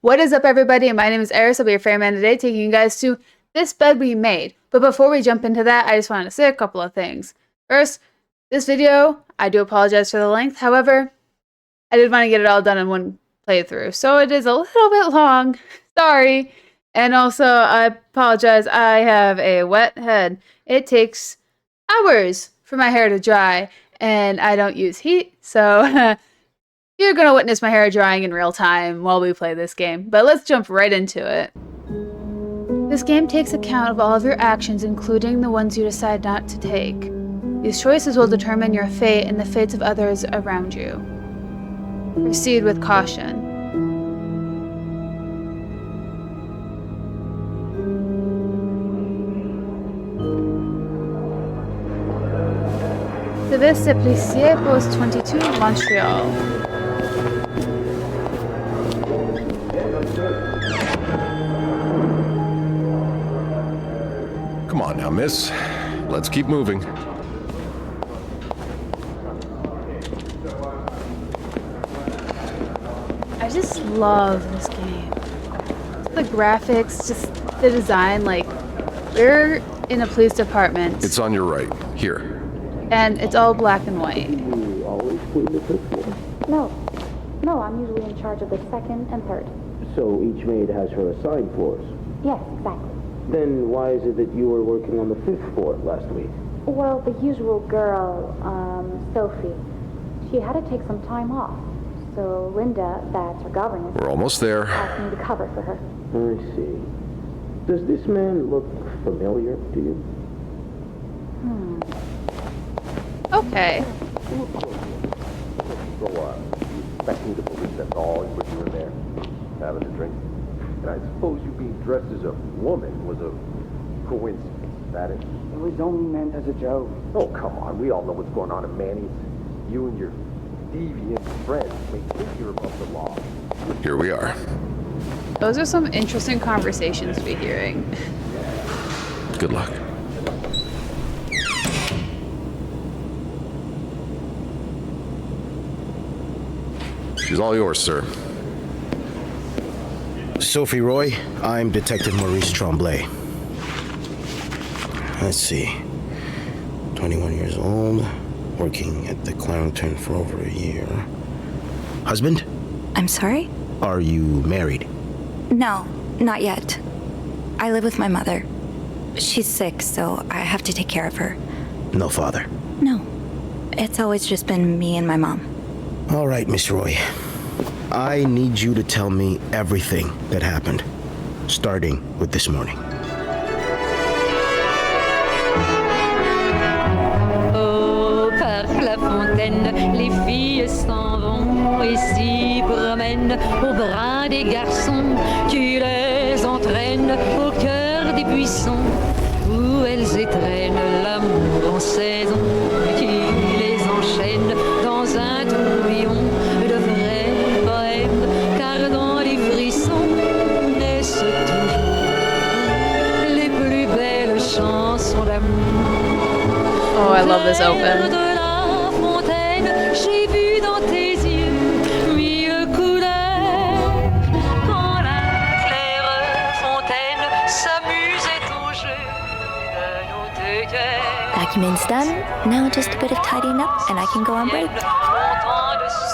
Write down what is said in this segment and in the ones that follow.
What is up, everybody? My name is Eriss. I'll be your ferryman today, taking you guys to this bed we made. But before we jump into that, I just wanted to say a couple of things. First, this video, I do apologize for the length. However, I did want to get it all done in one playthrough, so it is a little bit long. Sorry. And also, I apologize. I have a wet head. It takes hours for my hair to dry, and I don't use heat, so you're going to witness my hair drying in real time while we play this game. But let's jump right into it. This game takes account of all of your actions, including the ones you decide not to take. These choices will determine your fate and the fates of others around you. Proceed with caution. Service Policier Post 22, Montreal. Come on now, miss. Let's keep moving. I just love this game. The graphics, just the design, like, we're in a police department. It's on your right. Here. And it's all black and white. You always clean the fifth floor? No, I'm usually in charge of the second and third. So each maid has her assigned floors? Yes, exactly. Then why is it that you were working on the fifth floor last week? Well, the usual girl, Sophie, she had to take some time off. So Linda, that's her governess, We're almost there. asked me to cover for her. I see. Does this man look familiar to you? Okay. So, you expecting the police at all when you were there, having a drink? And I suppose you being dressed as a woman was a coincidence, is that it? It was only meant as a joke. Oh, come on, we all know what's going on in Manny's. You and your deviant friends may think you're above the law. Here we are. Those are some interesting conversations to be hearing. Good luck. She's all yours, sir. Sophie Roy, I'm Detective Maurice Tremblay. Let's see. 21 years old, working at the Clarendon for over a year. Husband? I'm sorry? Are you married? No, not yet. I live with my mother. She's sick, so I have to take care of her. No father? No. It's always just been me and my mom. All right, Miss Roy. I need you to tell me everything that happened, starting with this morning. Oh, par la fontaine, les filles s'en vont et s'y promènent au bras des garçons. Tu les entraînes au cœur des buissons où elles étrennent l'amour en saison. Tu les enchaînes dans un tourbillon de vrais poèmes, car dans les frissons naissent toujours les plus belles chansons d'amour. Oh, I love this open. De la fontaine, j'ai vu dans tes yeux mille couleurs. Quand la claire fontaine s'amusait au jeu de nos deux cœurs. Documents done. Now just a bit of tidying up and I can go on break.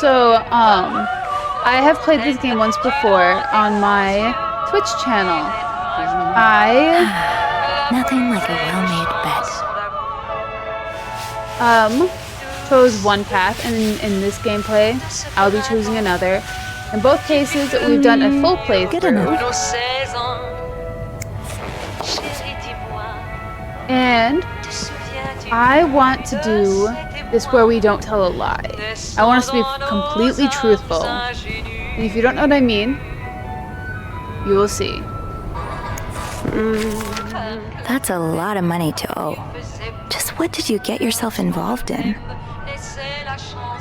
So, I have played this game once before on my Twitch channel. I Nothing like a well-made bed. chose one path, and in this gameplay, I'll be choosing another. In both cases, we've done a full Good enough. playthrough, Nos 16 ans, chérie, dis-moi, and te souviens-tu I want to do this where we don't tell a lie. I want us to be completely truthful. And if you don't know what I mean, you will see. That's a lot of money to owe. Just what did you get yourself involved in?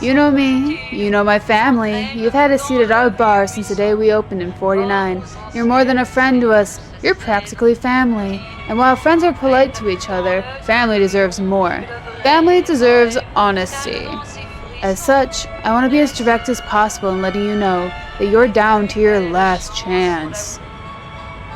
You know me, you know my family. You've had a seat at our bar since the day we opened in '49. You're more than a friend to us. You're practically family. And while friends are polite to each other, family deserves more. Family deserves honesty. As such, I want to be as direct as possible in letting you know that you're down to your last chance.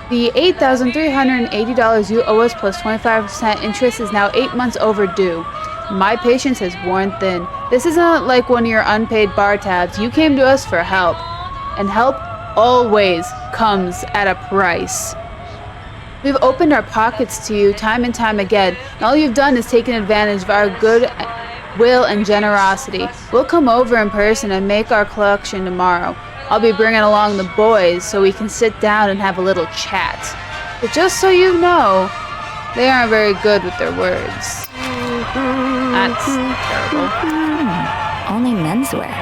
The $8,380 you owe us plus 25% interest is now 8 months overdue. My patience has worn thin. This isn't like one of your unpaid bar tabs. You came to us for help. And help always comes at a price. We've opened our pockets to you time and time again, and all you've done is taken advantage of our good will and generosity. We'll come over in person and make our collection tomorrow. I'll be bringing along the boys so we can sit down and have a little chat. But just so you know, they aren't very good with their words. That's terrible. Only menswear.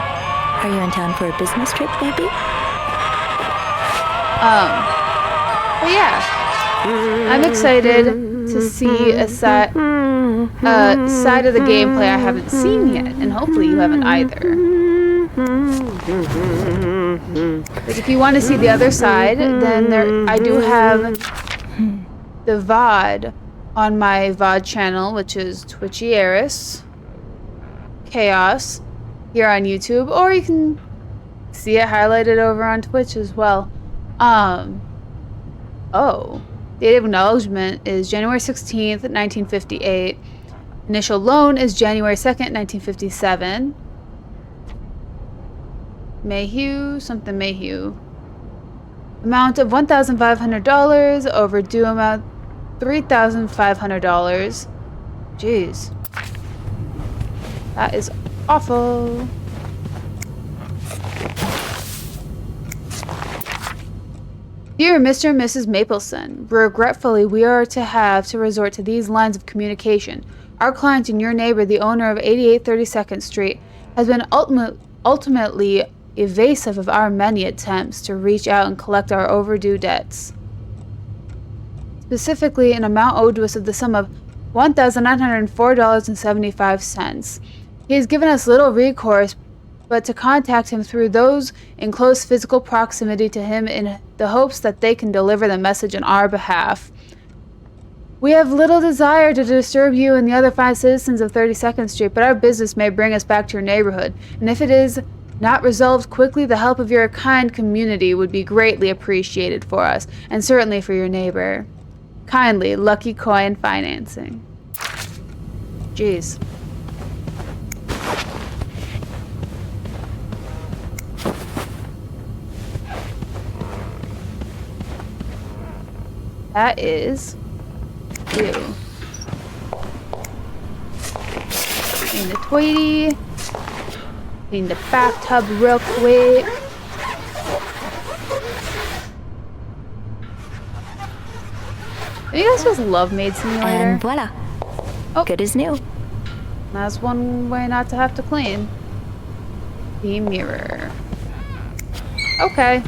Are you in town for a business trip, maybe? But yeah. I'm excited to see a side of the gameplay I haven't seen yet, and hopefully you haven't either. But if you want to see the other side, then I do have the VOD on my VOD channel, which is Twitchy Eriss Chaos here on YouTube, or you can see it highlighted over on Twitch as well. Date of acknowledgement is January 16th, 1958. Initial loan is January 2nd, 1957. Mayhew, something Mayhew. Amount of $1,500. Overdue amount $3,500. Jeez. That is awful. Dear Mr. and Mrs. Mapleson, regretfully we are to have to resort to these lines of communication. Our client and your neighbor, the owner of 8832nd Street, has been ultimately evasive of our many attempts to reach out and collect our overdue debts. Specifically, an amount owed to us of the sum of $1,904.75. He has given us little recourse but to contact him through those in close physical proximity to him in the hopes that they can deliver the message on our behalf. We have little desire to disturb you and the other fine citizens of 32nd Street, but our business may bring us back to your neighborhood, and if it is not resolved quickly, the help of your kind community would be greatly appreciated for us, and certainly for your neighbor. Kindly, Lucky Coin Financing. Jeez. That is you. Clean the toilet. Clean the bathtub real quick. You guys just love Maid Simulator? And voila. Oh. Good as new. That's one way not to have to clean. The mirror. Okay.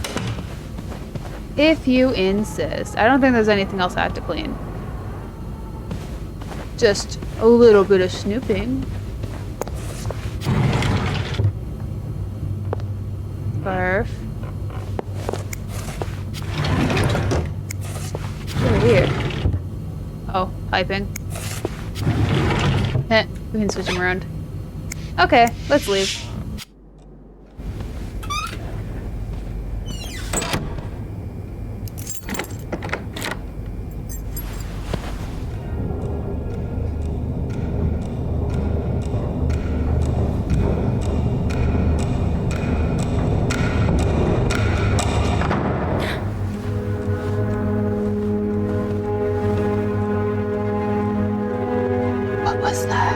If you insist. I don't think there's anything else I have to clean. Just a little bit of snooping. Perf. Over here. Oh, piping. We can switch them around. Okay, let's leave. What's that?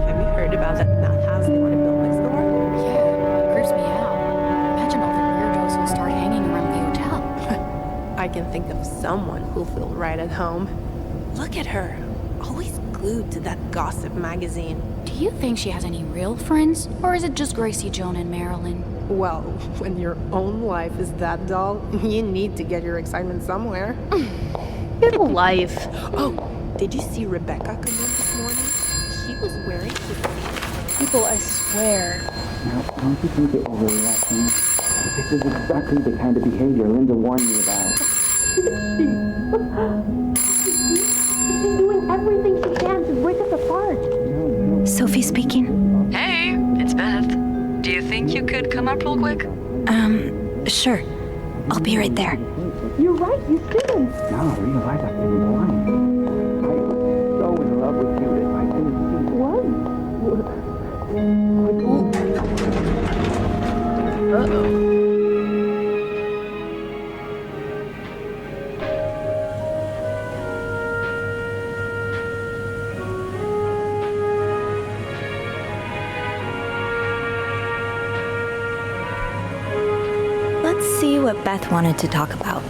Have you heard about that nut house they want to build next door? Yeah, it creeps me out. Imagine all the weirdos who start hanging around the hotel. I can think of someone who'll feel right at home. Look at her, always glued to that gossip magazine. Do you think she has any real friends? Or is it just Gracie, Joan, and Marilyn? Well, when your own life is that dull, you need to get your excitement somewhere. Get a life. Oh, did you see Rebecca come in this morning? She was wearing his... People, I swear. Now, don't you think you're overreacting? This is exactly the kind of behavior Linda warned me about. She's doing everything she can to break us apart. Sophie speaking. Hey, it's Beth. Do you think you could come up real quick? Sure. I'll be right there. You're right, you shouldn't. No, I realize I've been blind. I was so in love with you that I couldn't see. What? Uh-oh. Let's see what Beth wanted to talk about.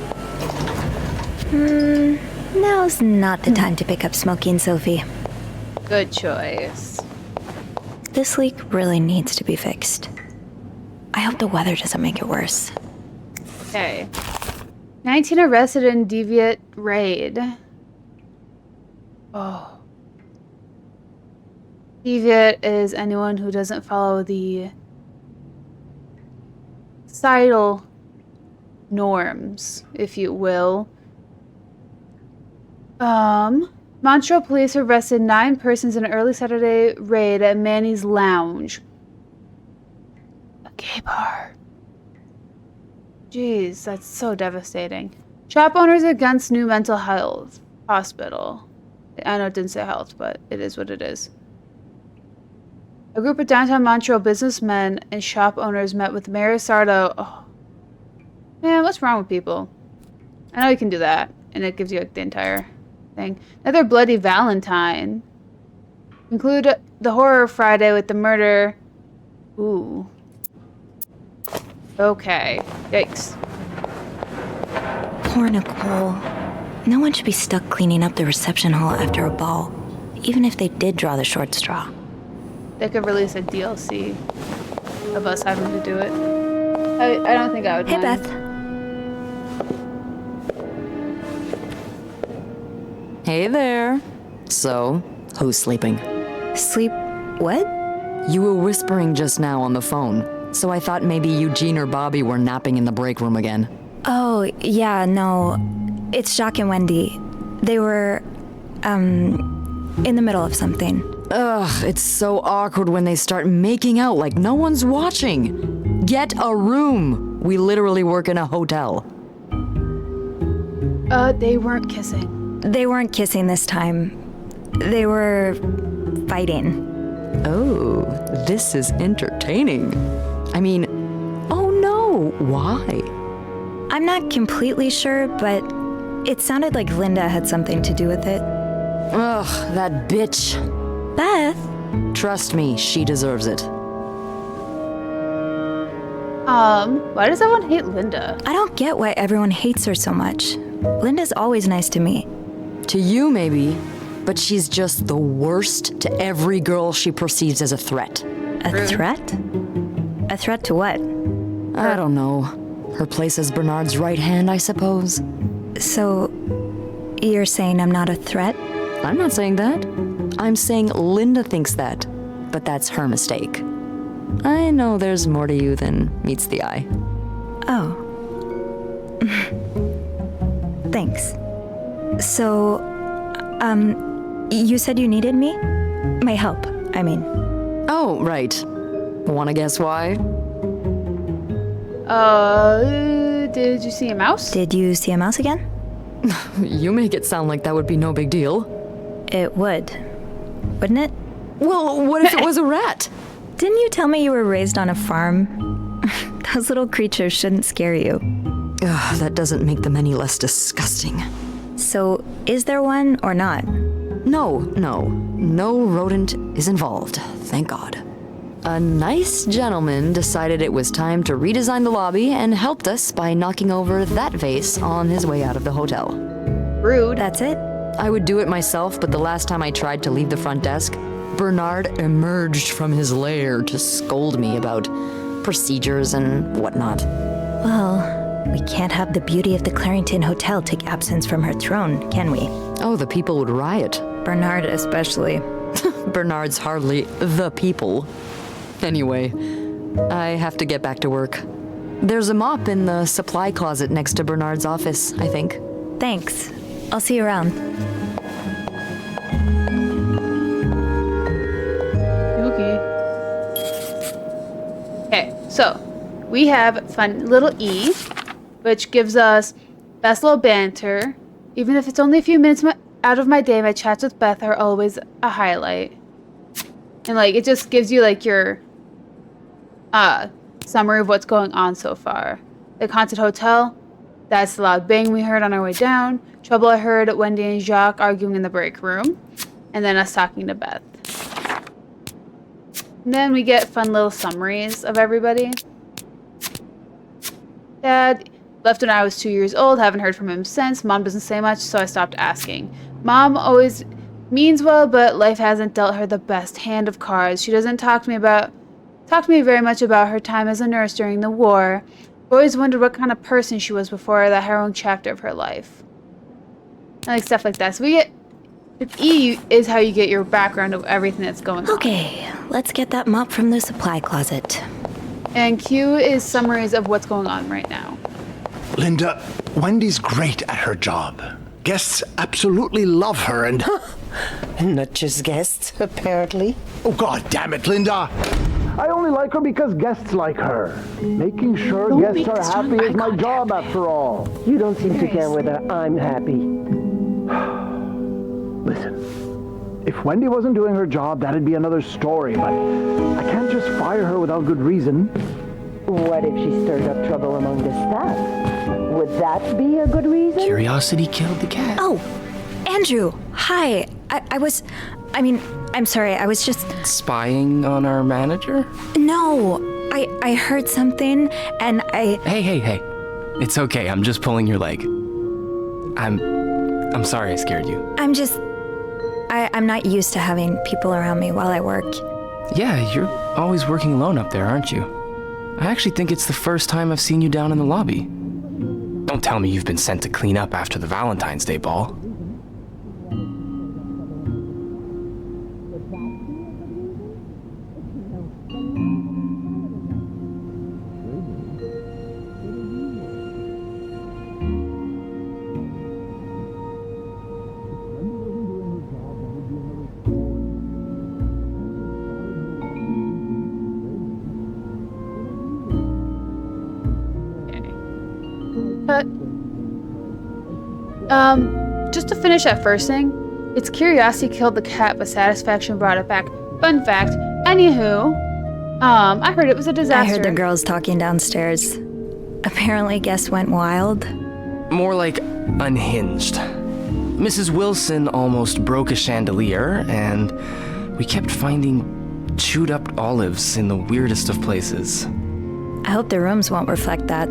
Now's not the time to pick up smoking, Sophie. Good choice. This leak really needs to be fixed. I hope the weather doesn't make it worse. Okay. 19 arrested in deviant raid. Oh. Deviant is anyone who doesn't follow the societal norms, if you will. Montreal police arrested 9 persons in an early Saturday raid at Manny's Lounge. A gay bar. Jeez, that's so devastating. Shop owners against new mental health hospital. I know it didn't say health, but it is what it is. A group of downtown Montreal businessmen and shop owners met with Mayor Sardo. Oh. Man, what's wrong with people? I know you can do that, and it gives you like, the entire thing. Another bloody Valentine. Conclude the horror Friday with the murder. Ooh. Okay. Yikes. Poor Nicole. No one should be stuck cleaning up the reception hall after a ball, even if they did draw the short straw. They could release a DLC of us having to do it. I don't think I would mind. Hey, Beth. Hey there. So, who's sleeping? Sleep what? You were whispering just now on the phone, so I thought maybe Eugene or Bobby were napping in the break room again. Oh, yeah, no. It's Jacques and Wendy. They were, in the middle of something. Ugh, it's so awkward when they start making out like no one's watching. Get a room. We literally work in a hotel. They weren't kissing. They weren't kissing this time. They were fighting. Oh, this is entertaining. I mean, oh no, why? I'm not completely sure, but it sounded like Linda had something to do with it. Ugh, that bitch. Beth? Trust me, she deserves it. Why does everyone hate Linda? I don't get why everyone hates her so much. Linda's always nice to me. To you, maybe, but she's just the worst to every girl she perceives as a threat. A threat? A threat to what? I don't know. Her place as Bernard's right hand, I suppose. So, you're saying I'm not a threat? I'm not saying that. I'm saying Linda thinks that, but that's her mistake. I know there's more to you than meets the eye. Oh. Thanks. So, you said you needed me? My help, I mean. Oh, right. Wanna guess why? Did you see a mouse? Did you see a mouse again? You make it sound like that would be no big deal. It would. Wouldn't it? Well, what if it was a rat? Didn't you tell me you were raised on a farm? Those little creatures shouldn't scare you. Ugh, that doesn't make them any less disgusting. So, is there one or not? No rodent is involved, thank God. A nice gentleman decided it was time to redesign the lobby and helped us by knocking over that vase on his way out of the hotel. Rude. That's it? I would do it myself, but the last time I tried to leave the front desk, Bernard emerged from his lair to scold me about procedures and whatnot. Well, we can't have the beauty of the Clarington Hotel take absence from her throne, can we? Oh, the people would riot. Bernard especially. Bernard's hardly the people. Anyway, I have to get back to work. There's a mop in the supply closet next to Bernard's office, I think. Thanks. I'll see you around. Okay, so we have fun little E, which gives us best little banter. Even if it's only a few minutes out of my day, my chats with Beth are always a highlight. And like, it just gives you like your summary of what's going on so far. The haunted hotel, that's the loud bang we heard on our way down. Trouble I heard Wendy and Jacques arguing in the break room. And then us talking to Beth. And then we get fun little summaries of everybody. Dad left when I was 2 years old. Haven't heard from him since. Mom doesn't say much, so I stopped asking. Mom always means well, but life hasn't dealt her the best hand of cards. She doesn't talk to me very much about her time as a nurse during the war. I've always wondered what kind of person she was before that harrowing chapter of her life. And like stuff like that. So we get... E is how you get your background of everything that's going on. Okay, let's get that mop from the supply closet. And Q is summaries of what's going on right now. Linda, Wendy's great at her job. Guests absolutely love her and... Not just guests, apparently. Oh, God damn it, Linda! I only like her because guests like her. Making sure guests are happy is my job, after all. You don't seem to care whether I'm happy. Listen, if Wendy wasn't doing her job, that'd be another story, but I can't just fire her without good reason. What if she stirred up trouble among the staff? Would that be a good reason? Curiosity killed the cat. Oh, Andrew, hi. I'm sorry, I was just... Spying on our manager? No, I heard something, and I... Hey. It's okay, I'm just pulling your leg. I'm sorry I scared you. I'm not used to having people around me while I work. Yeah, you're always working alone up there, aren't you? I actually think it's the first time I've seen you down in the lobby. Don't tell me you've been sent to clean up after the Valentine's Day ball. Just to finish that first thing, it's curiosity killed the cat, but satisfaction brought it back. Fun fact, anywho, I heard it was a disaster. I heard the girls talking downstairs. Apparently guests went wild. More like unhinged. Mrs. Wilson almost broke a chandelier, and we kept finding chewed up olives in the weirdest of places. I hope the rooms won't reflect that.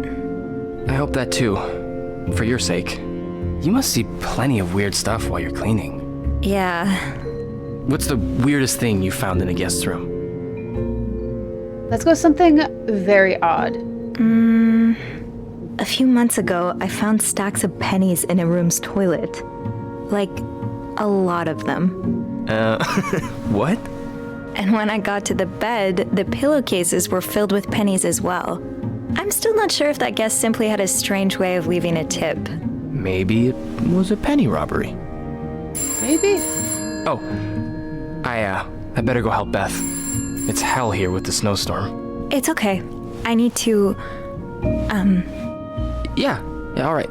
I hope that too, for your sake. You must see plenty of weird stuff while you're cleaning. Yeah. What's the weirdest thing you found in a guest's room? Let's go something very odd. A few months ago, I found stacks of pennies in a room's toilet. Like, a lot of them. What? And when I got to the bed, the pillowcases were filled with pennies as well. I'm still not sure if that guest simply had a strange way of leaving a tip. Maybe it was a penny robbery. Maybe. Oh, I better go help Beth. It's hell here with the snowstorm. It's okay. I need to, Yeah, all right.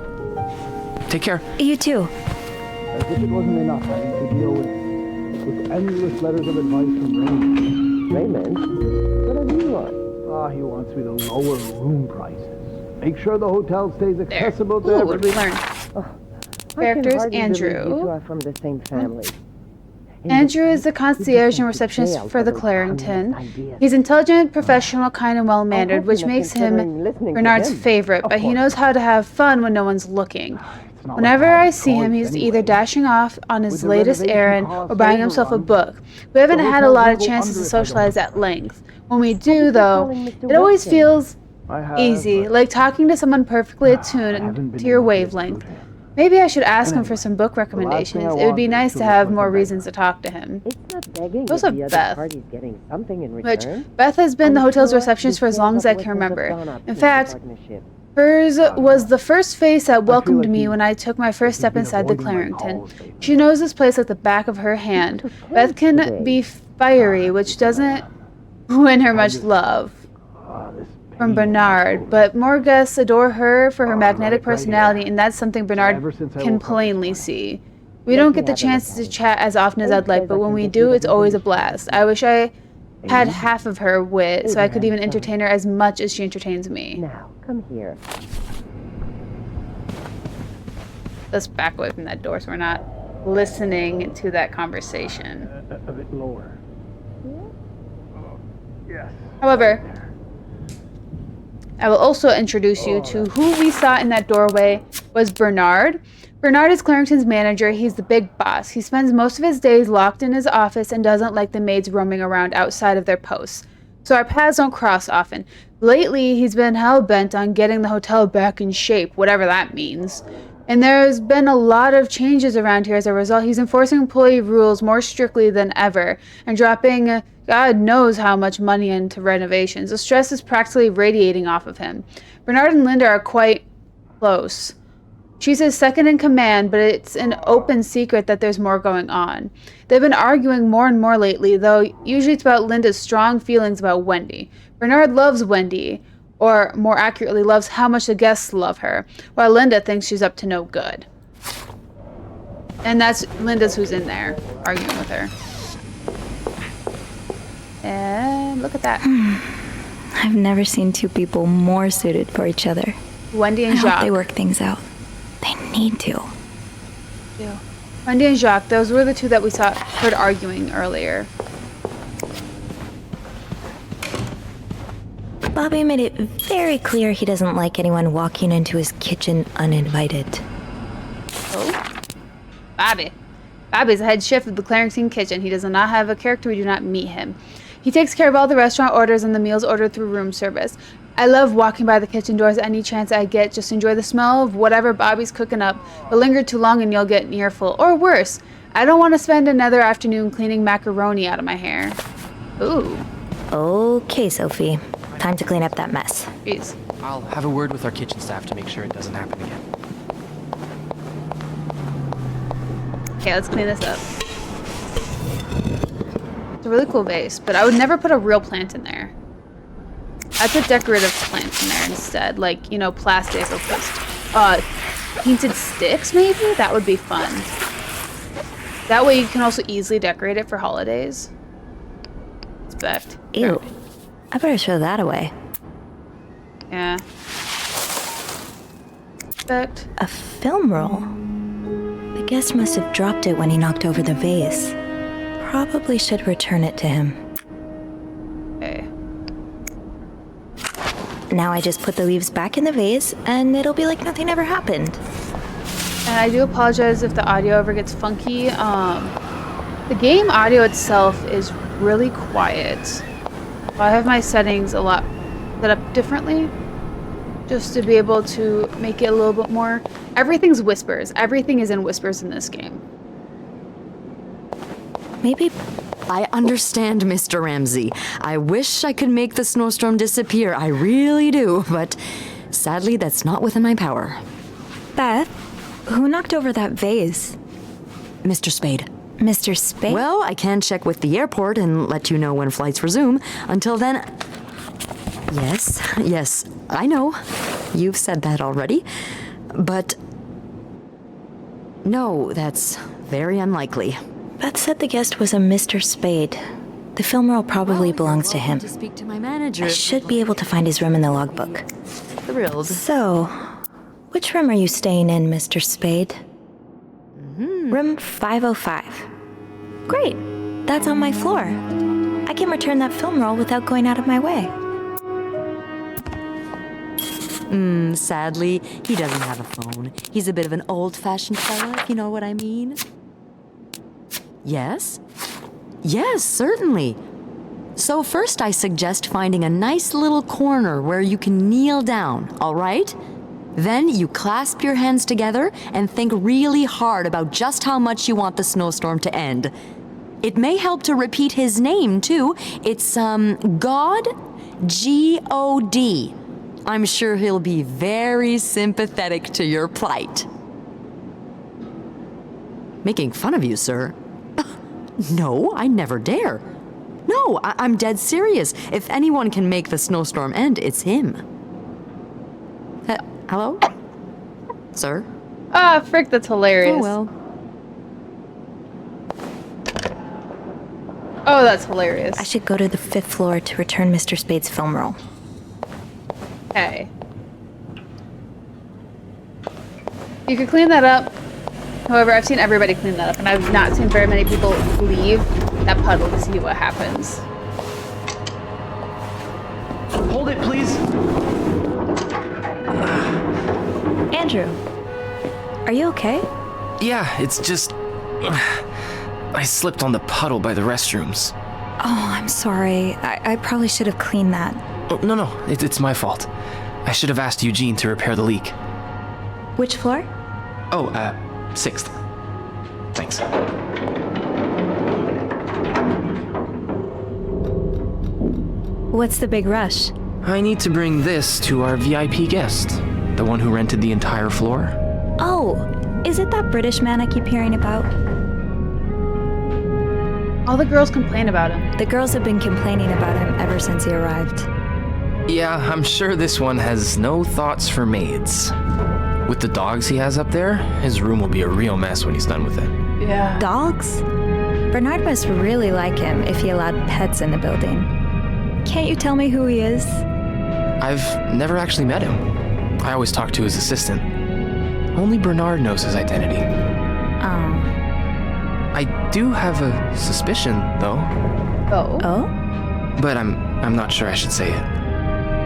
Take care. You too. As if it wasn't enough having to deal with endless letters of advice from Raymond. Raymond? What have you want? He wants me to lower room prices. Make sure the hotel stays accessible to everybody. Characters, Andrew. You two are from the same family. Andrew is the concierge and receptionist for the Clarington. He's intelligent, professional, kind, and well-mannered, which makes him Bernard's favorite, but he knows how to have fun when no one's looking. Whenever I see him, he's either dashing off on his latest errand or buying himself a book. We haven't had a lot of chances to socialize at length. When we do, though, it always feels easy, like talking to someone perfectly attuned to your wavelength. Maybe I should ask him for some book recommendations. It would be nice to have more reasons to talk to him. It's not begging Also, if the other Beth. party's getting something in Which, return. Beth has been the I'm hotel's sure receptionist for as long as I can remember. In fact, partnership. hers was the first face that welcomed me when I took my first step inside the Clarrington. She knows this place like the back of her hand. Beth can be fiery, which doesn't win her much love from Bernard, but more guests adore her for her magnetic personality, and that's something Bernard can plainly see. We don't get the chance to chat as often as I'd like, but when we do, it's always a blast. I wish I had half of her wit, so I could even entertain her as much as she entertains me. Now, come here. Let's back away from that door so we're not listening to that conversation. A bit lower. Yes. However, I will also introduce you to who we saw in that doorway was Bernard. Bernard is Clarrington's manager. He's the big boss. He spends most of his days locked in his office and doesn't like the maids roaming around outside of their posts. So our paths don't cross often. Lately, he's been hell-bent on getting the hotel back in shape, whatever that means. And there's been a lot of changes around here as a result. He's enforcing employee rules more strictly than ever and dropping God knows how much money into renovations. The stress is practically radiating off of him. Bernard and Linda are quite close. She's his second in command, but it's an open secret that there's more going on. They've been arguing more and more lately, though usually it's about Linda's strong feelings about Wendy. Bernard loves Wendy, or more accurately, loves how much the guests love her, while Linda thinks she's up to no good. And that's Linda's who's in there, arguing with her. And look at that. I've never seen two people more suited for each other. Wendy and I hope Jacques. they work things out. They need to. Yeah. Wendy and Jacques, those were the two that we heard arguing earlier. Bobby made it very clear he doesn't like anyone walking into his kitchen uninvited. Oh? Bobby. Bobby's the head chef of the Clarrington kitchen. He does not have a character. We do not meet him. He takes care of all the restaurant orders and the meals ordered through room service. I love walking by the kitchen doors any chance I get. Just enjoy the smell of whatever Bobby's cooking up. But linger too long and you'll get an earful. Or worse, I don't want to spend another afternoon cleaning macaroni out of my hair. Ooh. Okay, Sophie. Time to clean up that mess. Jeez. I'll have a word with our kitchen staff to make sure it doesn't happen again. Okay, let's clean this up. It's a really cool vase, but I would never put a real plant in there. I'd put decorative plants in there instead, like, you know, plastic or painted sticks maybe? That would be fun. That way you can also easily decorate it for holidays. Respect. Ew. I better throw that away. Yeah. Respect. A film roll? The guest must have dropped it when he knocked over the vase. Probably should return it to him. Okay. Now I just put the leaves back in the vase, and it'll be like nothing ever happened. And I do apologize if the audio ever gets funky. The game audio itself is really quiet. I have my settings a lot set up differently, just to be able to make it a little bit more. Everything's whispers. Everything is in whispers in this game. Maybe. I understand, Mr. Ramsey. I wish I could make the snowstorm disappear. I really do, but sadly, that's not within my power. Beth, who knocked over that vase? Mr. Spade. Mr. Spade? Well, I can check with the airport and let you know when flights resume. Until then... Yes, I know. You've said that already. But... no, that's very unlikely. Beth said the guest was a Mr. Spade. The film roll probably belongs to him. To speak to my manager. I should be able to find his room in the logbook. Thrilled. So, which room are you staying in, Mr. Spade? Room 505. Great. That's on my floor. I can return that film roll without going out of my way. Sadly, he doesn't have a phone. He's a bit of an old-fashioned fella, if you know what I mean. Yes? Yes, certainly. So first I suggest finding a nice little corner where you can kneel down, all right? Then you clasp your hands together and think really hard about just how much you want the snowstorm to end. It may help to repeat his name, too. It's, God, G-O-D. I'm sure he'll be very sympathetic to your plight. Making fun of you, sir? No, I never dare. No, I'm dead serious. If anyone can make the snowstorm end, it's him. Hello? Sir? Ah, frick, that's hilarious. Oh, well. Oh, that's hilarious. I should go to the 5th floor to return Mr. Spade's film roll. Okay. You could clean that up. However, I've seen everybody clean that up, and I've not seen very many people leave that puddle to see what happens. Hold it, please. Andrew, are you okay? Yeah, it's just... I slipped on the puddle by the restrooms. Oh, I'm sorry. I probably should have cleaned that. Oh, no, it's my fault. I should have asked Eugene to repair the leak. Which floor? Oh, 6th. Thanks. What's the big rush? I need to bring this to our VIP guest, the one who rented the entire floor. Oh, is it that British man I keep hearing about? All the girls complain about him. The girls have been complaining about him ever since he arrived. Yeah, I'm sure this one has no thoughts for maids. With the dogs he has up there, his room will be a real mess when he's done with it. Yeah. Dogs? Bernard must really like him if he allowed pets in the building. Can't you tell me who he is? I've never actually met him. I always talk to his assistant. Only Bernard knows his identity. Oh. I do have a suspicion, though. Oh? But I'm not sure I should say it.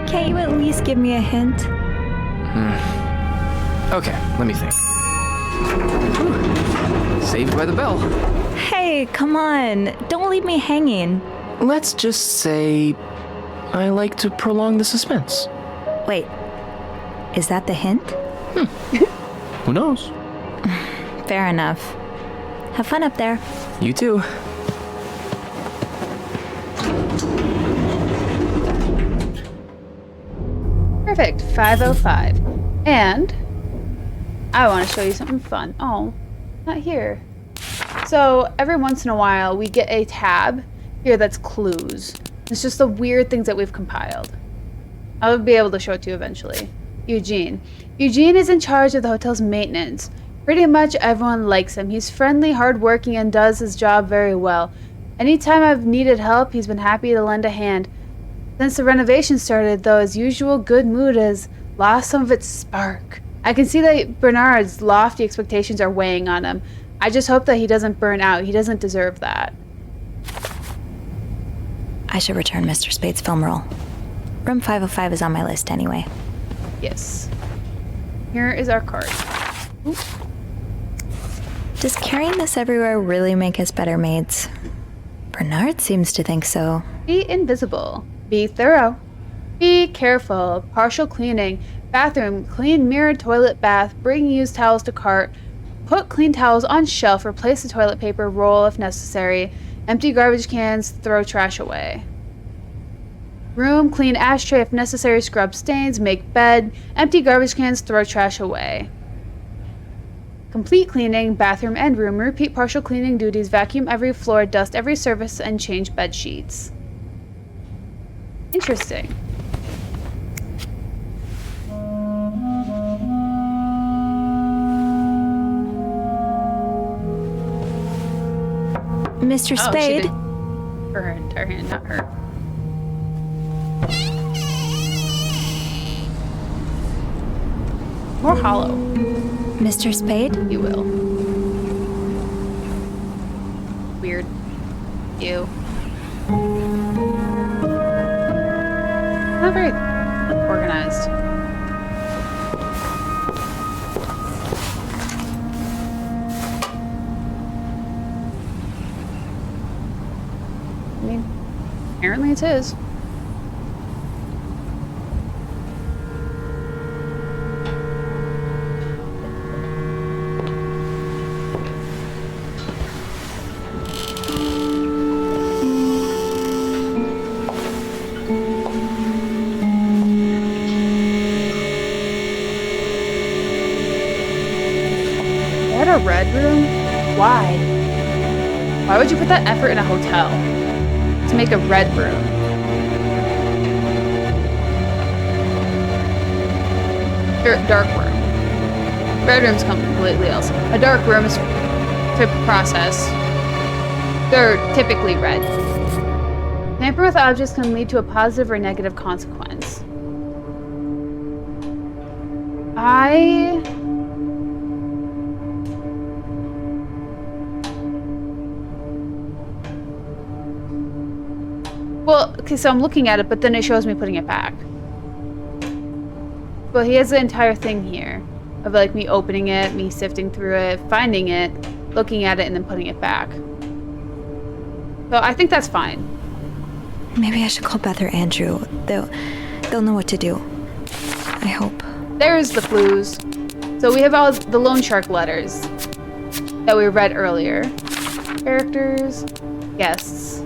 Can't you at least give me a hint? Okay, let me think. Whew. Saved by the bell. Hey, come on. Don't leave me hanging. Let's just say I like to prolong the suspense. Wait, is that the hint? Who knows? Fair enough. Have fun up there. You too. Perfect. 5:05. And I want to show you something fun. Oh, not here. So every once in a while we get a tab here that's clues. It's just the weird things that we've compiled. I'll be able to show it to you eventually. Eugene. Eugene is in charge of the hotel's maintenance. Pretty much everyone likes him. He's friendly, hardworking, and does his job very well. Anytime I've needed help, he's been happy to lend a hand. Since the renovation started, though, his usual good mood has lost some of its spark. I can see that Bernard's lofty expectations are weighing on him. I just hope that he doesn't burn out. He doesn't deserve that. I should return Mr. Spade's film roll. Room 505 is on my list anyway. Yes. Here is our card. Oop. Does carrying this everywhere really make us better maids? Bernard seems to think so. Be invisible. Be thorough. Be careful. Partial cleaning. Bathroom. Clean mirror, toilet, bath. Bring used towels to cart. Put clean towels on shelf. Replace the toilet paper. Roll if necessary. Empty garbage cans. Throw trash away. Room. Clean ashtray if necessary. Scrub stains. Make bed. Empty garbage cans. Throw trash away. Complete cleaning. Bathroom and room. Repeat partial cleaning duties. Vacuum every floor. Dust every surface. And change bed sheets. Interesting. Mr. Spade? For her entire hand, not her. More hollow. Mr. Spade? You will. Weird. Ew. Not very organized. I mean, apparently it's his. room? Why? Why would you put that effort in a hotel? To make a red room? Dark room. Red rooms come completely else. A dark room is to process. They're typically red. Tampering with objects can lead to a positive or negative consequence. Well, okay, so I'm looking at it, but then it shows me putting it back. But he has the entire thing here of like me opening it, me sifting through it, finding it, looking at it, and then putting it back. So I think that's fine. Maybe I should call Beth or Andrew. They'll know what to do. I hope. There's the clues. So we have all the loan shark letters that we read earlier. Characters, guests.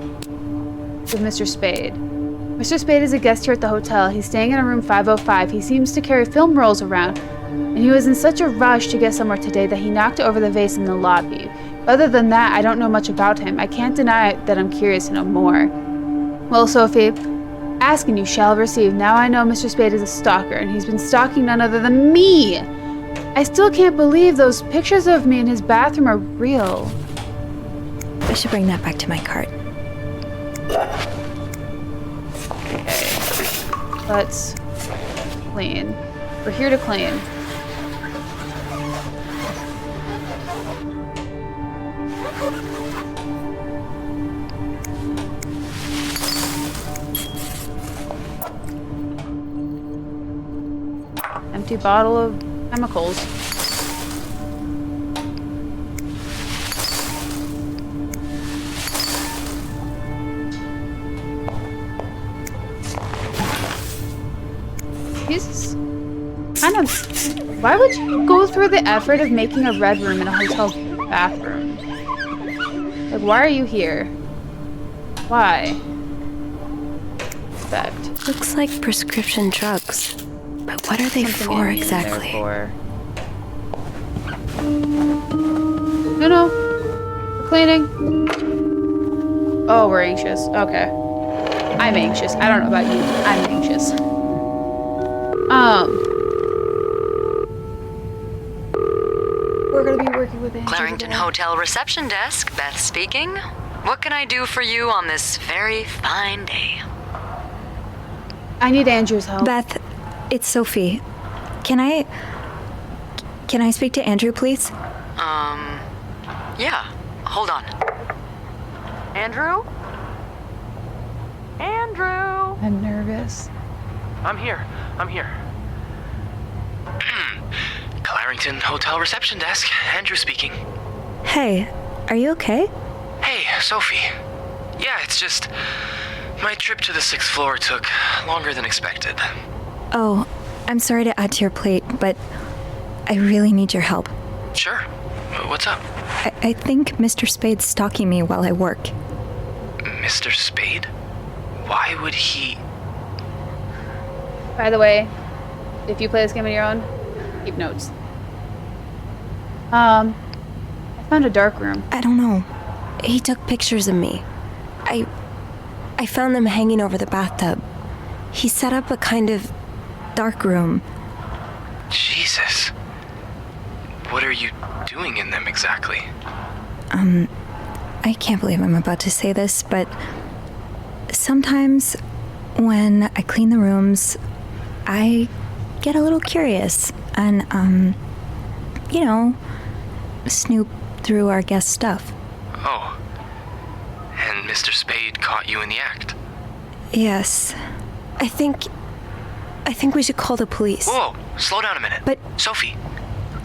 With Mr. Spade. Mr. Spade is a guest here at the hotel. He's staying in a room 505. He seems to carry film rolls around, and he was in such a rush to get somewhere today that he knocked over the vase in the lobby. Other than that, I don't know much about him. I can't deny that I'm curious to know more. Well, Sophie, ask and you shall receive. Now I know Mr. Spade is a stalker, and he's been stalking none other than me. I still can't believe those pictures of me in his bathroom are real. I should bring that back to my cart. Okay. Let's clean. We're here to clean. Empty bottle of chemicals. He's kind of... Why would you go through the effort of making a red room in a hotel bathroom? Like, why are you here? Why? Respect. Looks like prescription drugs. But what are they for exactly? No. We're cleaning. Oh, we're anxious. Okay. I'm anxious. I don't know about you. I'm anxious. We're gonna be working with Andrew Clarington today. Hotel reception desk, Beth speaking. What can I do for you on this very fine day? I need Andrew's help. Beth, it's Sophie. Can I speak to Andrew, please? Yeah. Hold on. Andrew? Andrew? I'm nervous. I'm here. Clarington Hotel reception desk. Andrew speaking. Hey, are you okay? Hey, Sophie. Yeah, it's just... my trip to the 6th floor took longer than expected. Oh, I'm sorry to add to your plate, but I really need your help. Sure. What's up? I think Mr. Spade's stalking me while I work. Mr. Spade? Why would he... By the way, if you play this game on your own, keep notes. I found a dark room. I don't know. He took pictures of me. I found them hanging over the bathtub. He set up a kind of dark room. Jesus. What are you doing in them exactly? I can't believe I'm about to say this, but sometimes when I clean the rooms, I get a little curious and, snoop through our guest stuff. Oh. And Mr. Spade caught you in the act? Yes. I think we should call the police. Whoa, slow down a minute. But... Sophie,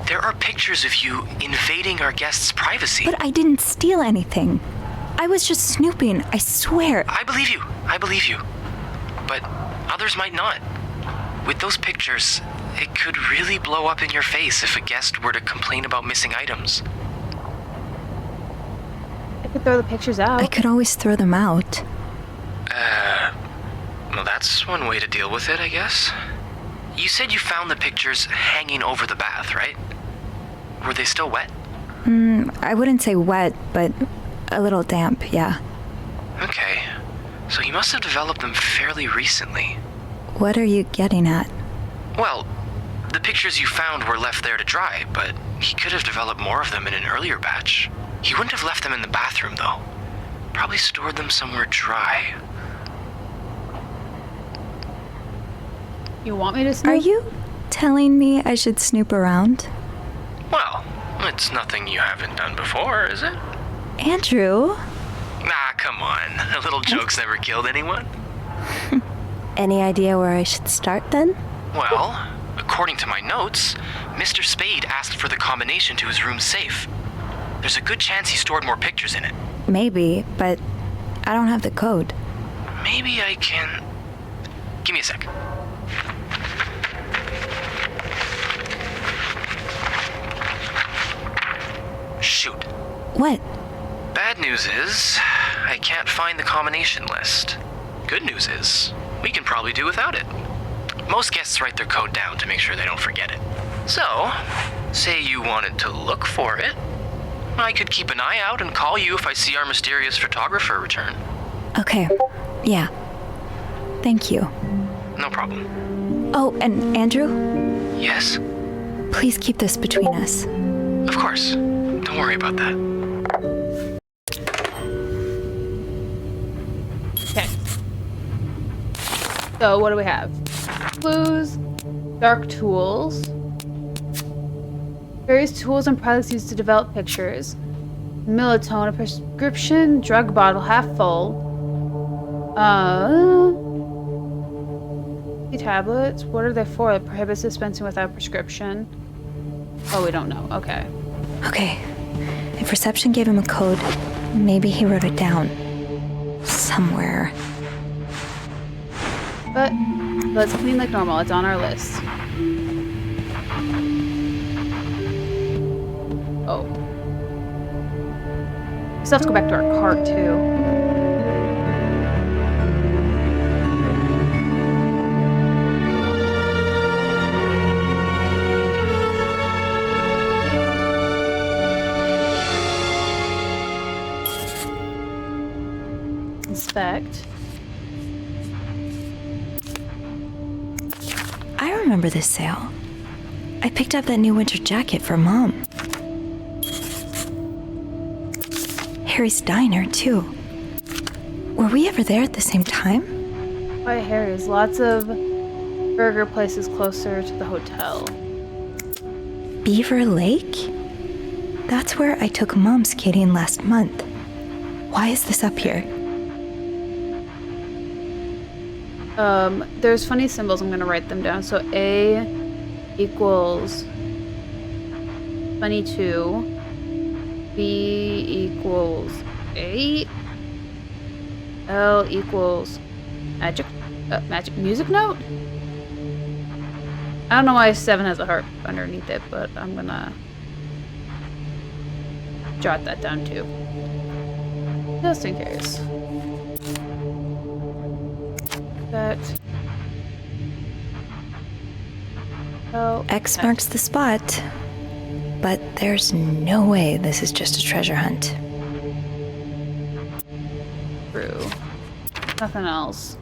there are pictures of you invading our guests' privacy. But I didn't steal anything. I was just snooping, I swear. I believe you. But others might not. With those pictures, it could really blow up in your face if a guest were to complain about missing items. I could throw the pictures out. I could always throw them out. Well, that's one way to deal with it, I guess. You said you found the pictures hanging over the bath, right? Were they still wet? I wouldn't say wet, but a little damp, yeah. Okay, so he must have developed them fairly recently. What are you getting at? Well, the pictures you found were left there to dry, but he could have developed more of them in an earlier batch. He wouldn't have left them in the bathroom, though. Probably stored them somewhere dry. You want me to snoop? Are you telling me I should snoop around? Well, it's nothing you haven't done before, is it? Andrew? Ah, come on. A little joke's never killed anyone. Any idea where I should start then? Well, according to my notes, Mr. Spade asked for the combination to his room safe. There's a good chance he stored more pictures in it. Maybe, but I don't have the code. Maybe I can... Give me a sec. Shoot. What? Bad news is, I can't find the combination list. Good news is, we can probably do without it. Most guests write their code down to make sure they don't forget it. So, say you wanted to look for it, I could keep an eye out and call you if I see our mysterious photographer return. Okay, yeah. Thank you. No problem. Oh, and Andrew? Yes? Please keep this between us. Of course. Don't worry about that. Okay. So what do we have? Clues, dark tools, various tools and products used to develop pictures, Militone, a prescription drug bottle half full, tablets. What are they for? It prohibits dispensing without prescription. Oh, we don't know. Okay. Okay. If reception gave him a code, maybe he wrote it down. Somewhere. But let's clean like normal. It's on our list. Oh. We still have to go back to our cart, too. Inspect. I remember this sale. I picked up that new winter jacket for Mom. Harry's Diner, too. Were we ever there at the same time? Why Harry's? Lots of burger places closer to the hotel. Beaver Lake? That's where I took Mom skating last month. Why is this up here? There's funny symbols. I'm gonna write them down. So A equals 22. B equals 8. L equals magic music note? I don't know why 7 has a heart underneath it, but I'm gonna jot that down too. Just in case. That. Oh, X marks the spot. But there's no way this is just a treasure hunt. True. Nothing else.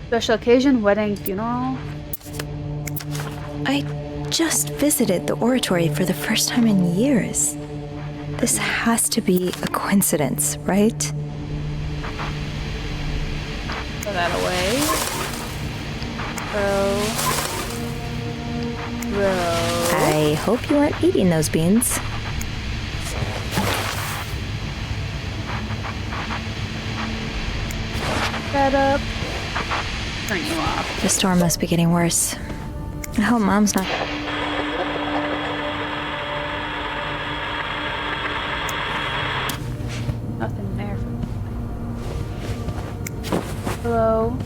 Special occasion, wedding, funeral. I just visited the oratory for the first time in years. This has to be a coincidence, right? Throw that away. Throw. I hope you aren't eating those beans. That up. Turn you off. The storm must be getting worse. I hope Mom's not... Nothing there. Hello.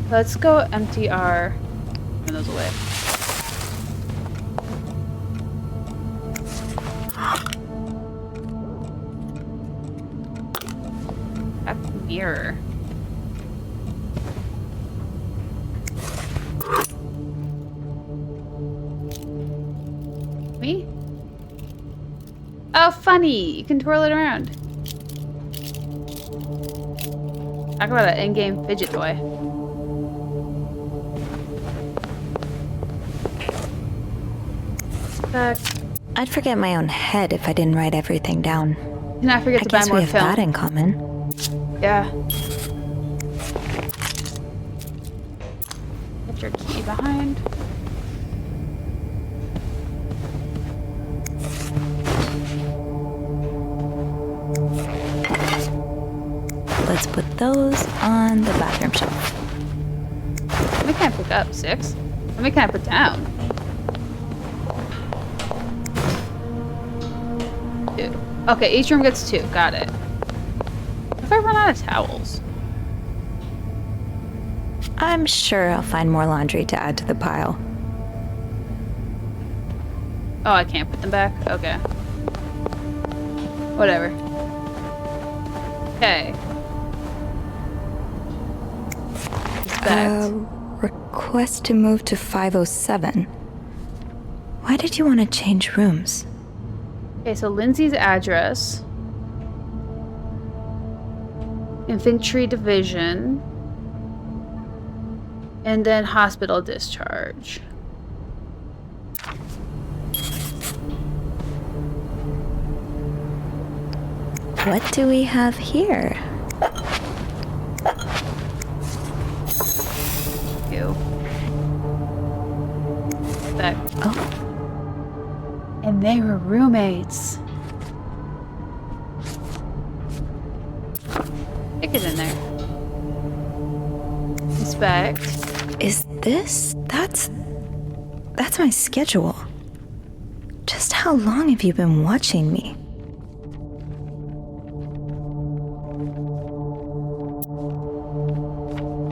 Let's go empty our... Turn those away. Back mirror. Me? Oh, funny! You can twirl it around. Talk about an in-game fidget toy. I'd forget my own head if I didn't write everything down. Can I forget to buy guess more we have film? that in common. Yeah. Put your key behind. Let's put those on the bathroom shelf. How many can I pick up? 6? How many can I put down? 2. Okay, each room gets 2. Got it. What if I run out of towels? I'm sure I'll find more laundry to add to the pile. Oh, I can't put them back? Okay. Whatever. Okay. Request to move to 507. Why did you want to change rooms? Okay, so Lindsay's address. Infantry Division. And then hospital discharge. What do we have here? Ew. Back. Oh. And they were roommates. Stick it in there. Inspect. Is this? That's my schedule. Just how long have you been watching me?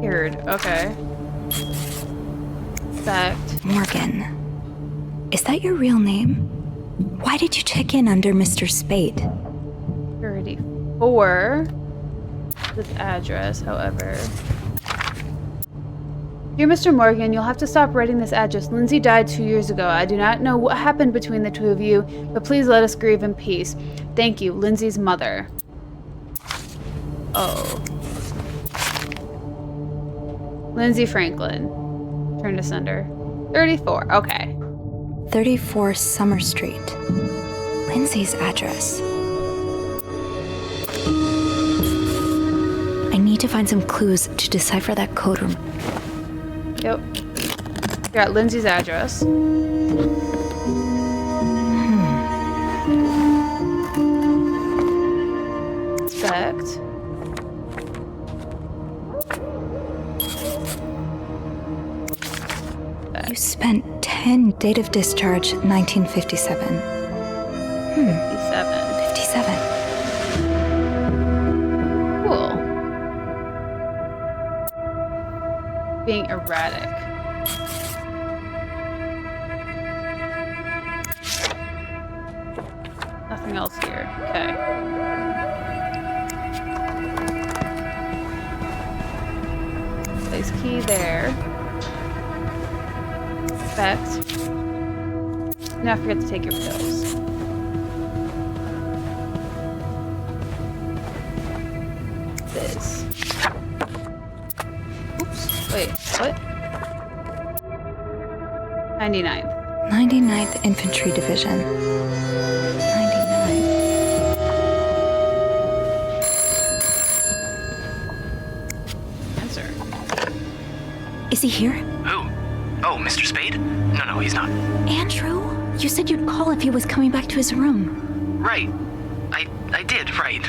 Weird. Okay. Inspect. Morgan. Is that your real name? Why did you check in under Mr. Spade? 34. This address, however. Dear Mr. Morgan, you'll have to stop writing this address. Lindsay died 2 years ago. I do not know what happened between the two of you, but please let us grieve in peace. Thank you, Lindsay's mother. Oh. Lindsay Franklin. Turned asunder. 34. Okay. 34 Summer Street. Lindsay's address. I need to find some clues to decipher that code room. Yep. Got Lindsay's address. Inspect. You spent 10, date of discharge 1957. 57. 57. Cool. Being erratic. Nothing else here. Okay. Place key there. Inspect. Now forget to take your pills. This. Oops. Wait, what? 99th. 99th Infantry Division. 99. Answer. Is he here? Who? Oh, Mr. Spade? No, he's not. Andrew? You said you'd call if he was coming back to his room. Right. I did, right.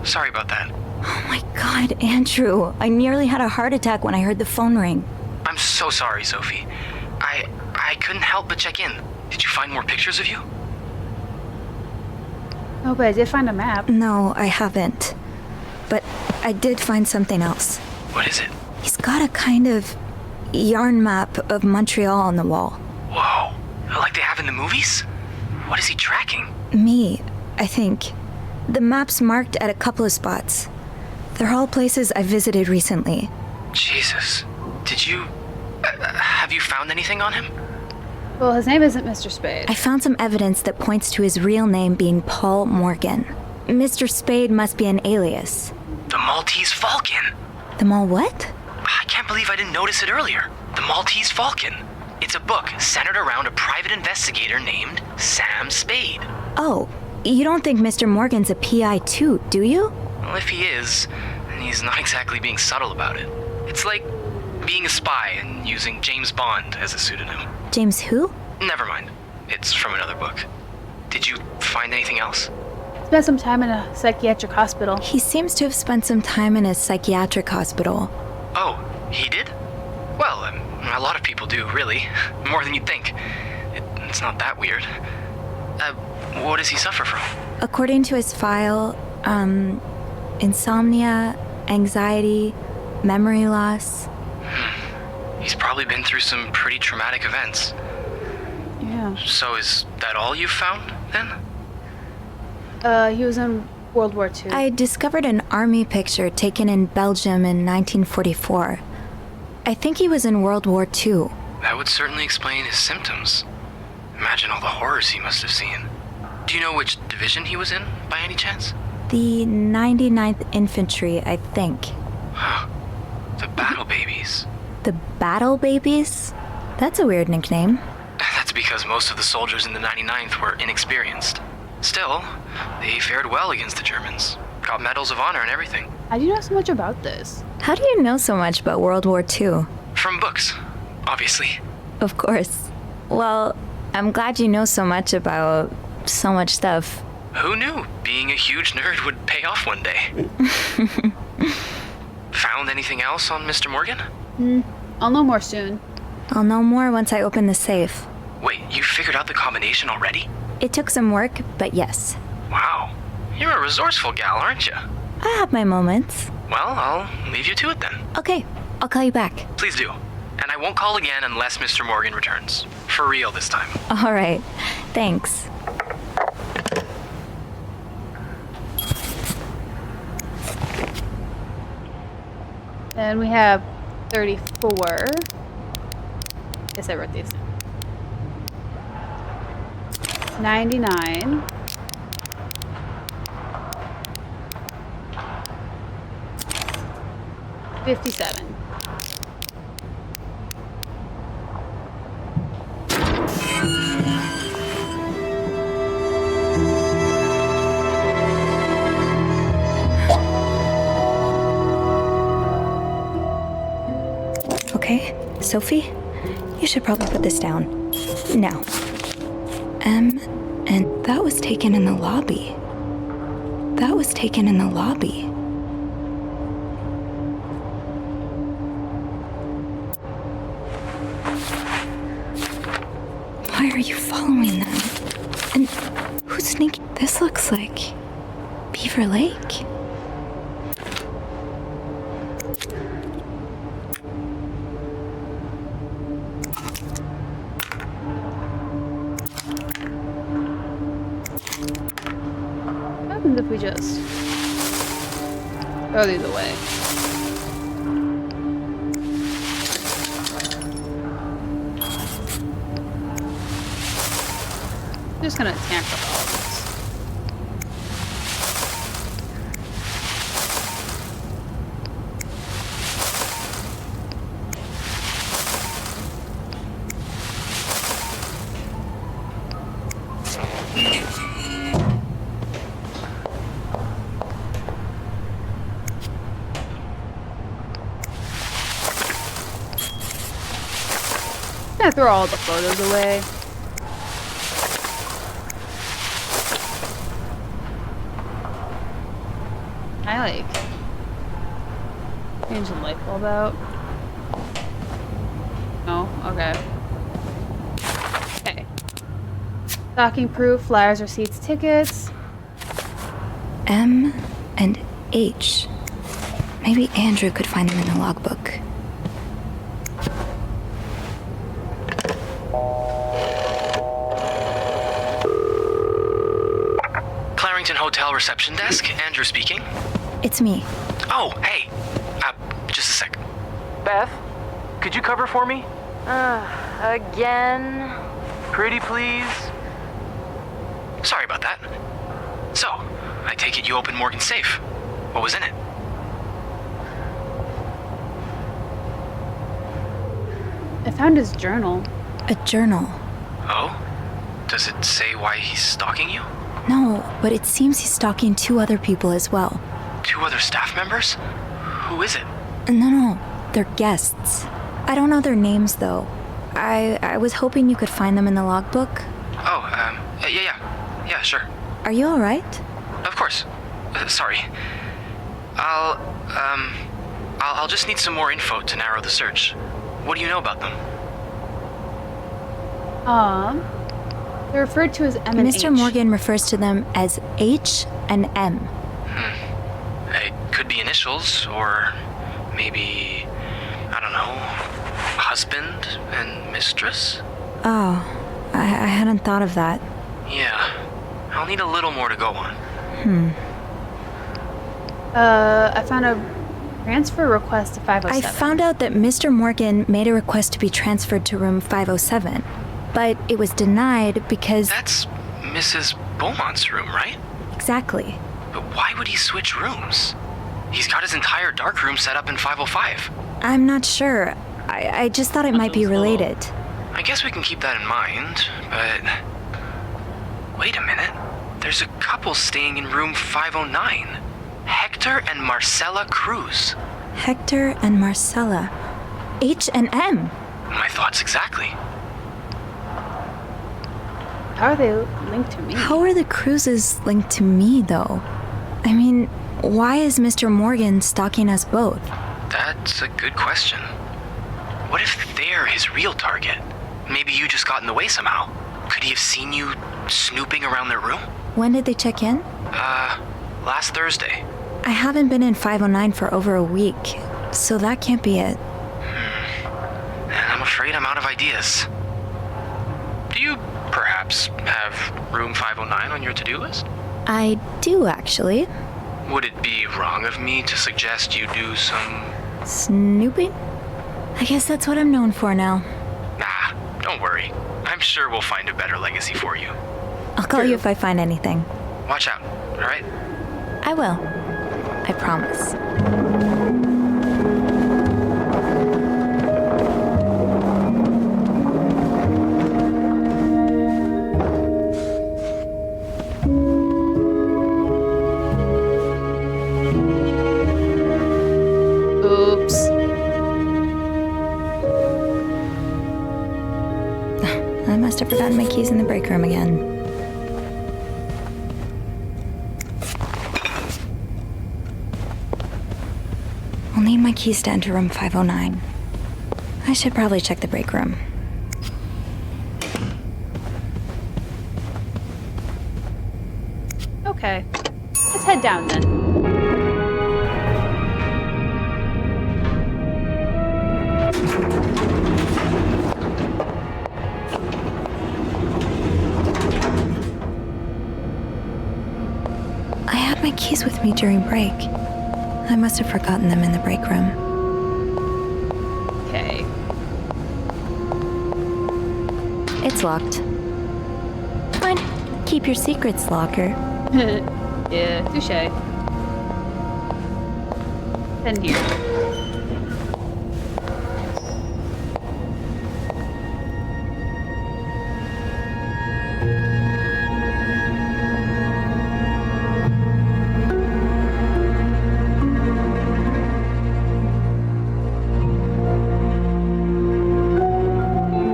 Sorry about that. Oh my god, Andrew. I nearly had a heart attack when I heard the phone ring. I'm so sorry, Sophie. I couldn't help but check in. Did you find more pictures of you? Oh, but I did find a map. No, I haven't. But I did find something else. What is it? He's got a kind of yarn map of Montreal on the wall. Whoa. Like they have in the movies? What is he tracking? Me, I think. The map's marked at a couple of spots. They're all places I visited recently. Jesus. Did you... have you found anything on him? Well, his name isn't Mr. Spade. I found some evidence that points to his real name being Paul Morgan. Mr. Spade must be an alias. The Maltese Falcon. The mall what? I can't believe I didn't notice it earlier. The Maltese Falcon. It's a book centered around a private investigator named Sam Spade. Oh, you don't think Mr. Morgan's a PI too, do you? Well, if he is, then he's not exactly being subtle about it. It's like being a spy and using James Bond as a pseudonym. James who? Never mind. It's from another book. Did you find anything else? Spent some time in a psychiatric hospital. He seems to have spent some time in a psychiatric hospital. Oh, he did? Well, a lot of people do, really. More than you'd think. It's not that weird. What does he suffer from? According to his file, insomnia, anxiety, memory loss. He's probably been through some pretty traumatic events. Yeah. So is that all you found, then? He was in World War II. I discovered an army picture taken in Belgium in 1944. I think he was in World War II. That would certainly explain his symptoms. Imagine all the horrors he must have seen. Do you know which division he was in, by any chance? The 99th Infantry, I think. Huh. The Battle Babies. The Battle Babies? That's a weird nickname. That's because most of the soldiers in the 99th were inexperienced. Still, they fared well against the Germans. Got medals of honor and everything. How do you know so much about this? How do you know so much about World War II? From books, obviously. Of course. Well, I'm glad you know so much about so much stuff. Who knew being a huge nerd would pay off one day? Found anything else on Mr. Morgan? I'll know more soon. I'll know more once I open the safe. Wait, you figured out the combination already? It took some work, but yes. Wow. You're a resourceful gal, aren't you? I have my moments. Well, I'll leave you to it then. Okay, I'll call you back. Please do. And I won't call again unless Mr. Morgan returns. For real this time. All right. Thanks. And we have 34. Guess I wrote these. 99. 57. Okay, Sophie, you should probably put this down. Now. And that was taken in the lobby. That was taken in the lobby. Why are you following them? And who's sneaking? This looks like Beaver Lake. What happens if we just throw these away? I'm just gonna tamper with all of this. I'm gonna throw all the photos away. I like change the light bulb out. No, okay. Okay. Stocking proof, flyers, receipts, tickets. M and H. Maybe Andrew could find them in the logbook. Clarington Hotel reception desk, Andrew speaking. It's me. Oh, hey. Just a sec. Beth, could you cover for me? Again? Pretty please? Sorry about that. So, I take it you opened Morgan's safe. What was in it? I found his journal. A journal? Oh? Does it say why he's stalking you? No, but it seems he's stalking 2 other people as well. 2 other staff members? Who is it? No, they're guests. I don't know their names, though. I was hoping you could find them in the logbook. Oh, yeah, sure. Are you alright? Of course. Sorry. I'll just need some more info to narrow the search. What do you know about them? They're referred to as M and Mr. H. Morgan refers to them as H and M. It could be initials, or maybe, I don't know, husband and mistress? Oh, I hadn't thought of that. Yeah, I'll need a little more to go on. I found a transfer request to 507. I found out that Mr. Morgan made a request to be transferred to room 507, but it was denied because... That's Mrs. Beaumont's room, right? Exactly. But why would he switch rooms? He's got his entire dark room set up in 505. I'm not sure. I just thought it might be related. I guess we can keep that in mind, but... Wait a minute. There's a couple staying in room 509. Hector and Marcella Cruz. Hector and Marcella. H and M. My thoughts exactly. How are they linked to me? How are the Cruzes linked to me, though? I mean, why is Mr. Morgan stalking us both? That's a good question. What if they're his real target? Maybe you just got in the way somehow. Could he have seen you snooping around their room? When did they check in? Last Thursday. I haven't been in 509 for over a week, so that can't be it. And I'm afraid I'm out of ideas. Do you perhaps have room 509 on your to-do list? I do, actually. Would it be wrong of me to suggest you do some... Snooping? I guess that's what I'm known for now. Nah, don't worry. I'm sure we'll find a better legacy for you. I'll call you if I find anything. Watch out, alright? I will. I promise. Oops. I must have forgotten my keys in the break room again. I'll need my keys to enter room 509. I should probably check the break room. Okay. Let's head down then. I had my keys with me during break. I must have forgotten them in the break room. Okay. It's locked. Fine. Keep your secrets, locker. Yeah, touche. Then here.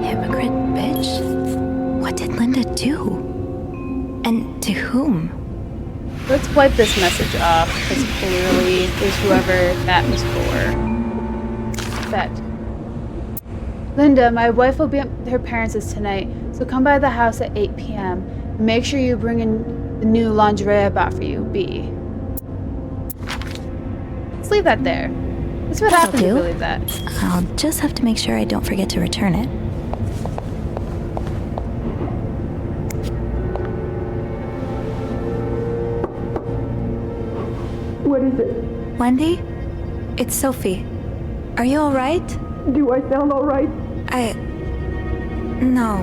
Hypocrite bitch. What did Linda do? And to whom? Let's wipe this message off, because clearly is whoever that was for. Bet. Linda, my wife will be at her parents' tonight, so come by the house at 8 p.m. Make sure you bring in the new lingerie I bought for you, B. Let's leave that there. That's what happens if we leave that. I'll just have to make sure I don't forget to return it. What is it? Wendy? It's Sophie. Are you alright? Do I sound alright? No.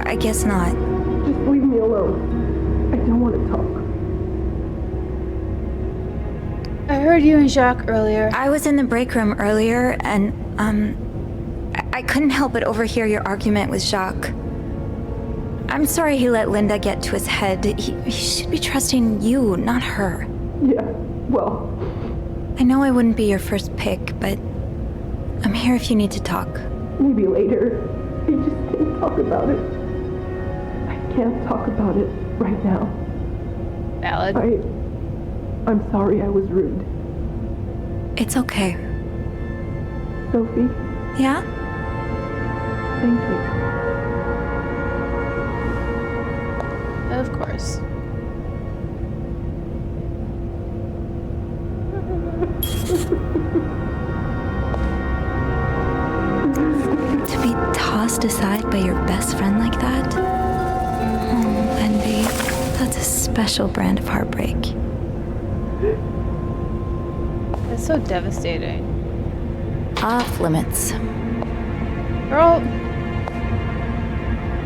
I guess not. Just leave me alone. I don't want to talk. I heard you and Jacques earlier. I was in the break room earlier, and, I couldn't help but overhear your argument with Jacques. I'm sorry he let Linda get to his head. He should be trusting you, not her. Yeah, well... I know I wouldn't be your first pick, but I'm here if you need to talk. Maybe later. I just can't talk about it. I can't talk about it right now. Valid. I'm sorry I was rude. It's okay. Sophie? Yeah? Thank you. Of course. To be tossed aside by your best friend like that? Oh, Wendy, that's a special brand of heartbreak. That's so devastating. Off limits. Girl,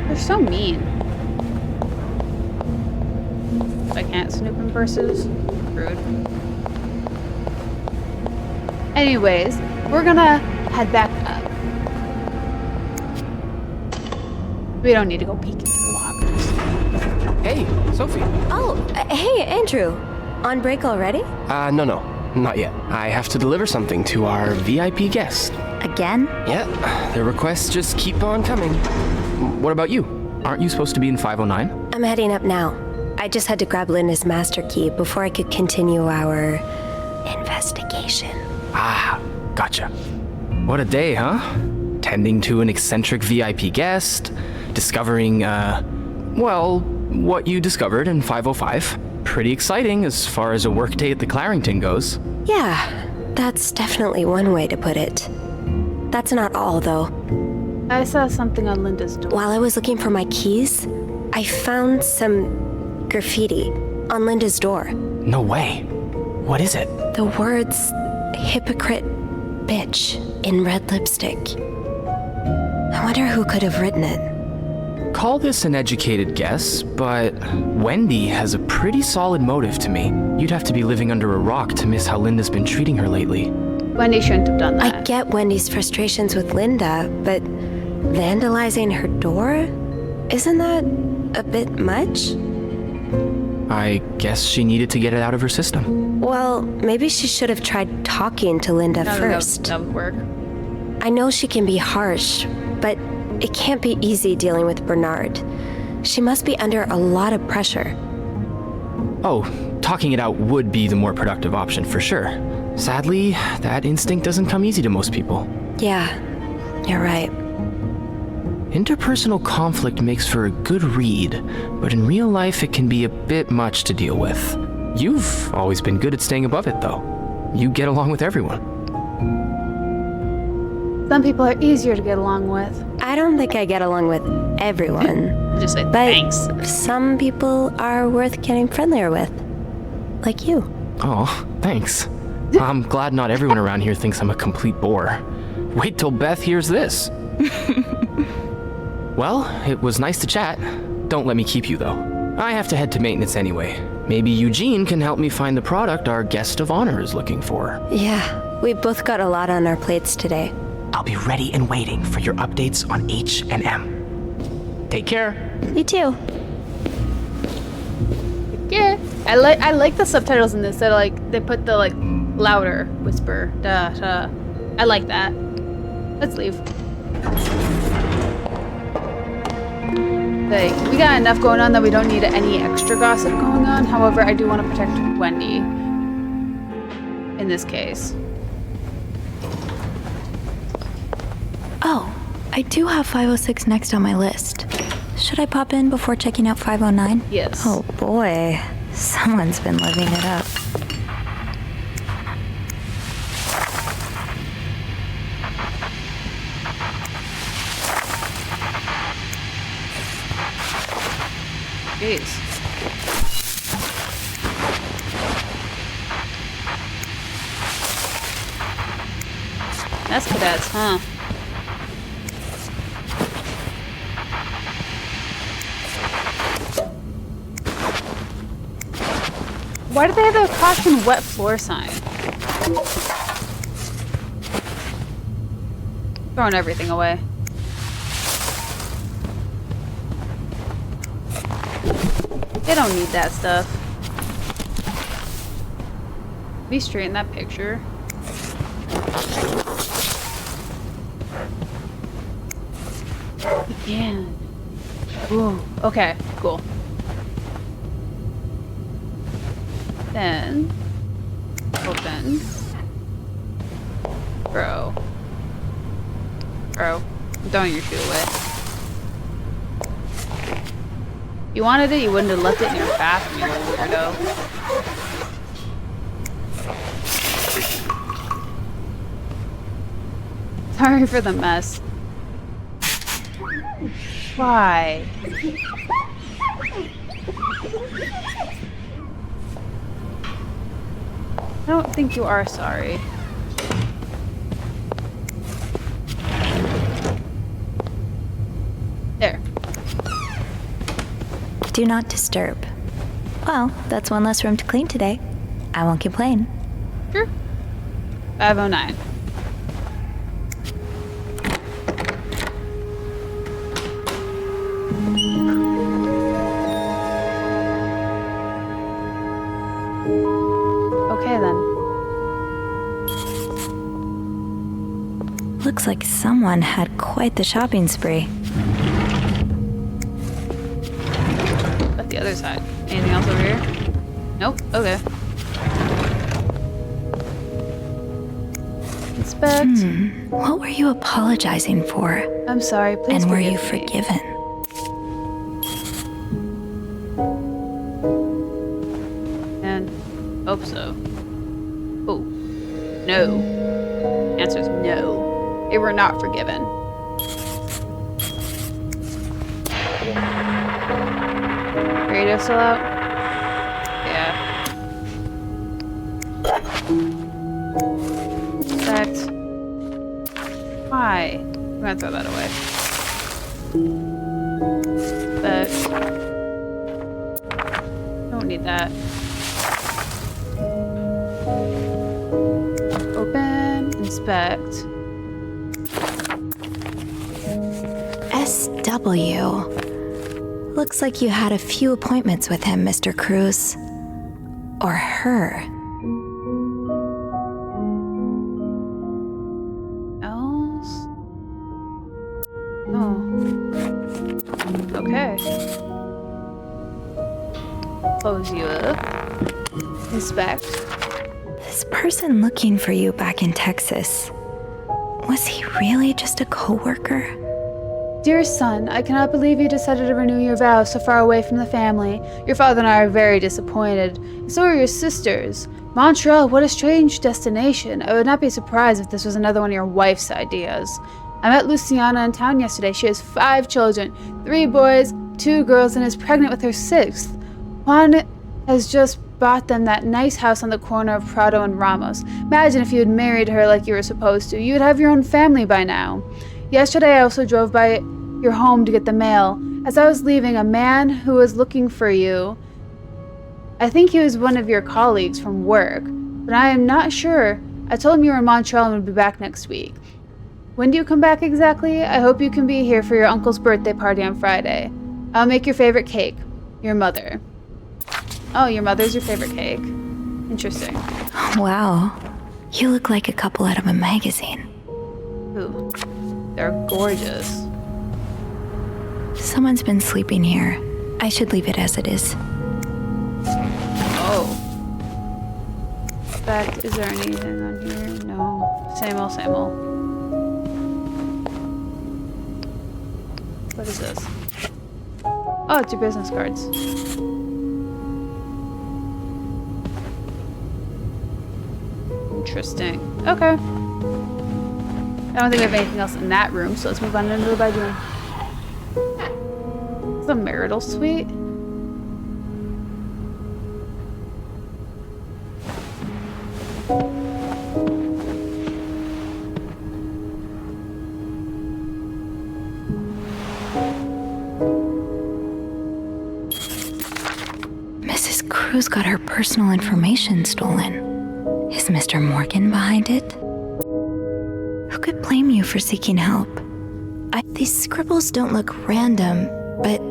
they're so mean. I can't snoop in purses. Rude. Anyways, we're gonna head back up. We don't need to go peek into the lockers. Hey, Sophie. Oh, hey, Andrew. On break already? No, not yet. I have to deliver something to our VIP guest. Again? Yeah, their requests just keep on coming. What about you? Aren't you supposed to be in 509? I'm heading up now. I just had to grab Linda's master key before I could continue our investigation. Ah, gotcha. What a day, huh? Tending to an eccentric VIP guest, discovering, well, what you discovered in 505. Pretty exciting as far as a workday at the Clarington goes. Yeah, that's definitely one way to put it. That's not all, though. I saw something on Linda's door. While I was looking for my keys, I found some graffiti on Linda's door. No way. What is it? The words, hypocrite bitch, in red lipstick. I wonder who could have written it. Call this an educated guess, but Wendy has a pretty solid motive to me. You'd have to be living under a rock to miss how Linda's been treating her lately. Wendy shouldn't have done that. I get Wendy's frustrations with Linda, but vandalizing her door? Isn't that a bit much? I guess she needed to get it out of her system. Well, maybe she should have tried talking to Linda first. That would work. I know she can be harsh, but it can't be easy dealing with Bernard. She must be under a lot of pressure. Oh, talking it out would be the more productive option for sure. Sadly, that instinct doesn't come easy to most people. Yeah, you're right. Interpersonal conflict makes for a good read, but in real life it can be a bit much to deal with. You've always been good at staying above it, though. You get along with everyone. Some people are easier to get along with. I don't think I get along with everyone. Just say but thanks. Some people are worth getting friendlier with. Like you. Oh, thanks. I'm glad not everyone around here thinks I'm a complete bore. Wait till Beth hears this. Well, it was nice to chat. Don't let me keep you, though. I have to head to maintenance anyway. Maybe Eugene can help me find the product our guest of honor is looking for. Yeah, we both got a lot on our plates today. I'll be ready and waiting for your updates on H&M. Take care. You too. Yeah, I like the subtitles in this. That they put the louder whisper. I like that. Let's leave. We got enough going on that we don't need any extra gossip going on. However, I do want to protect Wendy in this case. Oh, I do have 506 next on my list. Should I pop in before checking out 509? Yes. Oh boy, someone's been living it up. Jeez. That's cadets, huh? Why do they have a caution wet floor sign? Throwing everything away. They don't need that stuff. Be straight in that picture. Again. Ooh, okay, cool. Then open. Bro. I'm throwing your shoe away. You wanted it, you wouldn't have left it in your bathroom, you little weirdo. Sorry for the mess. Why? I don't think you are sorry. There. Do not disturb. Well, that's one less room to clean today. I won't complain. Sure. 509. Okay then. Looks like someone had quite the shopping spree. But the other side. Anything else over here? Nope. Okay. Inspect. What were you apologizing for? I'm sorry, please. And were you forgive me. forgiven? And hope so. Oh. No. Answer is no. They were not forgiven. Radio still out? Yeah. Inspect. Why? I'm gonna throw that away. Inspect. Don't need that. Open. Inspect. SW. Looks like you had a few appointments with him, Mr. Cruz. Or her. Else? Oh. Okay. Close you up. Inspect. This person looking for you back in Texas. Was he really just a co-worker? Dear son, I cannot believe you decided to renew your vows so far away from the family. Your father and I are very disappointed. And so are your sisters. Montreal, what a strange destination. I would not be surprised if this was another one of your wife's ideas. I met Luciana in town yesterday. She has 5 children, 3 boys, 2 girls, and is pregnant with her 6th. Juan has just bought them that nice house on the corner of Prado and Ramos. Imagine if you had married her like you were supposed to. You would have your own family by now. Yesterday, I also drove by your home to get the mail. As I was leaving, a man who was looking for you, I think he was one of your colleagues from work, but I am not sure. I told him you were in Montreal and would be back next week. When do you come back exactly? I hope you can be here for your uncle's birthday party on Friday. I'll make your favorite cake. Your mother. Oh, your mother's your favorite cake. Interesting. Wow. You look like a couple out of a magazine. Ooh. They're gorgeous. Someone's been sleeping here. I should leave it as it is. Oh. In fact, is there anything on here? No. Same old, same old. What is this? Oh, it's your business cards. Interesting. Okay. I don't think we have anything else in that room, so let's move on into the bedroom. It's a marital suite. Mrs. Cruz. crew's got her personal information stolen. Is Mr. Morgan behind it? Who could blame you for seeking help? These scribbles don't look random, but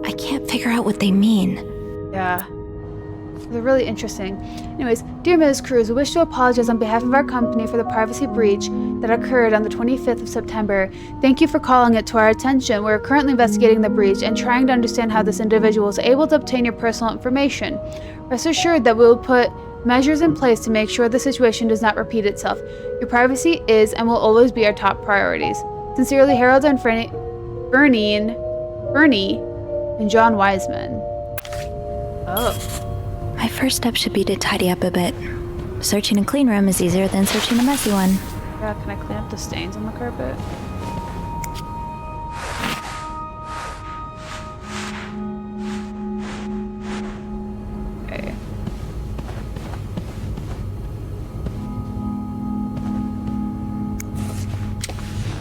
I can't figure out what they mean. Yeah. They're really interesting. Anyways, dear Ms. Cruz, we wish to apologize on behalf of our company for the privacy breach that occurred on the 25th of September. Thank you for calling it to our attention. We're currently investigating the breach and trying to understand how this individual was able to obtain your personal information. Rest assured that we will put measures in place to make sure the situation does not repeat itself. Your privacy is and will always be our top priorities. Sincerely, Harold and Bernie and John Wiseman. Oh. My first step should be to tidy up a bit. Searching a clean room is easier than searching a messy one. Yeah, can I clean up the stains on the carpet? Okay.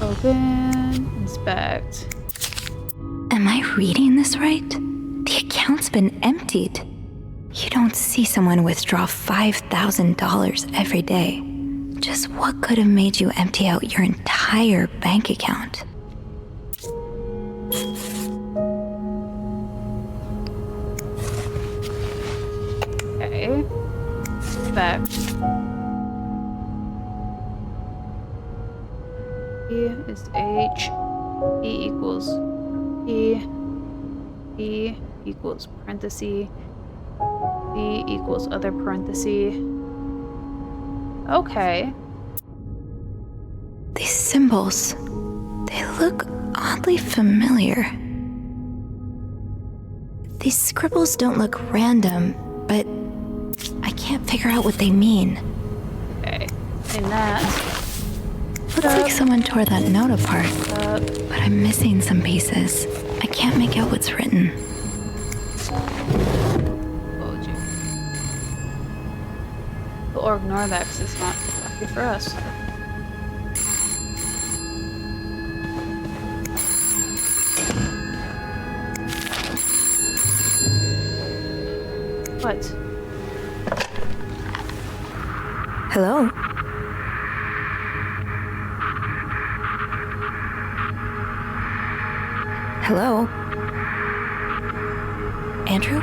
Open, inspect. Am I reading this right? The account's been emptied. You don't see someone withdraw $5,000 every day. Just what could have made you empty out your entire bank account? Okay. Inspect. E is H. E equals E. E equals parenthesis. B equals other parenthesis. Okay. These symbols, they look oddly familiar. These scribbles don't look random, but I can't figure out what they mean. Okay. And that. Looks like someone tore that note apart, but I'm missing some pieces. I can't make out what's written. Or ignore that because it's not good for us. What? Hello? Hello? Andrew?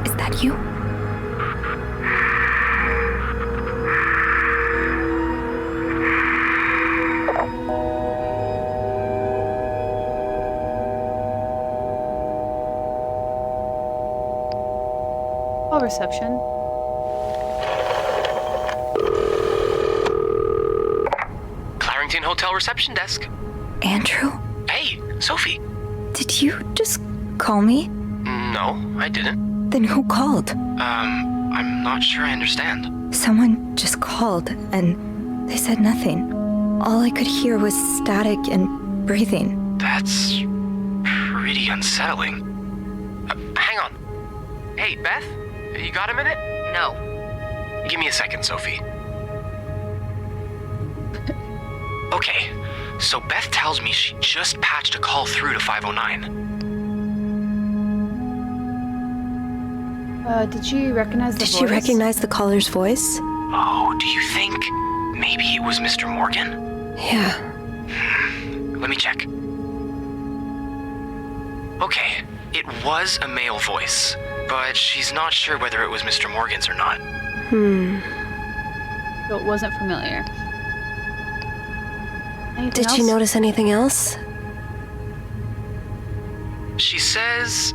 Is that you? Call reception. Clarrington Hotel reception desk. Andrew? Hey, Sophie. Did you just call me? No, I didn't. Then who called? I'm not sure I understand. Someone just called, and they said nothing. All I could hear was static and breathing. That's pretty unsettling. Hang on. Hey, Beth? You got a minute? No. Give me a second, Sophie. Okay, so Beth tells me she just patched a call through to 509. Did she recognize the voice? Did she recognize the caller's voice? Oh, do you think maybe it was Mr. Morgan? Yeah. Let me check. Okay, it was a male voice, but she's not sure whether it was Mr. Morgan's or not. So it wasn't familiar. Did she notice anything else? She says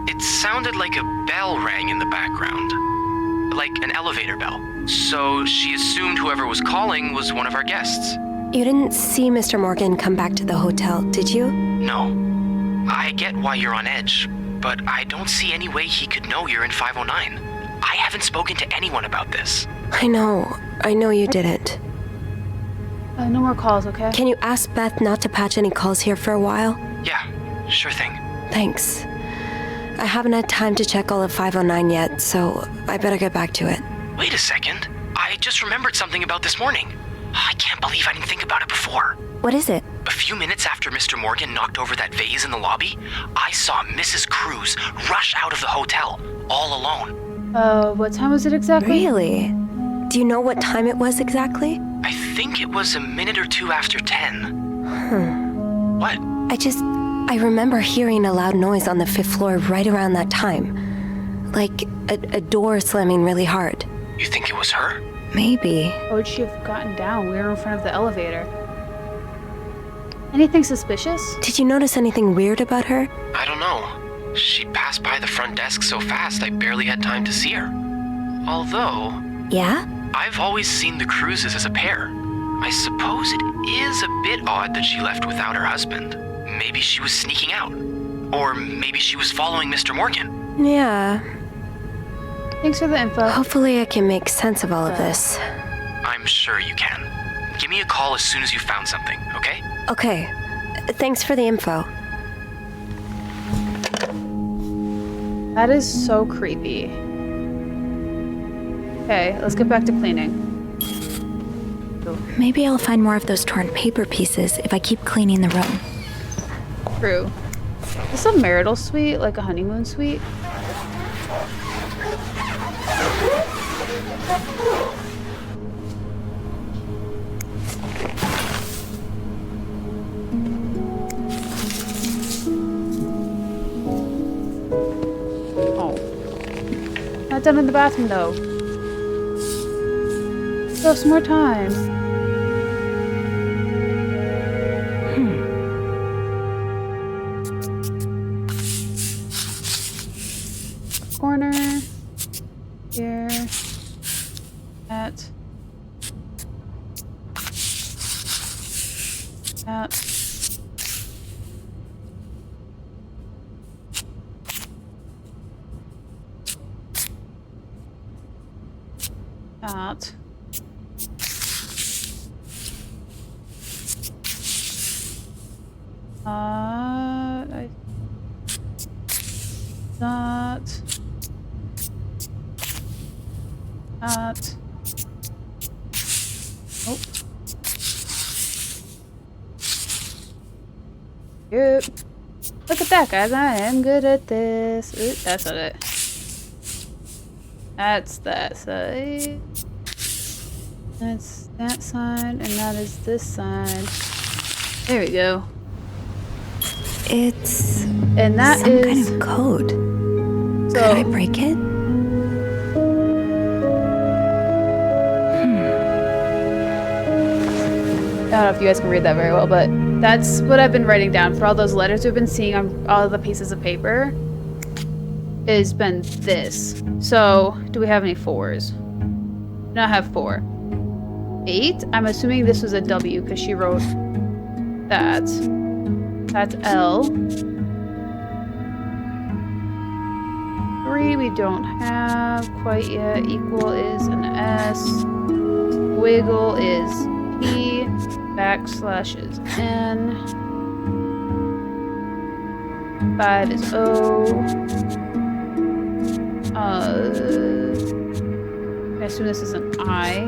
it sounded like a bell rang in the background, like an elevator bell. So she assumed whoever was calling was one of our guests. You didn't see Mr. Morgan come back to the hotel, did you? No. I get why you're on edge, but I don't see any way he could know you're in 509. I haven't spoken to anyone about this. I know you didn't. No more calls, okay? Can you ask Beth not to patch any calls here for a while? Yeah, sure thing. Thanks. I haven't had time to check all of 509 yet, so I better get back to it. Wait a second. I just remembered something about this morning. I can't believe I didn't think about it before. What is it? A few minutes after Mr. Morgan knocked over that vase in the lobby, I saw Mrs. Cruz rush out of the hotel, all alone. What time was it exactly? Really? Do you know what time it was exactly? I think it was a minute or two after 10. What? I remember hearing a loud noise on the 5th floor right around that time. Like a door slamming really hard. You think it was her? Maybe. How would she have gotten down? We were in front of the elevator. Anything suspicious? Did you notice anything weird about her? I don't know. She passed by the front desk so fast I barely had time to see her. Although... Yeah? I've always seen the Cruzes as a pair. I suppose it is a bit odd that she left without her husband. Maybe she was sneaking out. Or maybe she was following Mr. Morgan. Yeah. Thanks for the info. Hopefully I can make sense of all of this. I'm sure you can. Give me a call as soon as you found something, okay? Okay. Thanks for the info. That is so creepy. Okay, let's get back to cleaning. Maybe I'll find more of those torn paper pieces if I keep cleaning the room. True. Is this a marital suite? Like a honeymoon suite? Oh. Not done in the bathroom though. Still have some more time. Corner. Here. That. That. That. That. Oh. Yep. Look at that, guys. I am good at this. Ooh, that's not it. That's that side. That's that side, and that is this side. There we go. It's and that some is kind of code. So, could I break it? I don't know if you guys can read that very well, but that's what I've been writing down for all those letters we've been seeing on all the pieces of paper. Has been this. So, do we have any 4s? No, I have 4. 8? I'm assuming this was a W because she wrote that. That's L. 3 we don't have quite yet. Equal is an S. Wiggle is P. Backslash is N. 5 is O. I assume this is an I.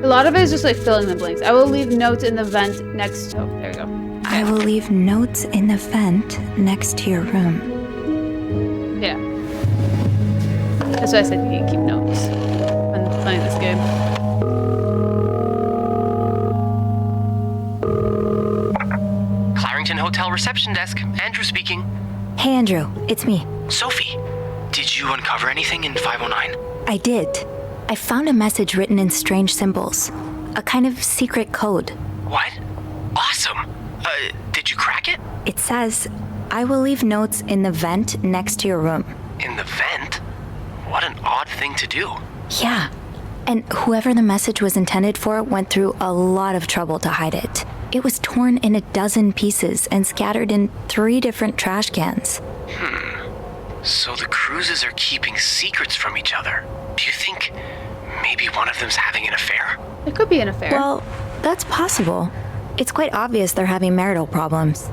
A lot of it is just like filling the blanks. I will leave notes in the vent next to... Oh, there we go. I will leave notes in the vent next to your room. Yeah. That's why I said you can keep notes when playing this game. Hotel reception desk. Andrew speaking. Hey, Andrew. It's me. Sophie, did you uncover anything in 509? I did. I found a message written in strange symbols. A kind of secret code. What? Awesome. Did you crack it? It says, I will leave notes in the vent next to your room. In the vent? What an odd thing to do. Yeah. And whoever the message was intended for went through a lot of trouble to hide it. It was torn in a dozen pieces and scattered in 3 different trash cans. So the Cruzes are keeping secrets from each other. Do you think maybe one of them's having an affair? It could be an affair. Well, that's possible. It's quite obvious they're having marital problems.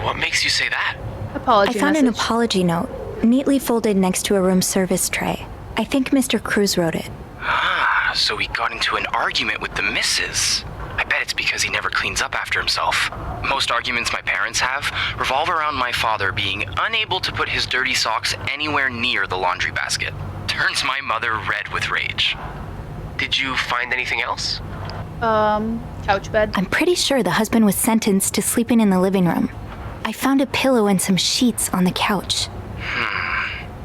What makes you say that? Apology I found message. an apology note, neatly folded next to a room service tray. I think Mr. Cruz wrote it. Ah, so he got into an argument with the missus. I bet bet it's because he never cleans up after himself. Most arguments my parents have revolve around my father being unable to put his dirty socks anywhere near the laundry basket. Turns my mother red with rage. Did you find anything else? Couch bed. I'm pretty sure the husband was sentenced to sleeping in the living room. I found a pillow and some sheets on the couch.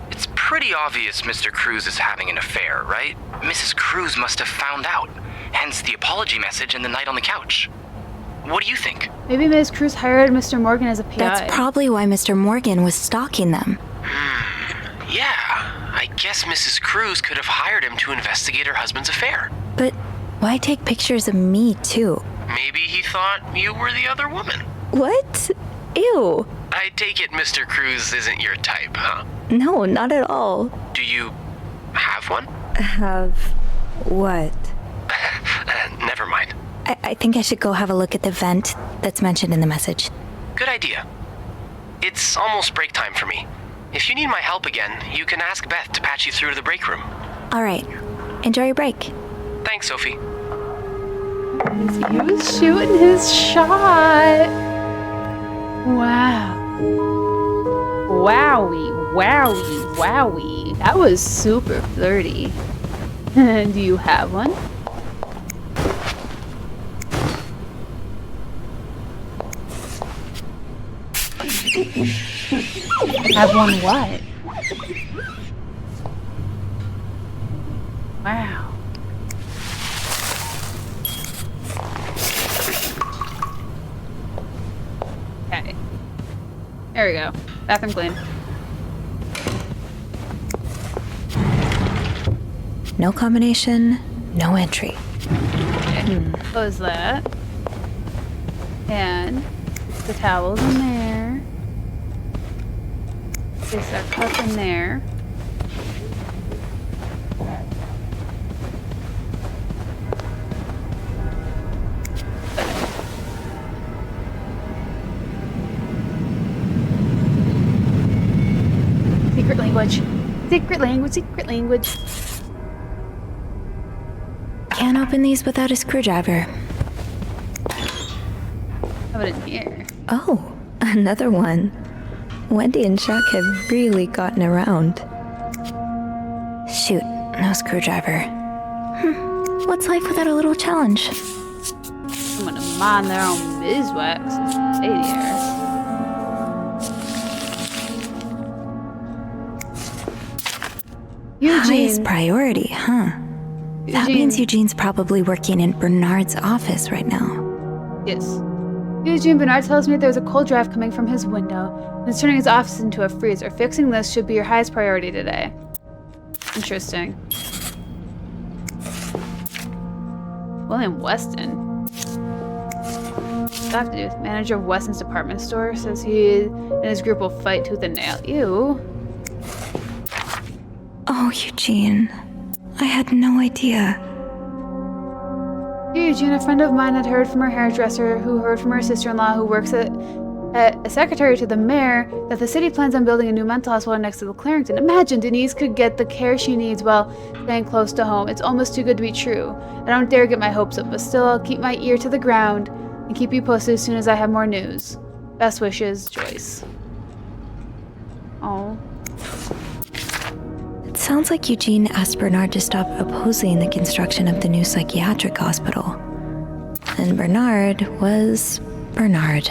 It's pretty obvious Mr. Cruz is having an affair, right? Mrs. Cruz must have found out. Hence the apology message and the night on the couch. What do you think? Maybe Ms. Cruz hired Mr. Morgan as a PI. That's probably why Mr. Morgan was stalking them. Yeah, I guess Mrs. Cruz could have hired him to investigate her husband's affair. But why take pictures of me, too? Maybe he thought you were the other woman. What? Ew. I take it Mr. Cruz isn't your type, huh? No, not at all. Do you have one? Have what? Never mind. I think I should go have a look at the vent that's mentioned in the message. Good idea. It's almost break time for me. If you need my help again, you can ask Beth to patch you through to the break room. All right. Enjoy your break. Thanks, Sophie. He was shooting his shot. Wow. Wowie, wowie, wowie. That was super flirty. Do you have one? Have one what? Wow. Okay. There we go. Bathroom clean. No combination, no entry. Okay. Close that. And the towels in there. Place our cup in there. Secret language. Secret language, secret language. Can't open these without a screwdriver. How about in here? Oh, another one. Wendy and Chuck have really gotten around. Shoot, no screwdriver. What's life without a little challenge? I'm gonna mind their own beeswax and stay there. Highest priority, huh? That means Eugene's probably working in Bernard's office right now. Yes. Eugene Bernard tells me there's a cold draft coming from his window and is turning his office into a freezer. Fixing this should be your highest priority today. Interesting. William Weston. What's that have to do with manager of Weston's department store? Says he and his group will fight tooth and nail. Ew. Oh, Eugene. I had no idea. Eugene, a friend of mine had heard from her hairdresser, who heard from her sister-in-law, who works at a secretary to the mayor, that the city plans on building a new mental hospital next to the Clarendon. Imagine Denise could get the care she needs while staying close to home. It's almost too good to be true. I don't dare get my hopes up, but still I'll keep my ear to the ground and keep you posted as soon as I have more news. Best wishes, Joyce. Oh. It sounds like Eugene asked Bernard to stop opposing the construction of the new psychiatric hospital. And Bernard was Bernard.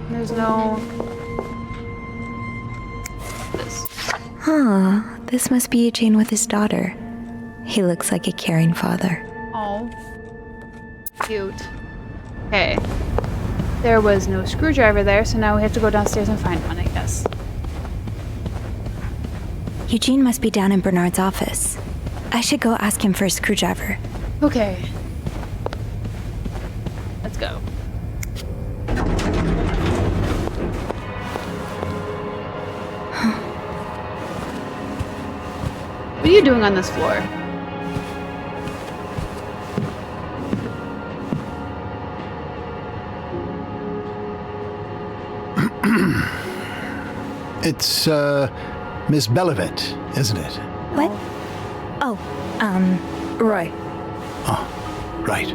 There's no... Huh, this must be Eugene with his daughter. He looks like a caring father. Oh. Cute. Okay. There was no screwdriver there, so now we have to go downstairs and find one, I guess. Eugene must be down in Bernard's office. I should go ask him for a screwdriver. Okay. Let's go. What are you doing on this floor? It's, Miss Belivet, isn't it? What? Oh, Roy. Oh. Right.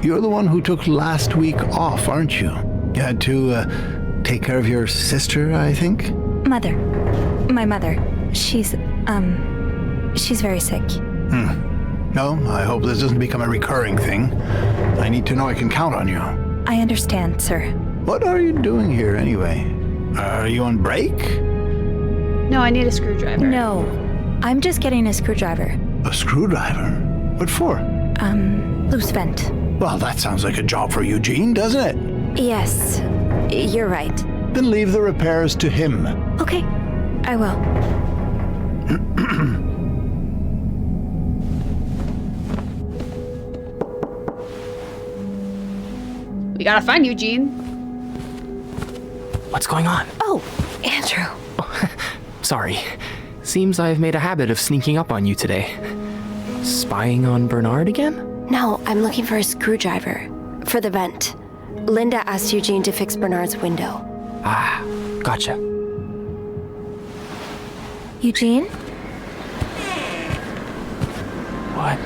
You're the one who took last week off, aren't you? You had to take care of your sister, I think? Mother. My mother. She's very sick. No, I hope this doesn't become a recurring thing. I need to know I can count on you. I understand, sir. What are you doing here, anyway? Are you on break? No, I need a screwdriver. No, I'm just getting a screwdriver. A screwdriver? What for? Loose vent. Well, that sounds like a job for Eugene, doesn't it? Yes, you're right. Then leave the repairs to him. Okay, I will. We gotta find Eugene. What's going on? Oh, Andrew. Sorry. Seems I've made a habit of sneaking up on you today. Spying on Bernard again? No, I'm looking for a screwdriver. For the vent. Linda asked Eugene to fix Bernard's window. Ah, gotcha. Eugene? What?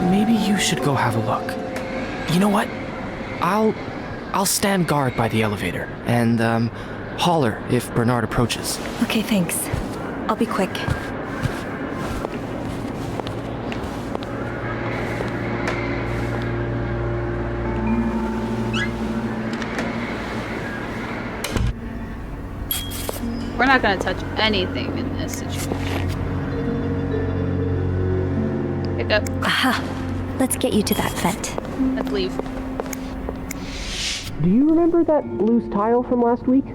Maybe you should go have a look. You know what? I'll stand guard by the elevator and, holler if Bernard approaches. Okay, thanks. I'll be quick. We're not gonna touch anything in this situation. Pick up. Aha! Let's get you to that vent. Let's leave. Do you remember that loose tile from last week?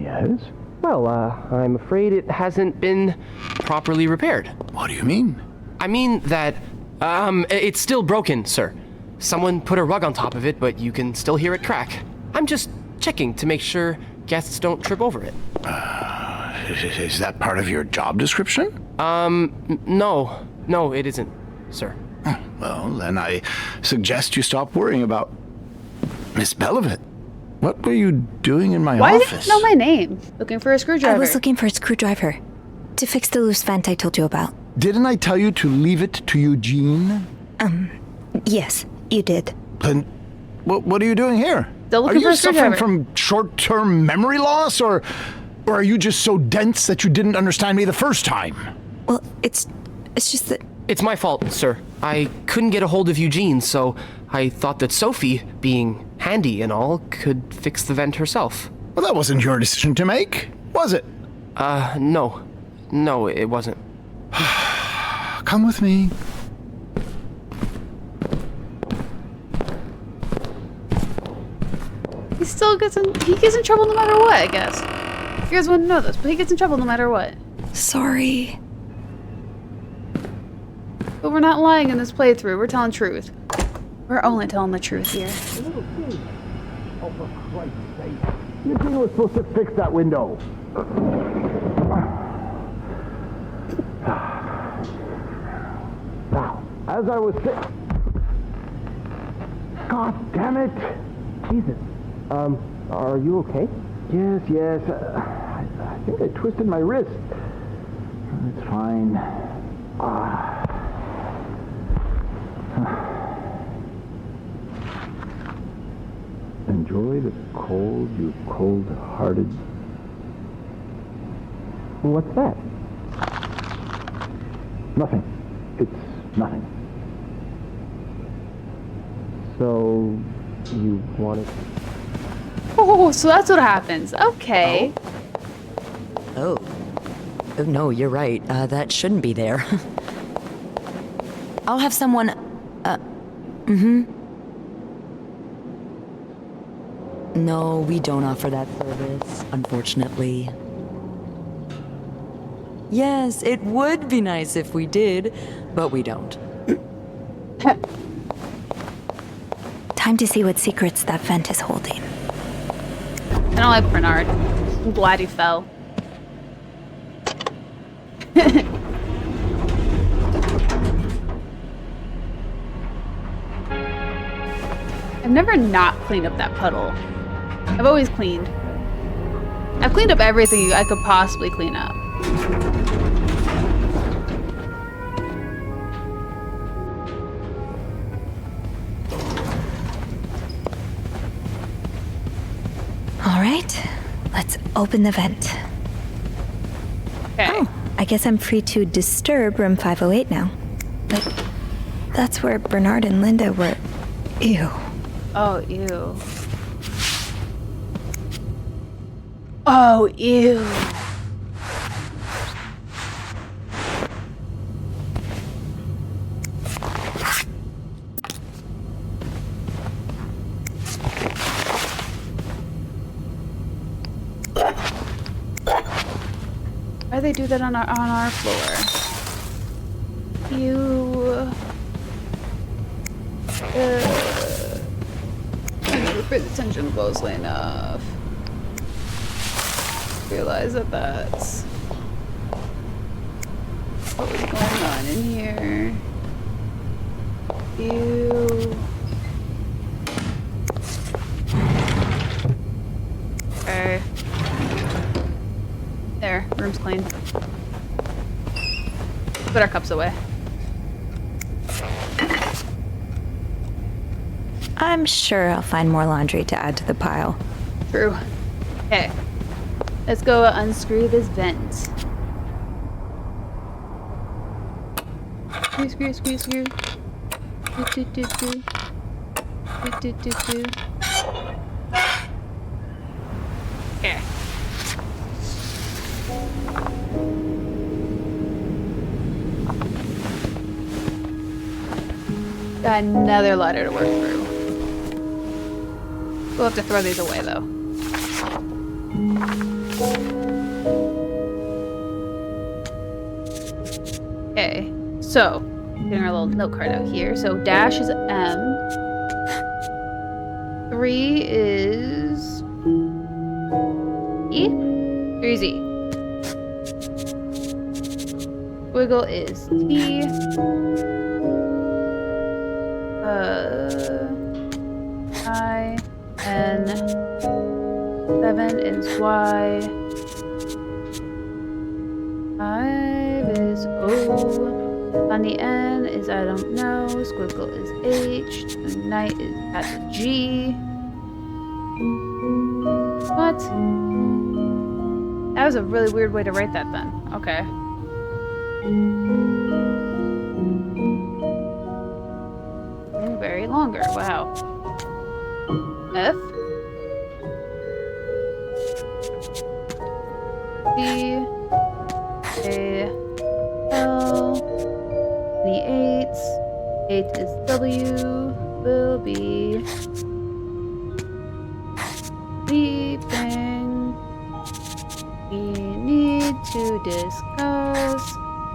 Yes? Well, I'm afraid it hasn't been properly repaired. What do you mean? I mean that, it's still broken, sir. Someone put a rug on top of it, but you can still hear it crack. I'm just checking to make sure guests don't trip over it. Is that part of your job description? No, it isn't, sir. Well, then I suggest you stop worrying about Miss Belivet. What were you doing in my Why office? did you know my name? Looking for a screwdriver. I was looking for a screwdriver. To fix the loose vent I told you about. Didn't I tell you to leave it to Eugene? Yes, you did. Then what are you doing here? Still Are looking for you a suffering screwdriver. from short-term memory loss, or are you just so dense that you didn't understand me the first time? Well, it's just that... It's my fault, sir. I couldn't get a hold of Eugene, so I thought that Sophie, being handy and all, could fix the vent herself. Well, that wasn't your decision to make, was it? No. No, it wasn't. Come with me. He gets in trouble no matter what, I guess. You guys wouldn't know this, but he gets in trouble no matter what. Sorry. But we're not lying in this playthrough, we're telling truth. We're only telling the truth here. Oh, for Christ's sake. Eugene was supposed to fix that window. Now, as I was saying... God damn it! Jesus. Are you okay? Yes. I think I twisted my wrist. It's fine. Enjoy the cold, you cold-hearted... What's that? Nothing. It's nothing. So, you wanted... Oh, so that's what happens. Okay. Oh, no, you're right. That shouldn't be there. I'll have someone... No, we don't offer that service, unfortunately. Yes, it would be nice if we did, but we don't. Time to see what secrets that vent is holding. I don't like Bernard. I'm glad he fell. I've never not cleaned up that puddle. I've always cleaned. I've cleaned up everything I could possibly clean up. All right, let's open the vent. Okay. Oh, I guess I'm free to disturb room 508 now. But that's where Bernard and Linda were. Ew. Oh, ew. Oh, ew. Why do they do that on our floor? Ew. I never paid attention closely enough. Realize that that's what was going on in here. Ew. Okay. There, room's clean. Put our cups away. I'm sure I'll find more laundry to add to the pile. True. Okay. Let's go unscrew this vent. Screw, screw, screw, screw. Do, do, do, do. Do, do, do, do. Okay. Got another letter to work through. We'll have to throw these away though. Okay, so getting our little note card out here. So dash is M. 3 is E. 3 is E. Wiggle is T. I. N. 7 is Y. 5 is O. On the N is I don't know. Squiggle is H. Tonight is at the G. What? That was a really weird way to write that then. Okay. Very longer. Wow. F. C. A. L. The 8 is W. Will be sleeping. We need to discuss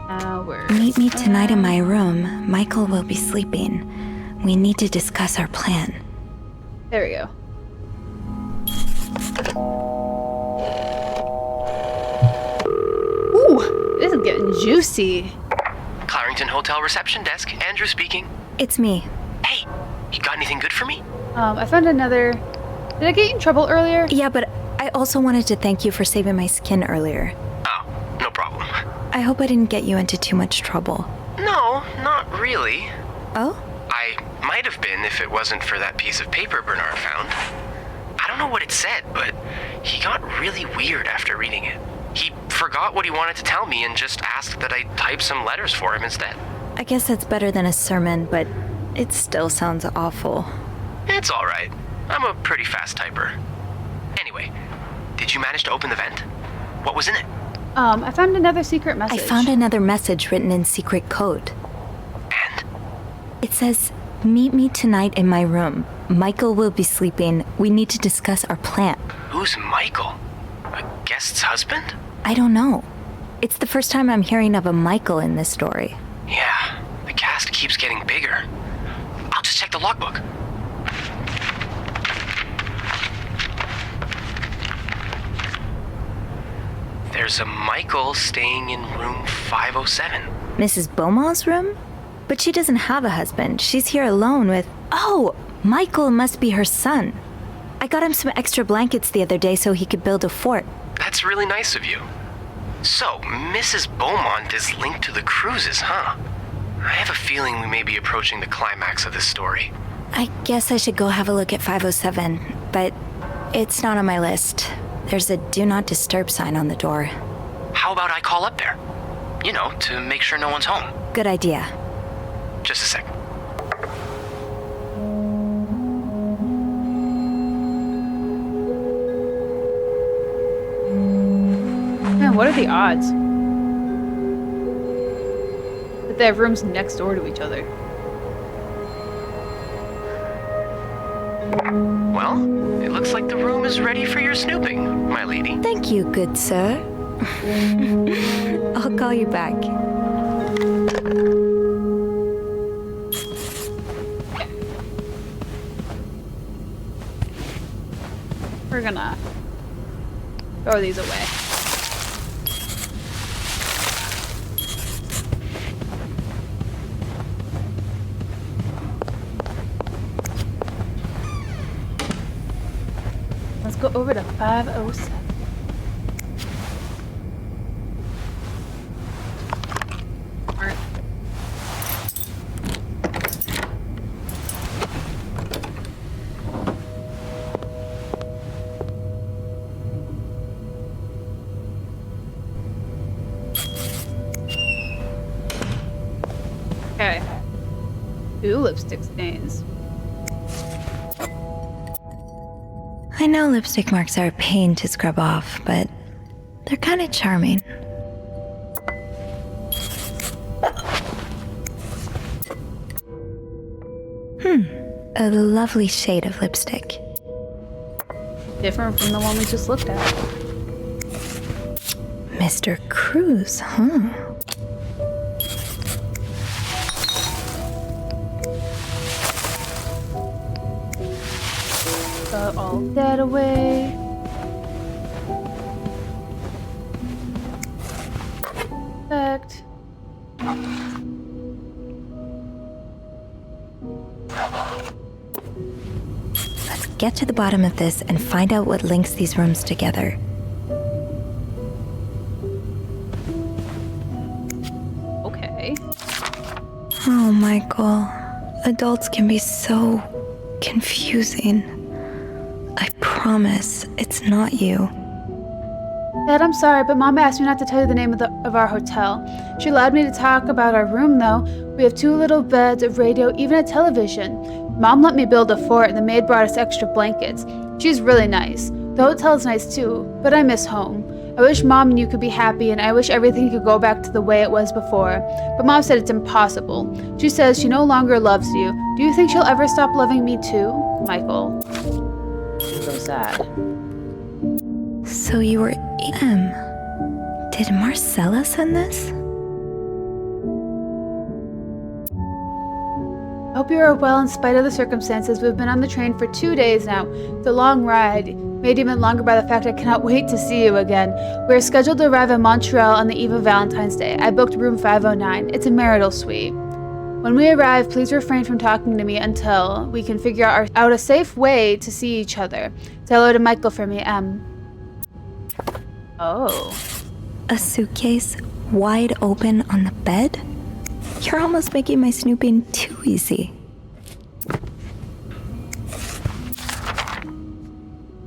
our Meet me tonight in my room. Michael will be sleeping. We need to discuss our plan. There we go. Ooh, this is getting juicy. Clarington Hotel reception desk. Andrew speaking. It's me. Hey, you got anything good for me? I found another... Did I get you in trouble earlier? Yeah, but I also wanted to thank you for saving my skin earlier. Oh, no problem. I hope I didn't get you into too much trouble. No, not really. Oh? I might have been if it wasn't for that piece of paper Bernard found. I don't know what it said, but he got really weird after reading it. He forgot what he wanted to tell me and just asked that I type some letters for him instead. I guess that's better than a sermon, but it still sounds awful. It's alright. I'm a pretty fast typer. Anyway, did you manage to open the vent? What was in it? I found another secret message. I found another message written in secret code. And? It says, meet me tonight in my room. Michael will be sleeping. We need to discuss our plan. Who's Michael? A guest's husband? I don't know. It's the first time I'm hearing of a Michael in this story. Yeah, the cast keeps getting bigger. I'll just check the logbook. There's a Michael staying in room 507. Mrs. Beaumont's room? But she doesn't have a husband. She's here alone with... Oh! Michael must be her son. I got him some extra blankets the other day so he could build a fort. That's really nice of you. So, Mrs. Beaumont is linked to the cruises, huh? I have a feeling we may be approaching the climax of this story. I guess I should go have a look at 507, but it's not on my list. There's a do not disturb sign on the door. How about I call up there? You know, to make sure no one's home. Good idea. Just a sec. Man, what are the odds that they have rooms next door to each other? Well, it looks like the room is ready for your snooping, my lady. Thank you, good sir. I'll call you back. We're gonna throw these away. Let's go over to 507. Alright. Okay. 2 lipstick stains. I know lipstick marks are a pain to scrub off, but they're kind of charming. A lovely shade of lipstick. Different from the one we just looked at. Mr. Cruz, huh? Got all that away. Perfect. Let's get to the bottom of this and find out what links these rooms together. Okay. Oh, Michael. Adults can be so confusing. I promise it's not you. Dad, I'm sorry, but Mom asked me not to tell you the name of our hotel. She allowed me to talk about our room, though. We have 2 little beds, a radio, even a television. Mom let me build a fort, and the maid brought us extra blankets. She's really nice. The hotel's nice, too, but I miss home. I wish Mom and you could be happy, and I wish everything could go back to the way it was before. But Mom said it's impossible. She says she no longer loves you. Do you think she'll ever stop loving me, too, Michael? So sad. So you were M. Did Marcella send this? I hope you are well in spite of the circumstances. We've been on the train for 2 days now. It's a long ride, made even longer by the fact I cannot wait to see you again. We are scheduled to arrive in Montreal on the eve of Valentine's Day. I booked room 509. It's a marital suite. When we arrive, please refrain from talking to me until we can figure out a safe way to see each other. Say hello to Michael for me, M. Oh. A suitcase wide open on the bed? You're almost making my snooping too easy.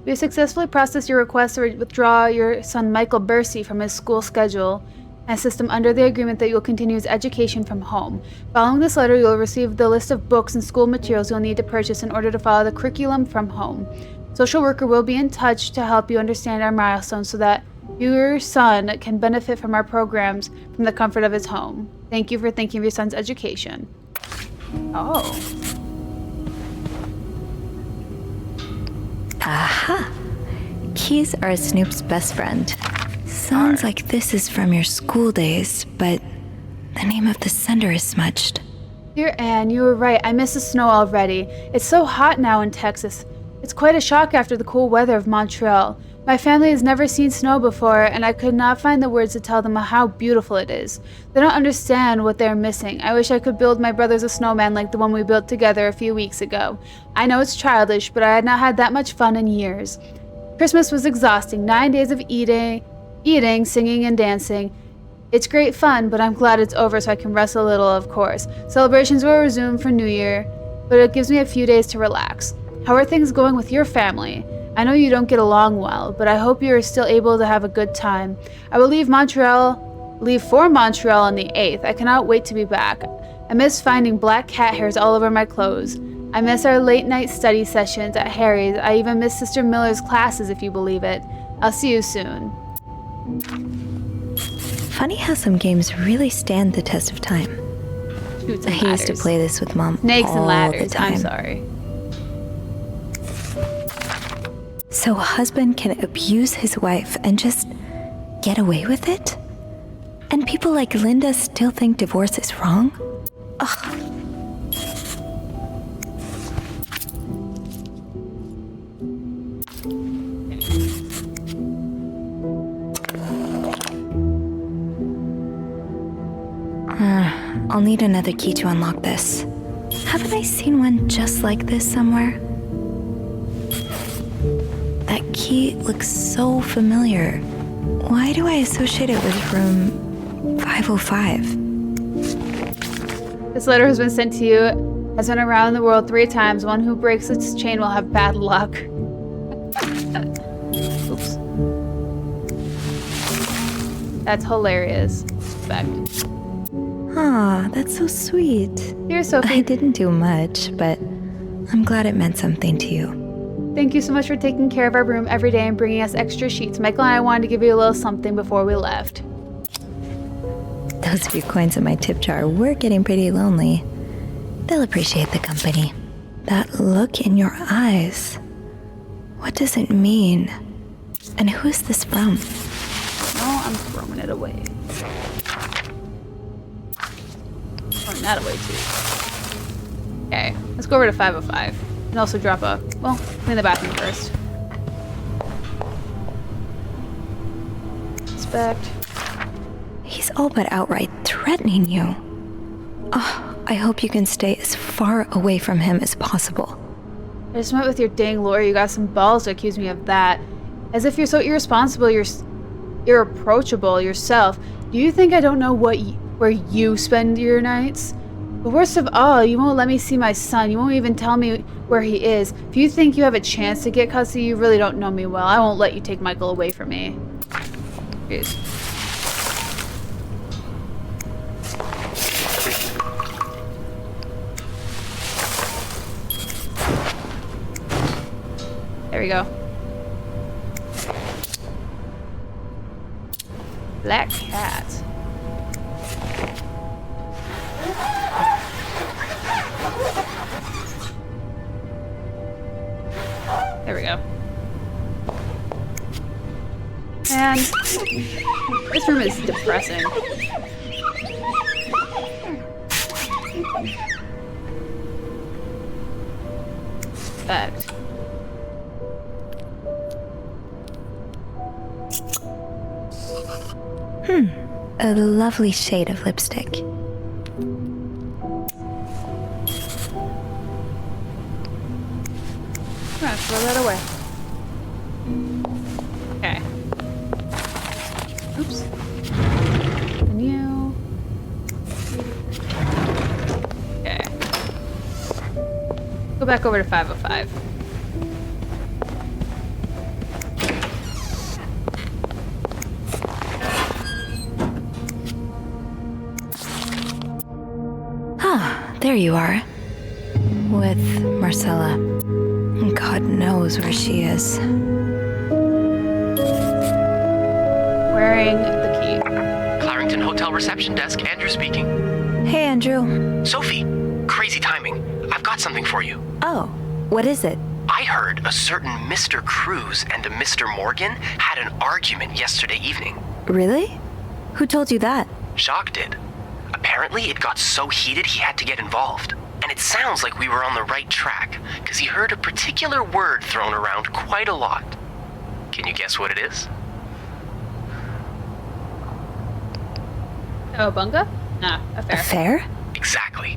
We have successfully processed your request to withdraw your son Michael Bursey from his school schedule and system under the agreement that you will continue his education from home. Following this letter, you will receive the list of books and school materials you'll need to purchase in order to follow the curriculum from home. Social worker will be in touch to help you understand our milestones so that your son can benefit from our programs from the comfort of his home. Thank you for thinking of your son's education. Oh. Aha! Keys are a Snoop's best friend. Sounds like this is from your school days, but the name of the sender is smudged. Dear Anne, you were right. I miss the snow already. It's so hot now in Texas. It's quite a shock after the cool weather of Montreal. My family has never seen snow before, and I could not find the words to tell them how beautiful it is. They don't understand what they're missing. I wish I could build my brothers a snowman like the one we built together a few weeks ago. I know it's childish, but I had not had that much fun in years. Christmas was exhausting. 9 days of eating, singing, and dancing. It's great fun, but I'm glad it's over so I can rest a little, of course. Celebrations will resume for New Year, but it gives me a few days to relax. How are things going with your family? I know you don't get along well, but I hope you are still able to have a good time. I will leave for Montreal on the 8th. I cannot wait to be back. I miss finding black cat hairs all over my clothes. I miss our late night study sessions at Harry's. I even miss Sister Miller's classes, if you believe it. I'll see you soon. Funny how some games really stand the test of time. Shoots I and used to ladders. play this with Mom Snakes all and ladders. the time. I'm sorry. So a husband can abuse his wife and just get away with it? And people like Linda still think divorce is wrong? Ugh. I'll need another key to unlock this. Haven't I seen one just like this somewhere? That key looks so familiar. Why do I associate it with room 505? This letter has been sent to you. Has been around the world 3 times. One who breaks its chain will have bad luck. Oops. That's hilarious. Respect. Aw, that's so sweet. Here, Sophie. I didn't do much, but I'm glad it meant something to you. Thank you so much for taking care of our room every day and bringing us extra sheets. Michael and I wanted to give you a little something before we left. Those few coins in my tip jar were getting pretty lonely. They'll appreciate the company. That look in your eyes. What does it mean? And who is this from? No, I'm throwing it away. Throwing that away too. Okay, let's go over to 505. And also drop a, well, clean the bathroom first. Respect. He's all but outright threatening you. Oh, I hope you can stay as far away from him as possible. I just met with your dang lawyer. You got some balls to accuse me of that. As if you're so irresponsible, you're irreproachable yourself. Do you think I don't know where you spend your nights? But worst of all, you won't let me see my son. You won't even tell me where he is. If you think you have a chance to get custody, you really don't know me well. I won't let you take Michael away from me. Jeez. There we go. Black cat. There we go. And this room is depressing. Fact. A lovely shade of lipstick. I'm gonna throw that away. Okay. Oops. And you. Okay. Go back over to 505. There you are. With Marcella. God knows where she is. Wearing the key. Clarendon Hotel reception desk, Andrew speaking. Hey, Andrew. Sophie, crazy timing. I've got something for you. Oh, what is it? I heard a certain Mr. Cruz and a Mr. Morgan had an argument yesterday evening. Really? Who told you that? Jacques did. Apparently, it got so heated he had to get involved. And it sounds like we were on the right track, because he heard a particular word thrown around quite a lot. Can you guess what it is? Oh, bunga? Nah, affair. Affair? Exactly.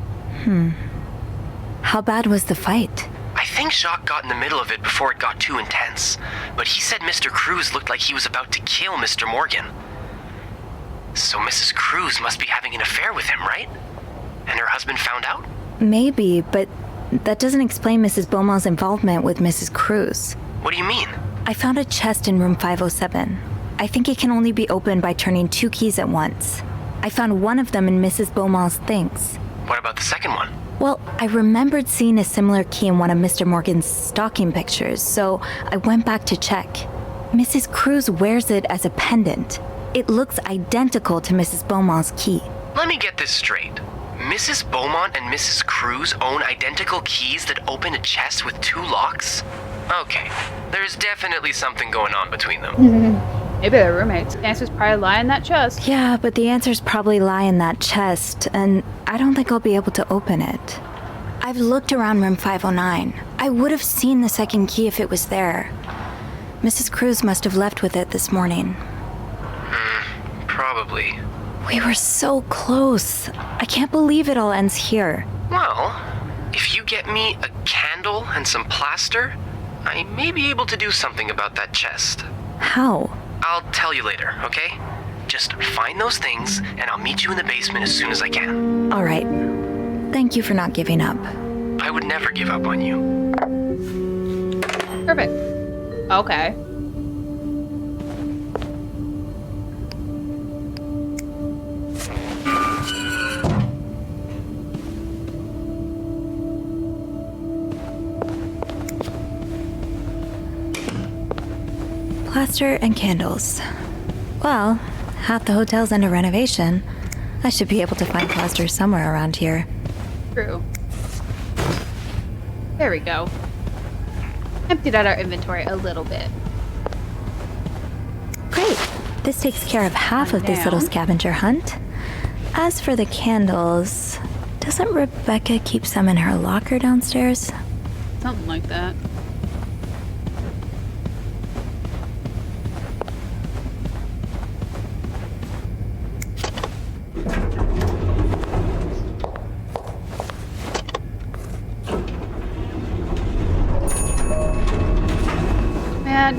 How bad was the fight? I think Jacques got in the middle of it before it got too intense, but he said Mr. Cruz looked like he was about to kill Mr. Morgan. So Mrs. Cruz must be having an affair with him, right? And her husband found out? Maybe, but that doesn't explain Mrs. Beaumont's involvement with Mrs. Cruz. What do you mean? I found a chest in room 507. I think it can only be opened by turning 2 keys at once. I found one of them in Mrs. Beaumont's things. What about the second one? Well, I remembered seeing a similar key in one of Mr. Morgan's stocking pictures, so I went back to check. Mrs. Cruz wears it as a pendant. It looks identical to Mrs. Beaumont's key. Let me get this straight. Mrs. Beaumont and Mrs. Cruz own identical keys that open a chest with 2 locks? Okay, there's definitely something going on between them. Maybe they're roommates. The answers probably lie in that chest. Yeah, but the answers probably lie in that chest, and I don't think I'll be able to open it. I've looked around room 509. I would have seen the second key if it was there. Mrs. Cruz must have left with it this morning. Probably. We were so close. I can't believe it all ends here. Well, if you get me a candle and some plaster, I may be able to do something about that chest. How? I'll tell you later, okay? Just find those things, and I'll meet you in the basement as soon as I can. All right. Thank you for not giving up. I would never give up on you. Perfect. Okay. Plaster and candles. Well, half the hotel's under renovation. I should be able to find plaster somewhere around here. True. There we go. Emptied out our inventory a little bit. Great. This takes care of half of this little scavenger hunt. As for the candles, doesn't Rebecca keep some in her locker downstairs? Something like that. Man,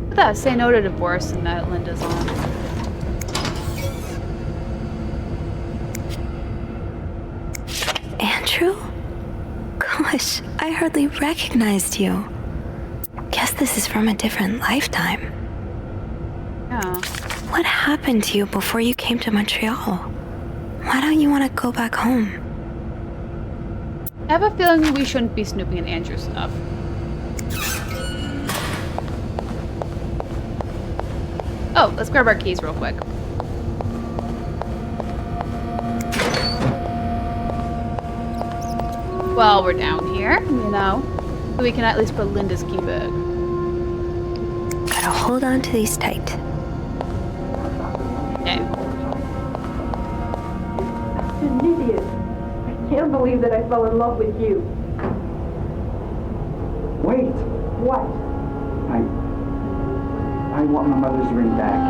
look at that. Say no to divorce and that Linda's on. Andrew? Gosh, I hardly recognized you. Guess this is from a different lifetime. Yeah. What happened to you before you came to Montreal? Why don't you want to go back home? I have a feeling we shouldn't be snooping in Andrew's stuff. Oh, let's grab our keys real quick. Well, we're down here, you know, so we can at least put Linda's key back. Gotta hold on to these tight. Okay. I'm an idiot. I can't believe that I fell in love with you. Wait! What? I want my mother's ring back.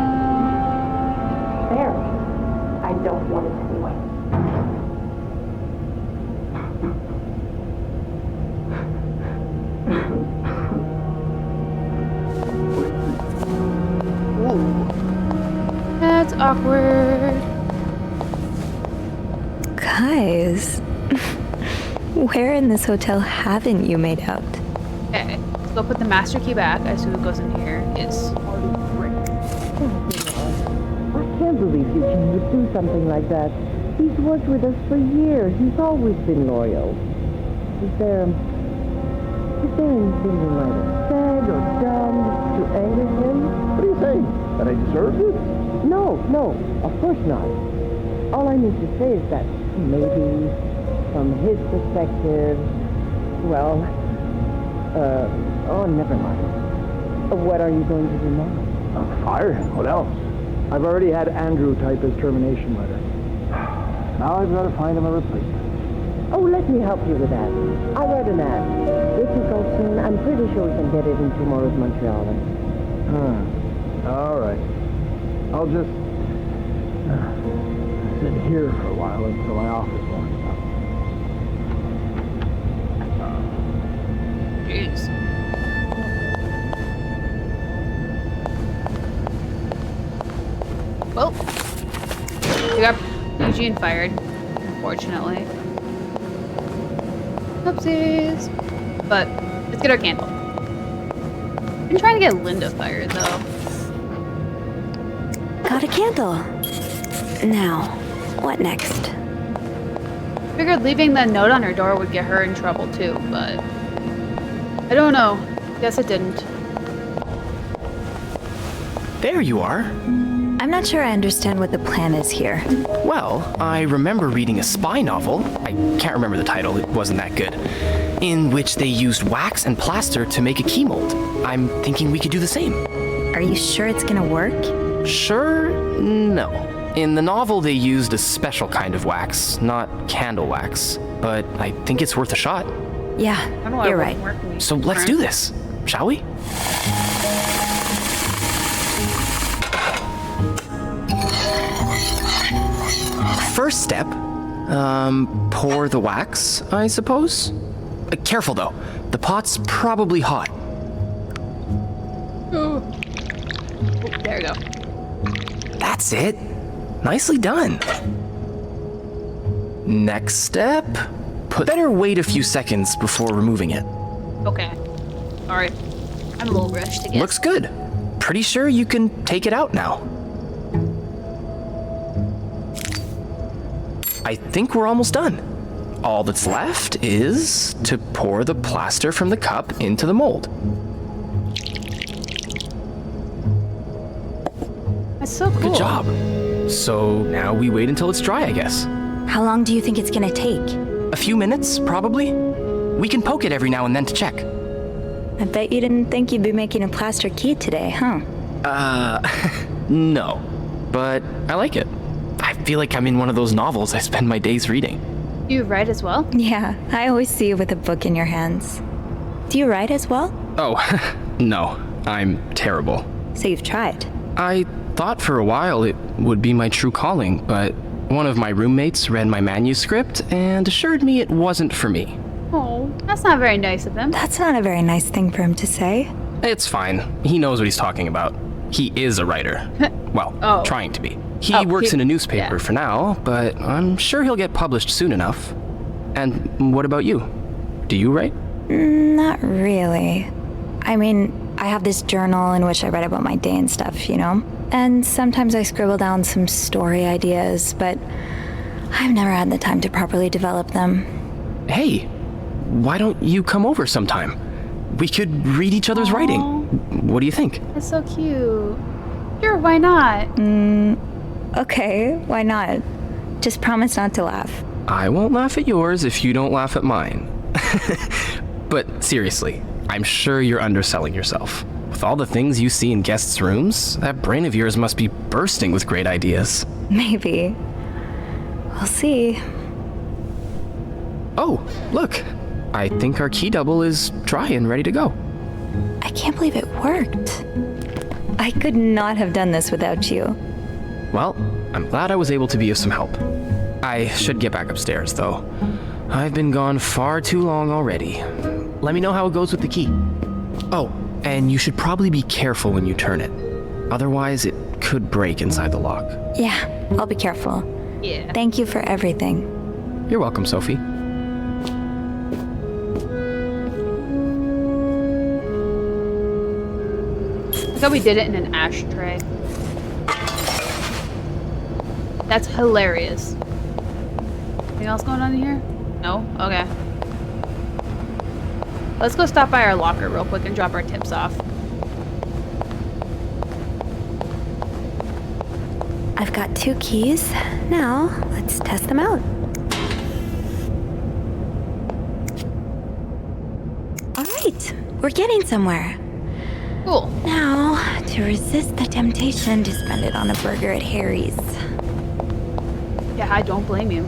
There. I don't want it anyway. Ooh. That's awkward. Guys, where in this hotel haven't you made out? Okay, let's go put the master key back. I assume it goes in here. It's already bricked. I can't believe Eugene would do something like that. He's worked with us for years. He's always been loyal. Is there anything you might have said or done to anger him? What are you saying? That I deserved it? No, of course not. All I need to say is that maybe, from his perspective, well, never mind. What are you going to do now? Fire him. What else? I've already had Andrew type his termination letter. Now I've got to find him a replacement. Oh, let me help you with that. I read an ad. If you go soon, I'm pretty sure we can get it in tomorrow's Montreal. All right. I'll just sit here for a while until my office warms up. Jeez. Well, we got Eugene fired, unfortunately. Oopsies. But let's get our candle. I've been trying to get Linda fired, though. Got a candle. Now, what next? Figured leaving that note on her door would get her in trouble, too, but I don't know. Guess it didn't. There you are. I'm not sure I understand what the plan is here. Well, I remember reading a spy novel, I can't remember the title, it wasn't that good, in which they used wax and plaster to make a key mold. I'm thinking we could do the same. Are you sure it's gonna work? Sure? No. In the novel, they used a special kind of wax, not candle wax, but I think it's worth a shot. Yeah, you're right. So let's do this, shall we? First step, pour the wax, I suppose? Careful though, the pot's probably hot. Ooh. There we go. That's it. Nicely done. Next step, better wait a few seconds before removing it. Okay. Alright. I'm a little rushed again. Looks good. Pretty sure you can take it out now. I think we're almost done. All that's left is to pour the plaster from the cup into the mold. That's so cool. Good job. So now we wait until it's dry, I guess. How long do you think it's gonna take? A few minutes, probably. We can poke it every now and then to check. I bet you didn't think you'd be making a plaster key today, huh? No. But I like it. I feel like I'm in one of those novels I spend my days reading. Do you write as well? Yeah, I always see you with a book in your hands. Do you write as well? Oh, no. I'm terrible. So you've tried? I thought for a while it would be my true calling, but one of my roommates read my manuscript and assured me it wasn't for me. Oh, that's not very nice of him. That's not a very nice thing for him to say. It's fine. He knows what he's talking about. He is a writer. Well, trying to be. He works in a newspaper for now, but I'm sure he'll get published soon enough. And what about you? Do you write? Not really. I mean, I have this journal in which I write about my day and stuff, you know? And sometimes I scribble down some story ideas, but I've never had the time to properly develop them. Hey, why don't you come over sometime? We could read each other's writing. What do you think? That's so cute. Sure, why not? Okay, why not? Just promise not to laugh. I won't laugh at yours if you don't laugh at mine. But seriously, I'm sure you're underselling yourself. With all the things you see in guests' rooms, that brain of yours must be bursting with great ideas. Maybe. We'll see. Oh, look. I think our key double is dry and ready to go. I can't believe it worked. I could not have done this without you. Well, I'm glad I was able to be of some help. I should get back upstairs, though. I've been gone far too long already. Let me know how it goes with the key. Oh, and you should probably be careful when you turn it. Otherwise, it could break inside the lock. Yeah, I'll be careful. Yeah. Thank you for everything. You're welcome, Sophie. I thought we did it in an ashtray. That's hilarious. Anything else going on in here? No? Okay. Let's go stop by our locker real quick and drop our tips off. I've got 2 keys. Now, let's test them out. All right, we're getting somewhere. Cool. Now, to resist the temptation to spend it on a burger at Harry's. Yeah, I don't blame you.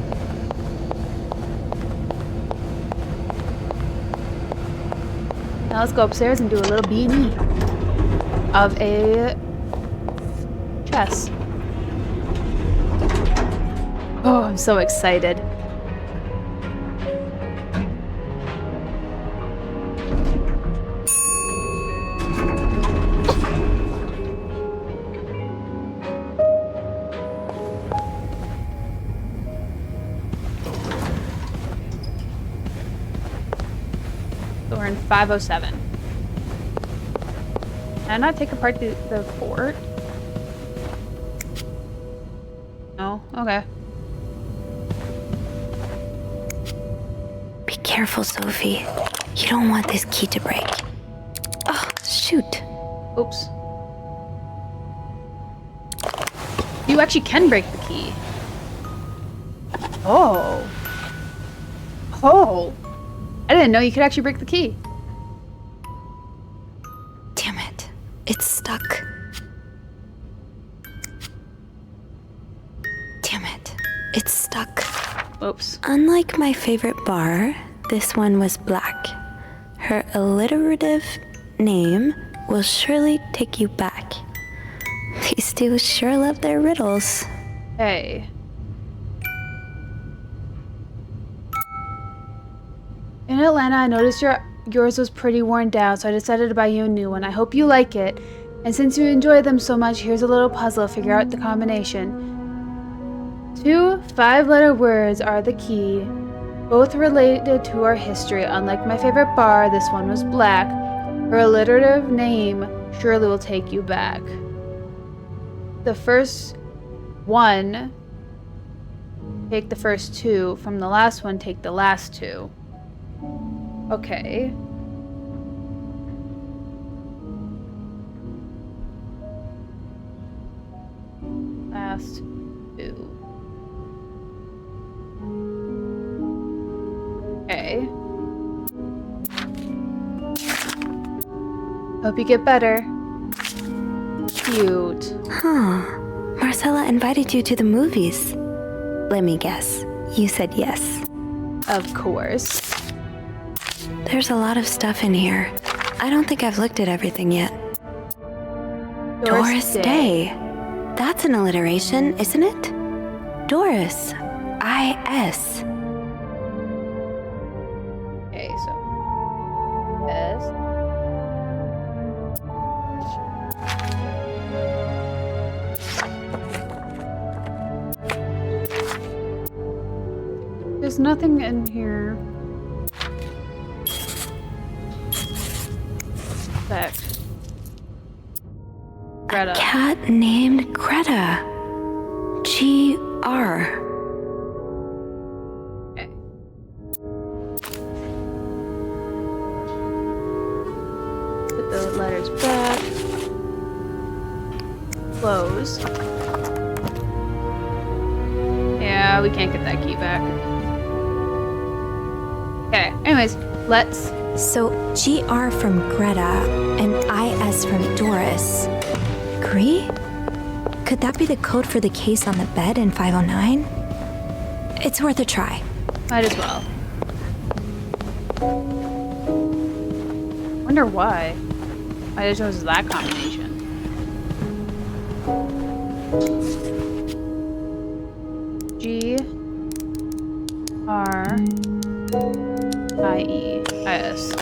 Now let's go upstairs and do a little B&E of a chess. Oh, I'm so excited. 507. Can I not take apart the fort? No? Okay. Be careful, Sophie. You don't want this key to break. Oh, shoot. Oops. You actually can break the key. Oh. Oh. I didn't know you could actually break the key. Damn it. It's stuck. Damn it. It's stuck. Oops. Unlike my favorite bar, this one was black. Her alliterative name will surely take you back. These two sure love their riddles. Hey. In Atlanta, I noticed yours was pretty worn down, so I decided to buy you a new one. I hope you like it. And since you enjoy them so much, here's a little puzzle. Figure out the combination. 2 5-letter words are the key, both related to our history. Unlike my favorite bar, this one was black. Her alliterative name surely will take you back. The first one, take the first 2. From the last one, take the last 2. Okay. Last 2. Okay. Hope you get better. Cute. Huh. Marcella invited you to the movies. Let me guess. You said yes. Of course. There's a lot of stuff in here. I don't think I've looked at everything yet. Doris Day. That's an alliteration, isn't it? Doris. I-S. Okay, so S. There's nothing in here. Greta. A cat named Greta. G-R. Okay. Put the letters back. Close. Yeah, we can't get that key back. Okay, anyways, let's... So, GR from Greta and IS from Doris. Agree? Could that be the code for the case on the bed in 509? It's worth a try. Might as well. Wonder why. I just chose that combination. GRIEIS.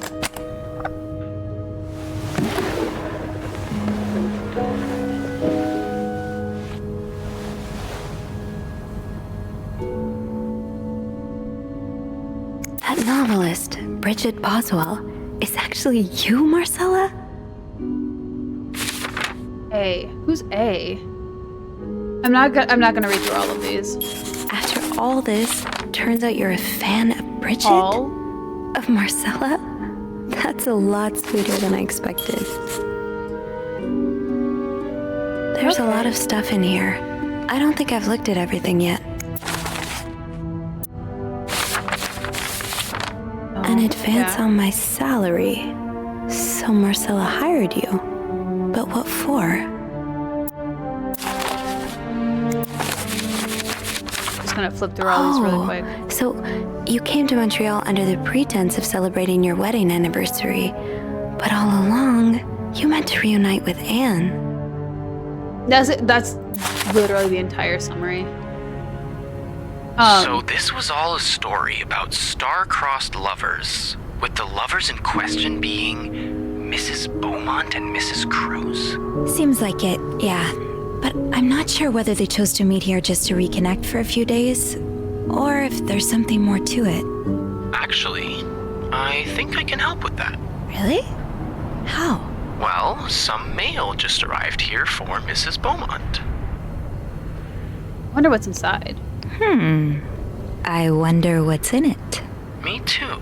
That novelist, Bridget Boswell, is actually you, Marcella? A. Who's A? I'm not gonna read through all of these. After all this, turns out you're a fan of Bridget? All? Of Marcella? That's a lot sweeter than I expected. There's a lot of stuff in here. I don't think I've looked at everything yet. An advance on my salary. So Marcella hired you. But what for? Just gonna flip through all these really quick. So you came to Montreal under the pretense of celebrating your wedding anniversary. But all along, you meant to reunite with Anne. That's literally the entire summary. So this was all a story about star-crossed lovers, with the lovers in question being Mrs. Beaumont and Mrs. Cruz? Seems like it, yeah. But I'm not sure whether they chose to meet here just to reconnect for a few days, or if there's something more to it. Actually, I think I can help with that. Really? How? Well, some mail just arrived here for Mrs. Beaumont. Wonder what's inside. I wonder what's in it. Me too.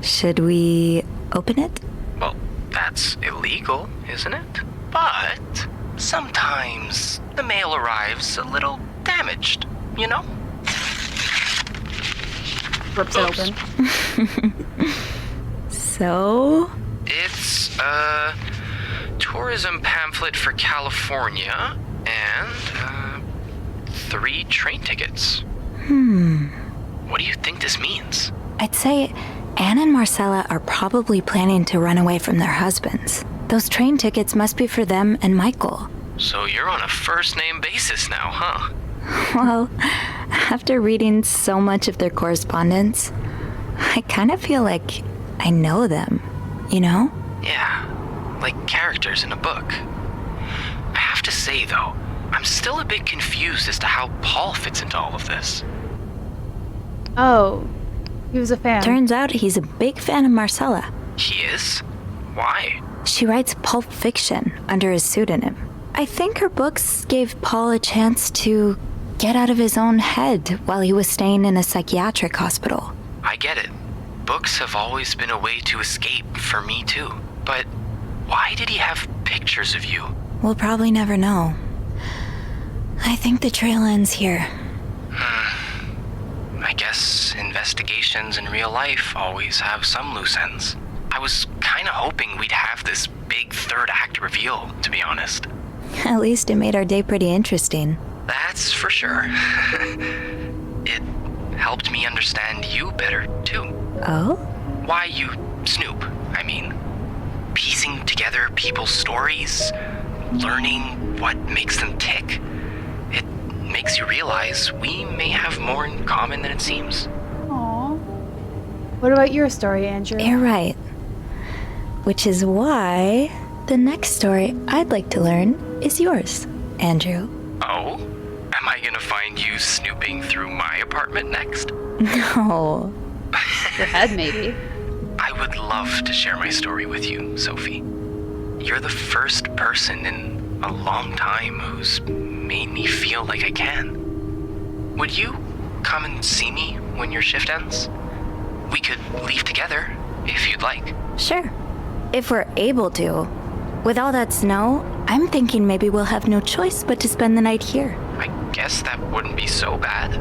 Should we open it? Well, that's illegal, isn't it? But sometimes the mail arrives a little damaged, you know? Rips it open. So? It's a tourism pamphlet for California and 3 train tickets. What do you think this means? I'd say Anne and Marcella are probably planning to run away from their husbands. Those train tickets must be for them and Michael. So you're on a first-name basis now, huh? Well, after reading so much of their correspondence, I kind of feel like I know them, you know? Yeah, like characters in a book. I have to say, though, I'm still a bit confused as to how Paul fits into all of this. Oh, he was a fan. Turns out he's a big fan of Marcella. He is? Why? She writes pulp fiction under his pseudonym. I think her books gave Paul a chance to get out of his own head while he was staying in a psychiatric hospital. I get it. Books have always been a way to escape for me, too. But why did he have pictures of you? We'll probably never know. I think the trail ends here. I guess investigations in real life always have some loose ends. I was kind of hoping we'd have this big third act reveal, to be honest. At least it made our day pretty interesting. That's for sure. It helped me understand you better, too. Oh? Why you snoop, I mean. Piecing together people's stories, learning what makes them tick. It makes you realize we may have more in common than it seems. Aww. What about your story, Andrew? You're right. Which is why the next story I'd like to learn is yours, Andrew. Oh? Am I gonna find you snooping through my apartment next? No. Your head, maybe. I would love to share my story with you, Sophie. You're the first person in a long time who's made me feel like I can. Would you come and see me when your shift ends? We could leave together, if you'd like. Sure. If we're able to. With all that snow, I'm thinking maybe we'll have no choice but to spend the night here. I guess that wouldn't be so bad.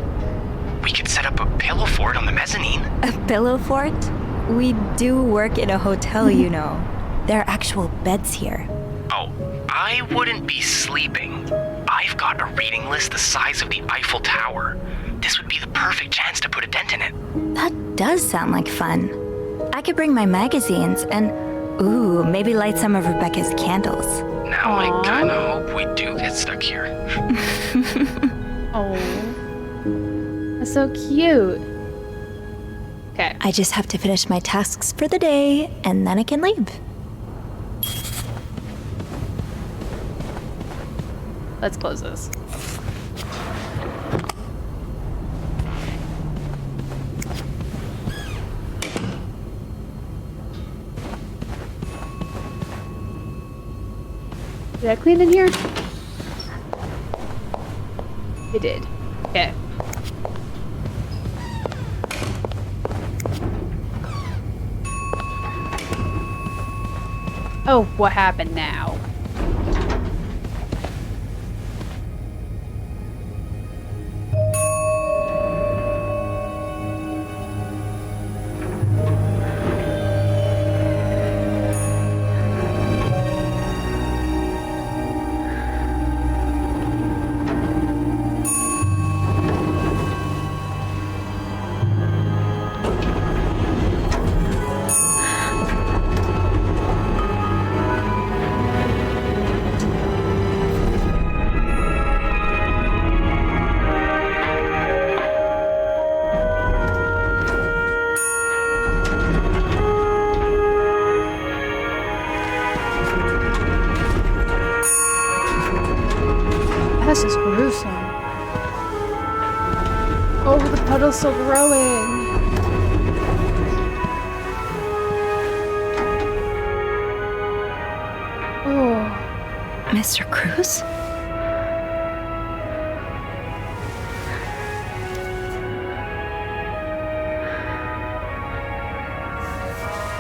We could set up a pillow fort on the mezzanine. A pillow fort? We do work in a hotel, you know. There are actual beds here. Oh, I wouldn't be sleeping. I've got a reading list the size of the Eiffel Tower. This would be the perfect chance to put a dent in it. That does sound like fun. I could bring my magazines and, ooh, maybe light some of Rebecca's candles. Now I kinda hope we do get stuck here. Oh, that's so cute. Okay. I just have to finish my tasks for the day, and then I can leave. Let's close this. Did I clean in here? It did. Okay. Oh, what happened now? This is gruesome. Oh, the puddle's still growing. Mr. Cruz?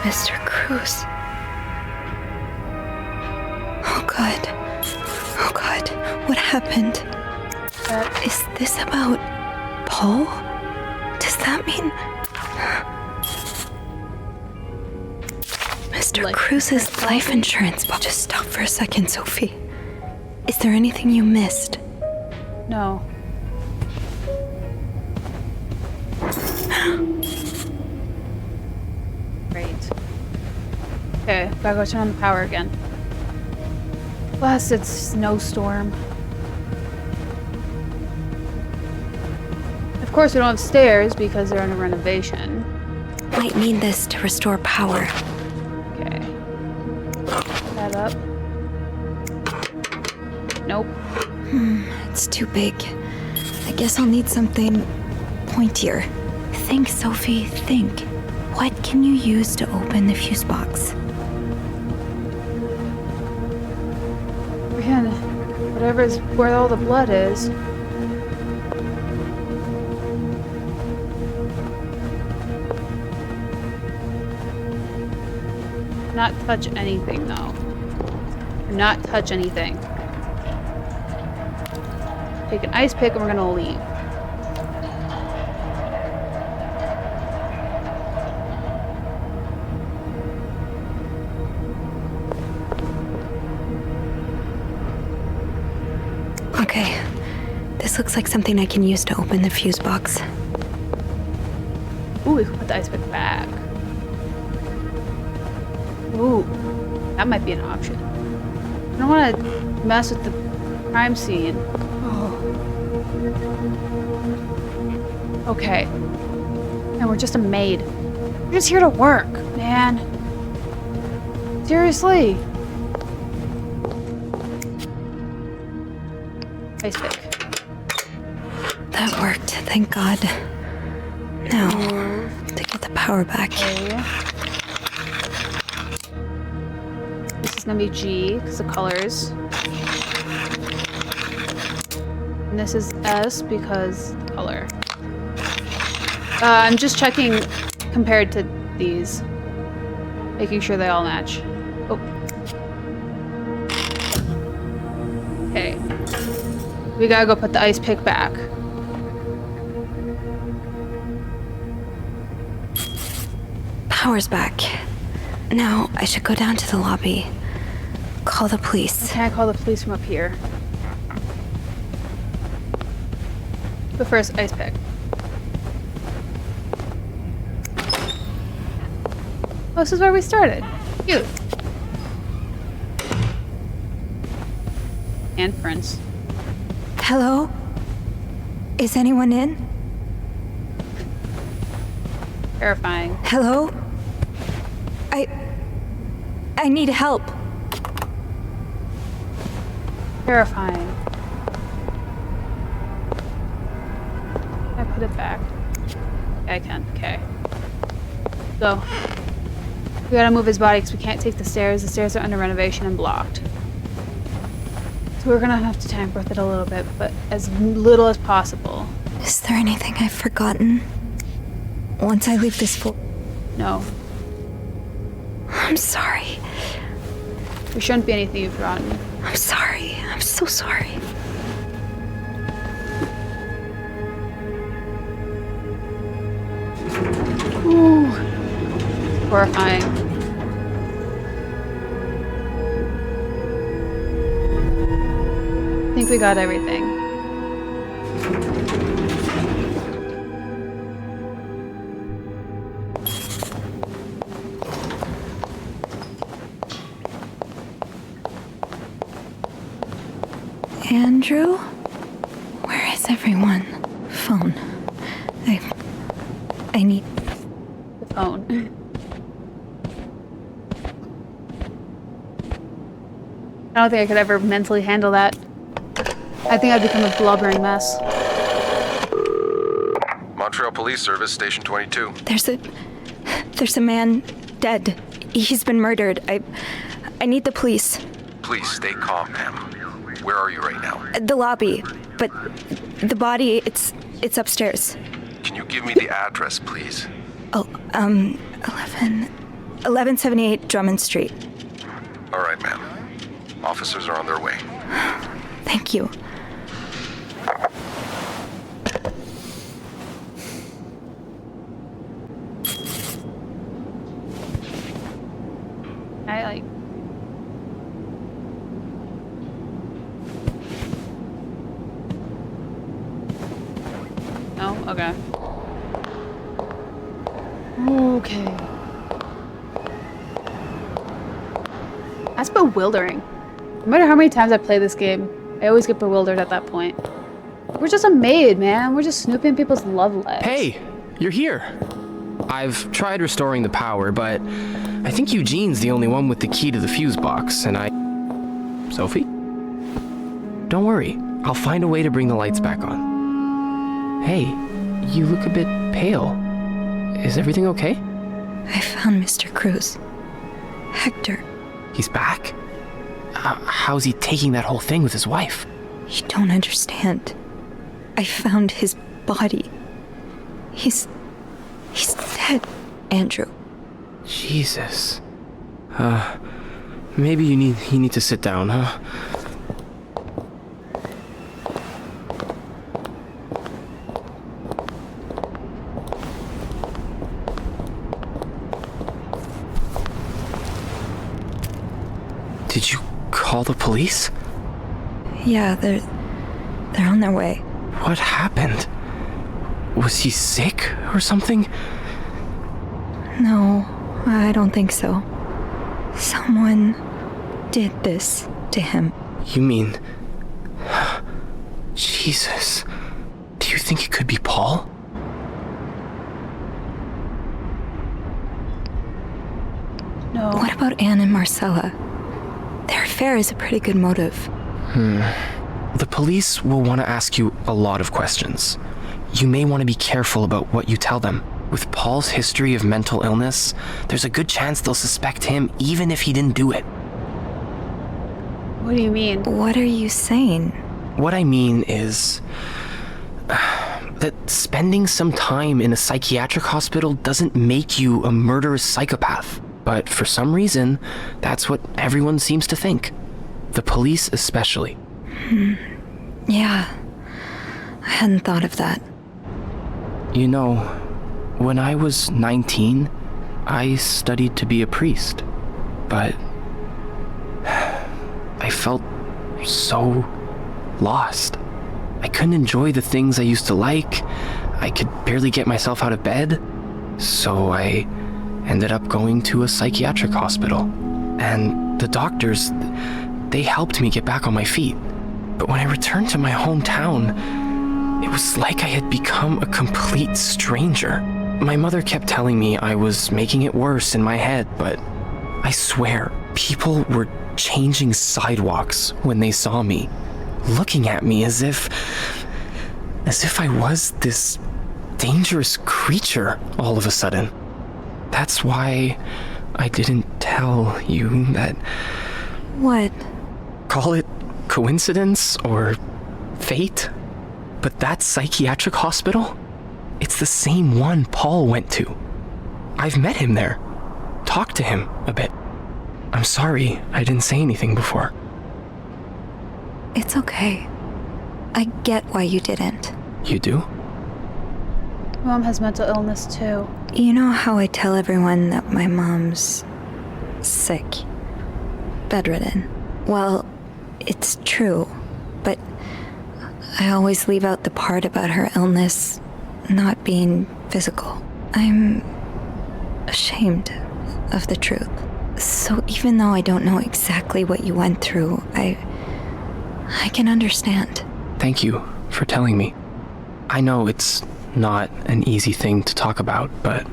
Mr. Cruz. Oh God. Oh God. What happened? Is this about Paul? Does that mean Mr. Cruz's life insurance? Just stop for a second, Sophie. Is there anything you missed? No. Great. Okay, gotta go turn on the power again. Blasted snowstorm. Of course, we don't have stairs because they're under renovation. Might need this to restore power. Okay. That up. Nope. It's too big. I guess I'll need something pointier. Think, Sophie, think. What can you use to open the fuse box? Man, whatever's where all the blood is. Not touch anything, though. Do not touch anything. Take an ice pick and we're gonna leave. Okay. This looks like something I can use to open the fuse box. Ooh, we can put the ice pick back. Ooh, that might be an option. I don't want to mess with the crime scene. Oh. Okay. And we're just a maid. We're just here to work, man. Seriously. Ice pick. That worked, thank God. Now, to get the power back. Okay. This is gonna be G, because of colors. And this is S, because color. I'm just checking compared to these. Making sure they all match. Oh. Okay. We gotta go put the ice pick back. Power's back. Now, I should go down to the lobby. Call the police. Can I call the police from up here? But first, ice pick. Oh, this is where we started. Cute. Handprints. Hello? Is anyone in? Terrifying. Hello? I need help. Terrifying. Can I put it back? Yeah, I can. Okay. Go. We gotta move his body because we can't take the stairs. The stairs are under renovation and blocked. So we're gonna have to tamper with it a little bit, but as little as possible. Is there anything I've forgotten? Once I leave this floor. No. I'm sorry. There shouldn't be anything you've forgotten. I'm sorry. I'm so sorry. Ooh. Horrifying. I think we got everything. Andrew? Where is everyone? Phone. I need the phone. I don't think I could ever mentally handle that. I think I'd become a blubbering mess. Montreal Police Service, Station 22. There's a man dead. He's been murdered. I need the police. Please stay calm, Pam. Where are you right now? The lobby, but the body, it's upstairs. Can you give me the address, please? Oh, 1178 Drummond Street. All right, ma'am. Officers are on their way. Thank you. Oh, okay. Okay. That's bewildering. No matter how many times I play this game, I always get bewildered at that point. We're just a maid, man. We're just snooping people's love lives. Hey, you're here. I've tried restoring the power, but I think Eugene's the only one with the key to the fuse box, and Sophie? Don't worry. I'll find a way to bring the lights back on. Hey, you look a bit pale. Is everything okay? I found Mr. Cruz. Hector. He's back? How's he taking that whole thing with his wife? You don't understand. I found his body. He's dead, Andrew. Jesus. Maybe you need to sit down, huh? Did you call the police? Yeah, they're on their way. What happened? Was he sick or something? No, I don't think so. Someone did this to him. You mean... Jesus. Do you think it could be Paul? No. What about Anne and Marcella? Their affair is a pretty good motive. The police will want to ask you a lot of questions. You may want to be careful about what you tell them. With Paul's history of mental illness, there's a good chance they'll suspect him even if he didn't do it. What do you mean? What are you saying? What I mean is... that spending some time in a psychiatric hospital doesn't make you a murderous psychopath. But for some reason, that's what everyone seems to think. The police especially. Yeah. I hadn't thought of that. You know, when I was 19, I studied to be a priest. But... I felt so lost. I couldn't enjoy the things I used to like. I could barely get myself out of bed. So I ended up going to a psychiatric hospital. And the doctors, they helped me get back on my feet. But when I returned to my hometown, it was like I had become a complete stranger. My mother kept telling me I was making it worse in my head, but I swear, people were changing sidewalks when they saw me, looking at me as if I was this dangerous creature all of a sudden. That's why I didn't tell you that... What? Call it coincidence or fate, but that psychiatric hospital, it's the same one Paul went to. I've met him there, talked to him a bit. I'm sorry I didn't say anything before. It's okay. I get why you didn't. You do? Mom has mental illness too. You know how I tell everyone that my mom's sick, bedridden? Well, it's true, but I always leave out the part about her illness not being physical. I'm ashamed of the truth. So even though I don't know exactly what you went through, I can understand. Thank you for telling me. I know it's not an easy thing to talk about, but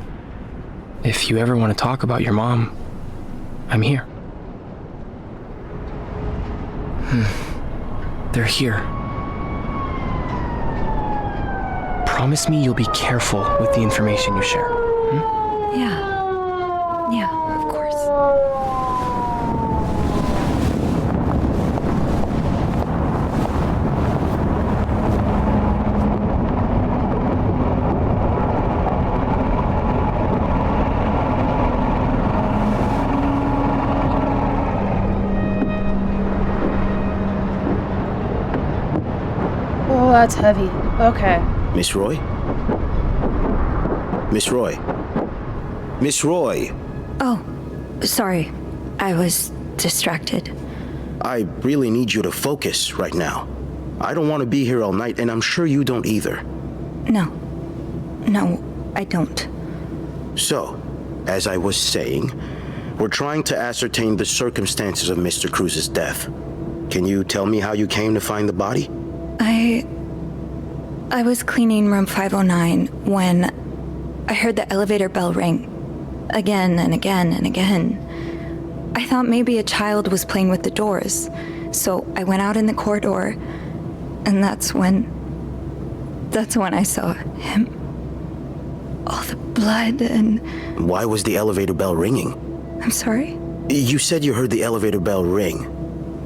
if you ever want to talk about your mom, I'm here. They're here. Promise me you'll be careful with the information you share. Yeah, of course. that's heavy. Okay. Miss Roy? Miss Roy? Miss Roy! Oh, sorry. I was distracted. I really need you to focus right now. I don't want to be here all night, and I'm sure you don't either. No. No, I don't. So, as I was saying, we're trying to ascertain the circumstances of Mr. Cruz's death. Can you tell me how you came to find the body? I was cleaning room 509 when I heard the elevator bell ring. Again and again and again. I thought maybe a child was playing with the doors, so I went out in the corridor, and that's when I saw him. All the blood and... Why was the elevator bell ringing? I'm sorry? You said you heard the elevator bell ring.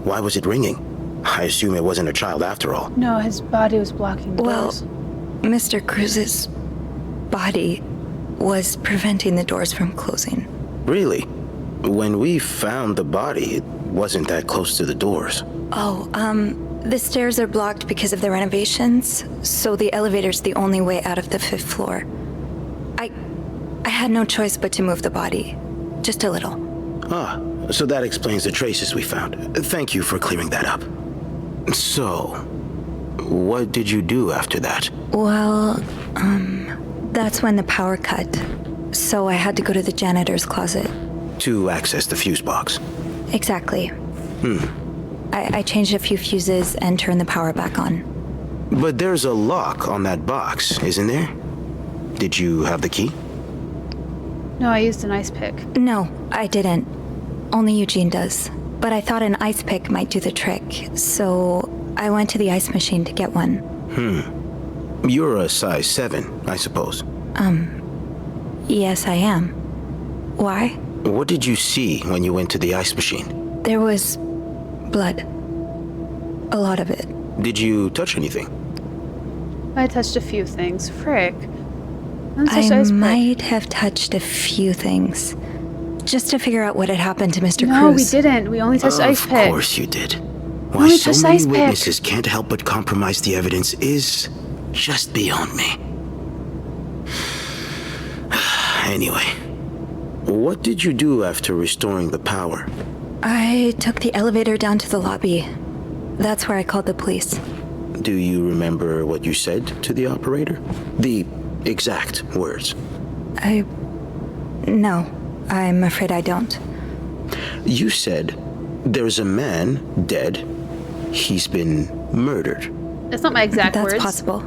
Why was it ringing? I assume it wasn't a child after all. No, his body was blocking the doors. Mr. Cruz's body was preventing the doors from closing. Really? When we found the body, it wasn't that close to the doors. Oh, the stairs are blocked because of the renovations, so the elevator's the only way out of the 5th floor. I had no choice but to move the body. Just a little. Ah, so that explains the traces we found. Thank you for clearing that up. So, what did you do after that? Well, that's when the power cut. So I had to go to the janitor's closet. To access the fuse box. Exactly. I changed a few fuses and turned the power back on. But there's a lock on that box, isn't there? Did you have the key? No, I used an ice pick. No, I didn't. Only Eugene does. But I thought an ice pick might do the trick, so I went to the ice machine to get one. You're a size 7, I suppose. Yes, I am. Why? What did you see when you went to the ice machine? There was blood. A lot of it. Did you touch anything? I touched a few things. Frick. I might have touched a few things. Just to figure out what had happened to Mr. Cruz. No, we didn't. We only touched ice pick. Of course you did. Why so many witnesses can't help but compromise the evidence is just beyond me. Anyway, what did you do after restoring the power? I took the elevator down to the lobby. That's where I called the police. Do you remember what you said to the operator? The exact words. No, I'm afraid I don't. You said, there's a man dead. He's been murdered. That's not my exact words. That's possible.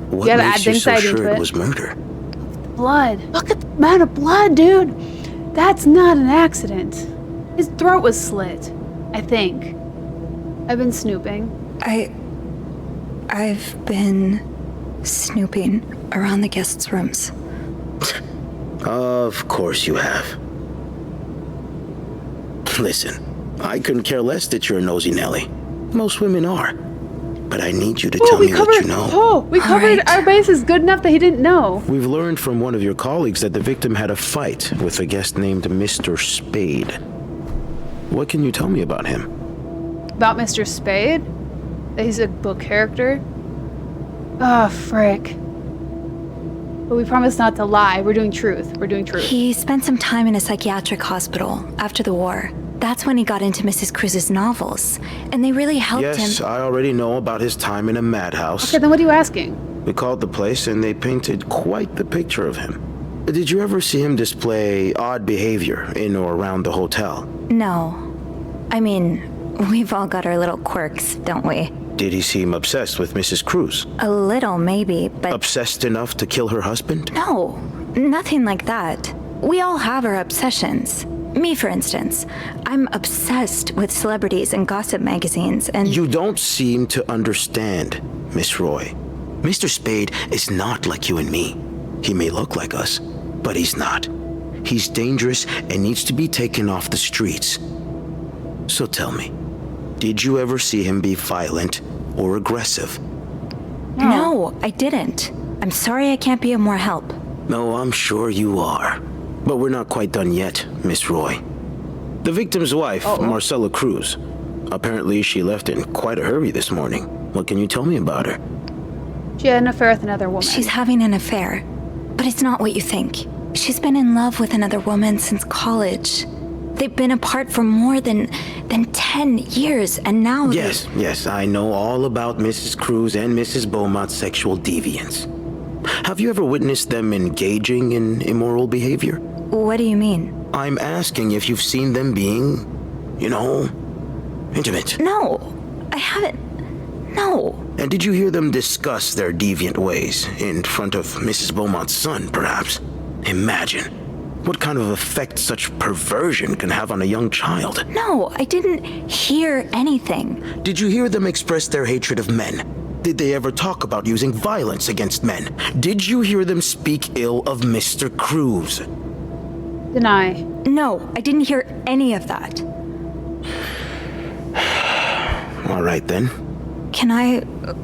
What makes you so sure it was murder? Blood. Look at the amount of blood, dude. That's not an accident. His throat was slit, I think. I've been snooping. I've been snooping around the guests' rooms. Of course you have. Listen, I couldn't care less that you're a nosy Nelly. Most women are. But I need you to tell me what you know. Oh, we covered our bases good enough that he didn't know. We've learned from one of your colleagues that the victim had a fight with a guest named Mr. Spade. What can you tell me about him? About Mr. Spade? That he's a book character? Oh, frick. But we promised not to lie. We're doing truth. We're doing truth. He spent some time in a psychiatric hospital after the war. That's when he got into Mrs. Cruz's novels, and they really helped him. Yes, I already know about his time in a madhouse. Okay, then what are you asking? We called the place and they painted quite the picture of him. Did you ever see him display odd behavior in or around the hotel? No. I mean, we've all got our little quirks, don't we? Did he seem obsessed with Mrs. Cruz? A little, maybe, but... Obsessed enough to kill her husband? No, nothing like that. We all have our obsessions. Me, for instance. I'm obsessed with celebrities and gossip magazines, and... You don't seem to understand, Miss Roy. Mr. Spade is not like you and me. He may look like us, but he's not. He's dangerous and needs to be taken off the streets. So tell me, did you ever see him be violent or aggressive? No, I didn't. I'm sorry I can't be of more help. No, I'm sure you are. But we're not quite done yet, Miss Roy. The victim's wife, Marcella Cruz. Apparently she left in quite a hurry this morning. What can you tell me about her? She had an affair with another woman. She's having an affair, but it's not what you think. She's been in love with another woman since college. They've been apart for more than 10 years, and now... Yes, I know all about Mrs. Cruz and Mrs. Beaumont's sexual deviance. Have you ever witnessed them engaging in immoral behavior? What do you mean? I'm asking if you've seen them being, intimate. No, I haven't. No. And did you hear them discuss their deviant ways in front of Mrs. Beaumont's son, perhaps? Imagine what kind of effect such perversion can have on a young child. No, I didn't hear anything. Did you hear them express their hatred of men? Did they ever talk about using violence against men? Did you hear them speak ill of Mr. Cruz? Deny. No, I didn't hear any of that. All right, then. Can I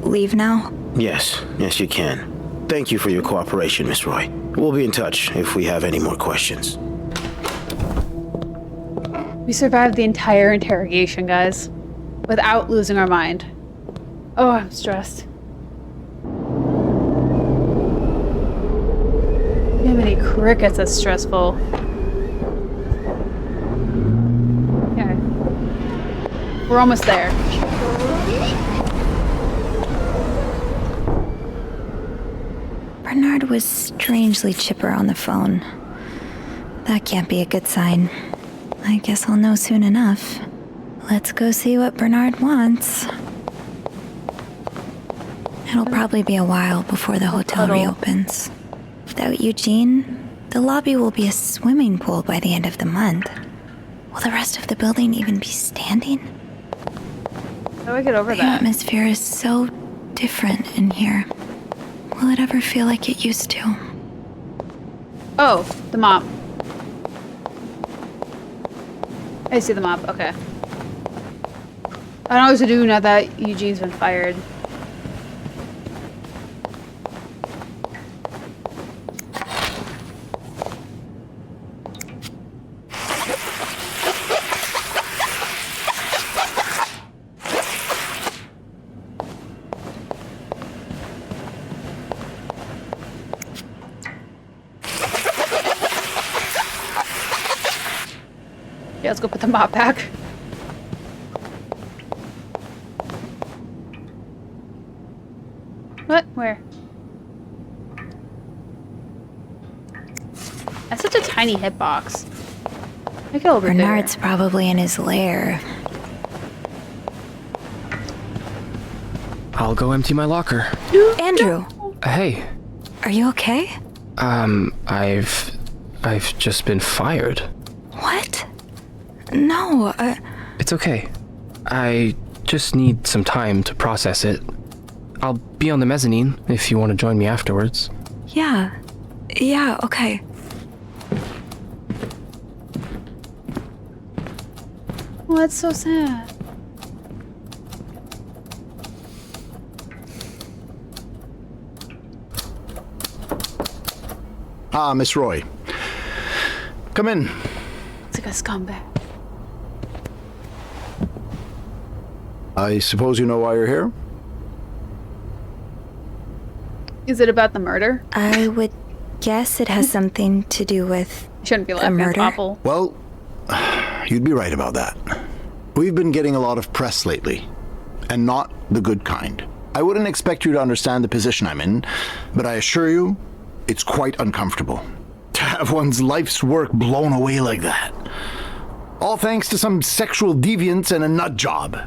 leave now? Yes, you can. Thank you for your cooperation, Miss Roy. We'll be in touch if we have any more questions. We survived the entire interrogation, guys, without losing our mind. Oh, I'm stressed. Too many crickets, that's stressful. Okay. We're almost there. Bernard was strangely chipper on the phone. That can't be a good sign. I guess I'll know soon enough. Let's go see what Bernard wants. It'll probably be a while before the hotel reopens. Without Eugene, the lobby will be a swimming pool by the end of the month. Will the rest of the building even be standing? How do I get over the that? The atmosphere is so different in here. Will it ever feel like it used to? Oh, the mop. I see the mop, okay. I don't know what to do now that Eugene's been fired. Yeah, let's go put the mop back. What? Where? That's such a tiny hitbox. Make it over there. Bernard's probably in his lair. I'll go empty my locker. Andrew! Hey. Are you okay? I've just been fired. What? No, It's okay. I just need some time to process it. I'll be on the mezzanine if you want to join me afterwards. Yeah, okay. Oh, that's so sad. Ah, Miss Roy. Come in. It's like a scumbag. I suppose you know why you're here? Is it about the murder? I would guess it has something to do with Shouldn't be laughing at Popple. Well, you'd be right about that. We've been getting a lot of press lately, and not the good kind. I wouldn't expect you to understand the position I'm in, but I assure you, it's quite uncomfortable to have one's life's work blown away like that. All thanks to some sexual deviance and a nut job.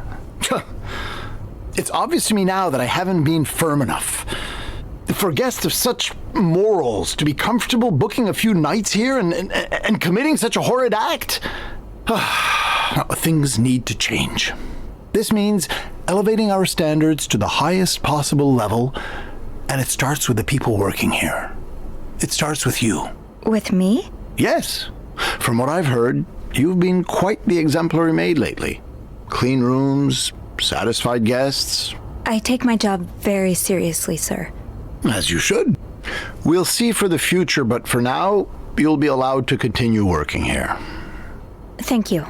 It's obvious to me now that I haven't been firm enough. For guests of such morals to be comfortable booking a few nights here and committing such a horrid act? Things need to change. This means elevating our standards to the highest possible level, and it starts with the people working here. It starts with you. With me? Yes. From what I've heard, you've been quite the exemplary maid lately. Clean rooms, satisfied guests. I take my job very seriously, sir. As you should. We'll see for the future, but for now, you'll be allowed to continue working here. Thank you.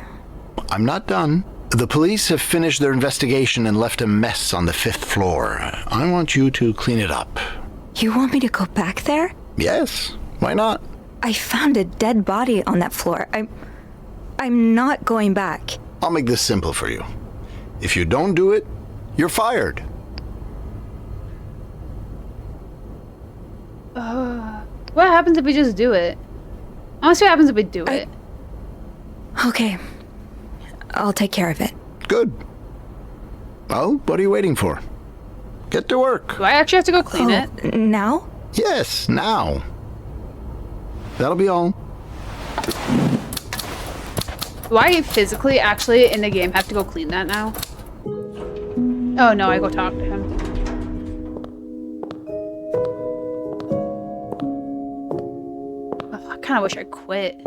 I'm not done. The police have finished their investigation and left a mess on the 5th floor. I want you to clean it up. You want me to go back there? Yes, why not? I found a dead body on that floor. I'm not going back. I'll make this simple for you. If you don't do it, you're fired. What happens if we just do it? I want to see what happens if we do it. Okay. I'll take care of it. Good. Well, what are you waiting for? Get to work. Do I actually have to go clean it? Now? Yes, now. That'll be all. Do I physically, actually, in the game, have to go clean that now? Oh no, I go talk to him. Ugh, I kind of wish I quit.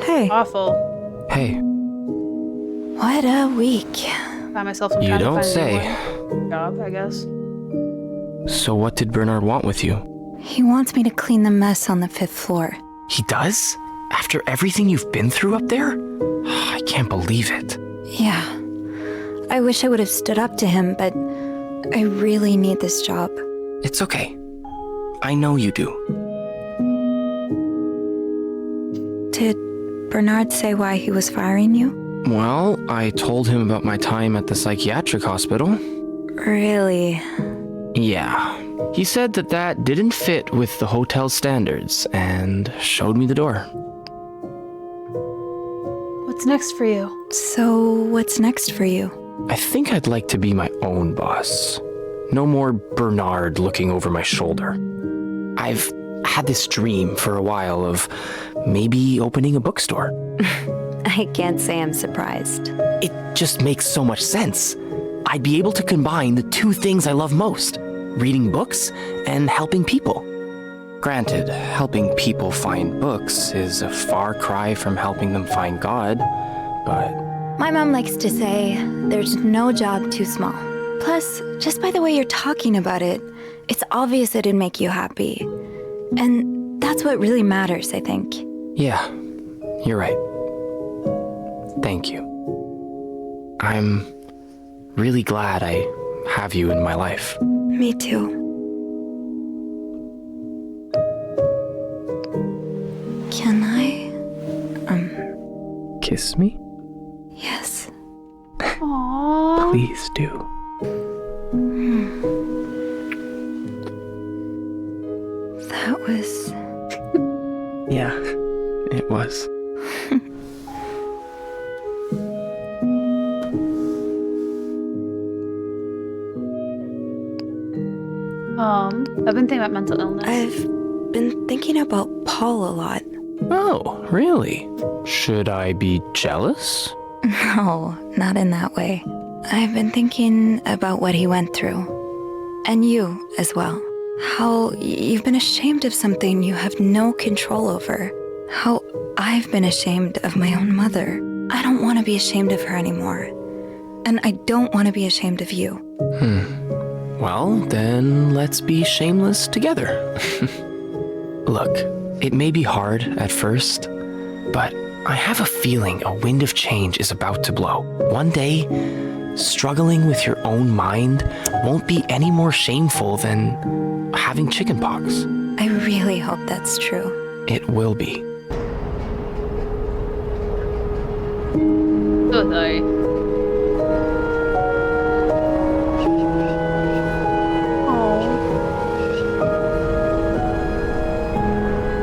Hey. Awful. Hey. What a week. Find myself some You trying to don't find a say. new job, I guess. So what did Bernard want with you? He wants me to clean the mess on the 5th floor. He does? After everything you've been through up there? I can't believe it. Yeah. I wish I would have stood up to him, but I really need this job. It's okay. I know you do. Did Bernard say why he was firing you? Well, I told him about my time at the psychiatric hospital. Really? Yeah. He said that didn't fit with the hotel standards and showed me the door. What's next for you? So, what's next for you? I think I'd like to be my own boss. No more Bernard looking over my shoulder. I've had this dream for a while of maybe opening a bookstore. I can't say I'm surprised. It just makes so much sense. I'd be able to combine the two things I love most, reading books and helping people. Granted, helping people find books is a far cry from helping them find God, but... My mom likes to say, there's no job too small. Plus, just by the way you're talking about it, it's obvious it'd make you happy. And that's what really matters, I think. Yeah, you're right. Thank you. I'm really glad I have you in my life. Me too. Can I, Kiss me? yes. Aww. Please do. That was... Yeah, it was. I've been thinking about mental illness. I've been thinking about Paul a lot. Oh, really? Should I be jealous? No, not in that way. I've been thinking about what he went through. And you as well. How you've been ashamed of something you have no control over. How I've been ashamed of my own mother. I don't want to be ashamed of her anymore. And I don't want to be ashamed of you. Well, then let's be shameless together. Look, it may be hard at first, but I have a feeling a wind of change is about to blow. One day, struggling with your own mind won't be any more shameful than having chickenpox. I really hope that's true. It will be. So sorry.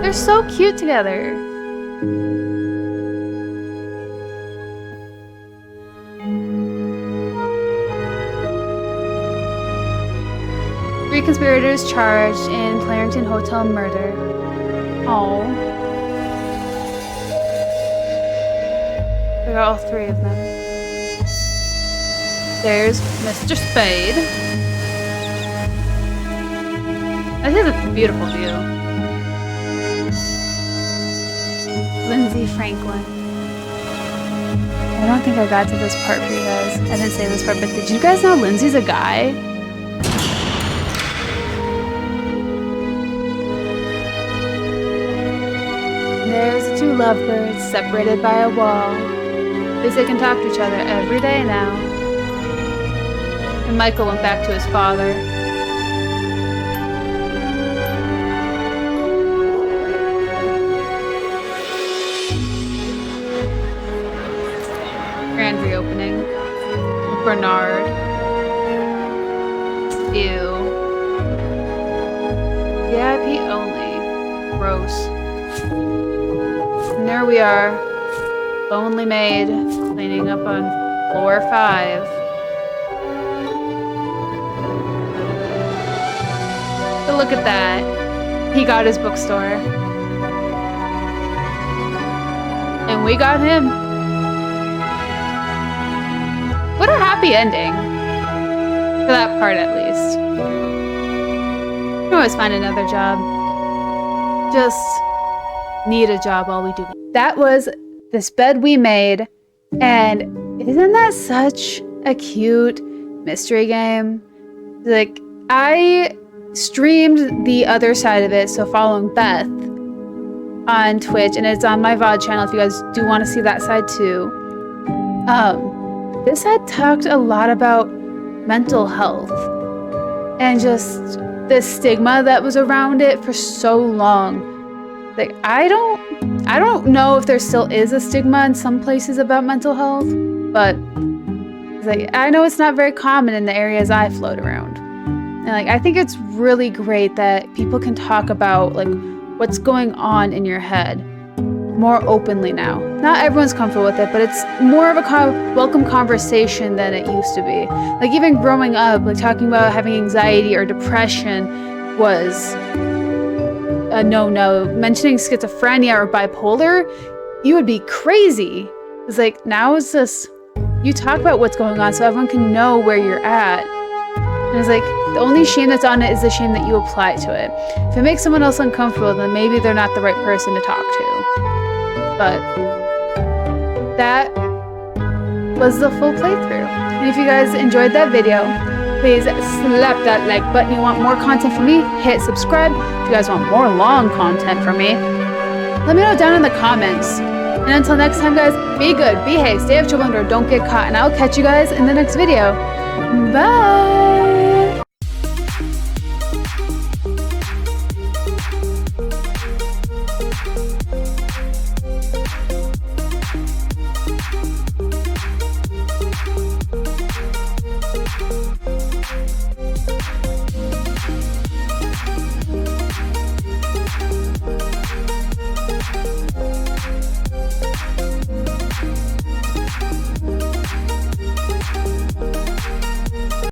They're so cute together. Three conspirators charged in Clarendon Hotel murder. Oh. There are all three of them. There's Mr. Spade. This is a beautiful view. Lindsay Franklin. I don't think I got to this part for you guys. I didn't say this part, but did you guys know Lindsay's a guy? There's two lovebirds separated by a wall. least they can talk to each other every day now. And Michael went back to his father. Grand reopening. Bernard. Ew. VIP only. Gross. And there we are. Lonely Maid. Cleaning up on floor 5. But look at that. He got his bookstore. And we got him. What a happy ending. For that part, at least. You can always find another job. Just need a job while we do it. That was This Bed We Made. And isn't that such a cute mystery game? Like, I streamed the other side of it, so following Beth on Twitch, and it's on my VOD channel if you guys do want to see that side too. This side talked a lot about mental health and just the stigma that was around it for so long. Like, I don't know if there still is a stigma in some places about mental health, but like, I know it's not very common in the areas I float around. And like, I think it's really great that people can talk about like what's going on in your head more openly now. Not everyone's comfortable with it, but it's more of a welcome conversation than it used to be. Like, even growing up, like talking about having anxiety or depression was a no-no. Mentioning schizophrenia or bipolar, you would be crazy. It's like, now it's just, you talk about what's going on so everyone can know where you're at. And it's like, the only shame that's on it is the shame that you apply to it. If it makes someone else uncomfortable, then maybe they're not the right person to talk to. But that was the full playthrough. And if you guys enjoyed that video, please slap that like button. You want more content from me? Hit subscribe. If you guys want more long content from me, let me know down in the comments. And until next time, guys, be good, behave, stay off your window, don't get caught, and I'll catch you guys in the next video. Bye!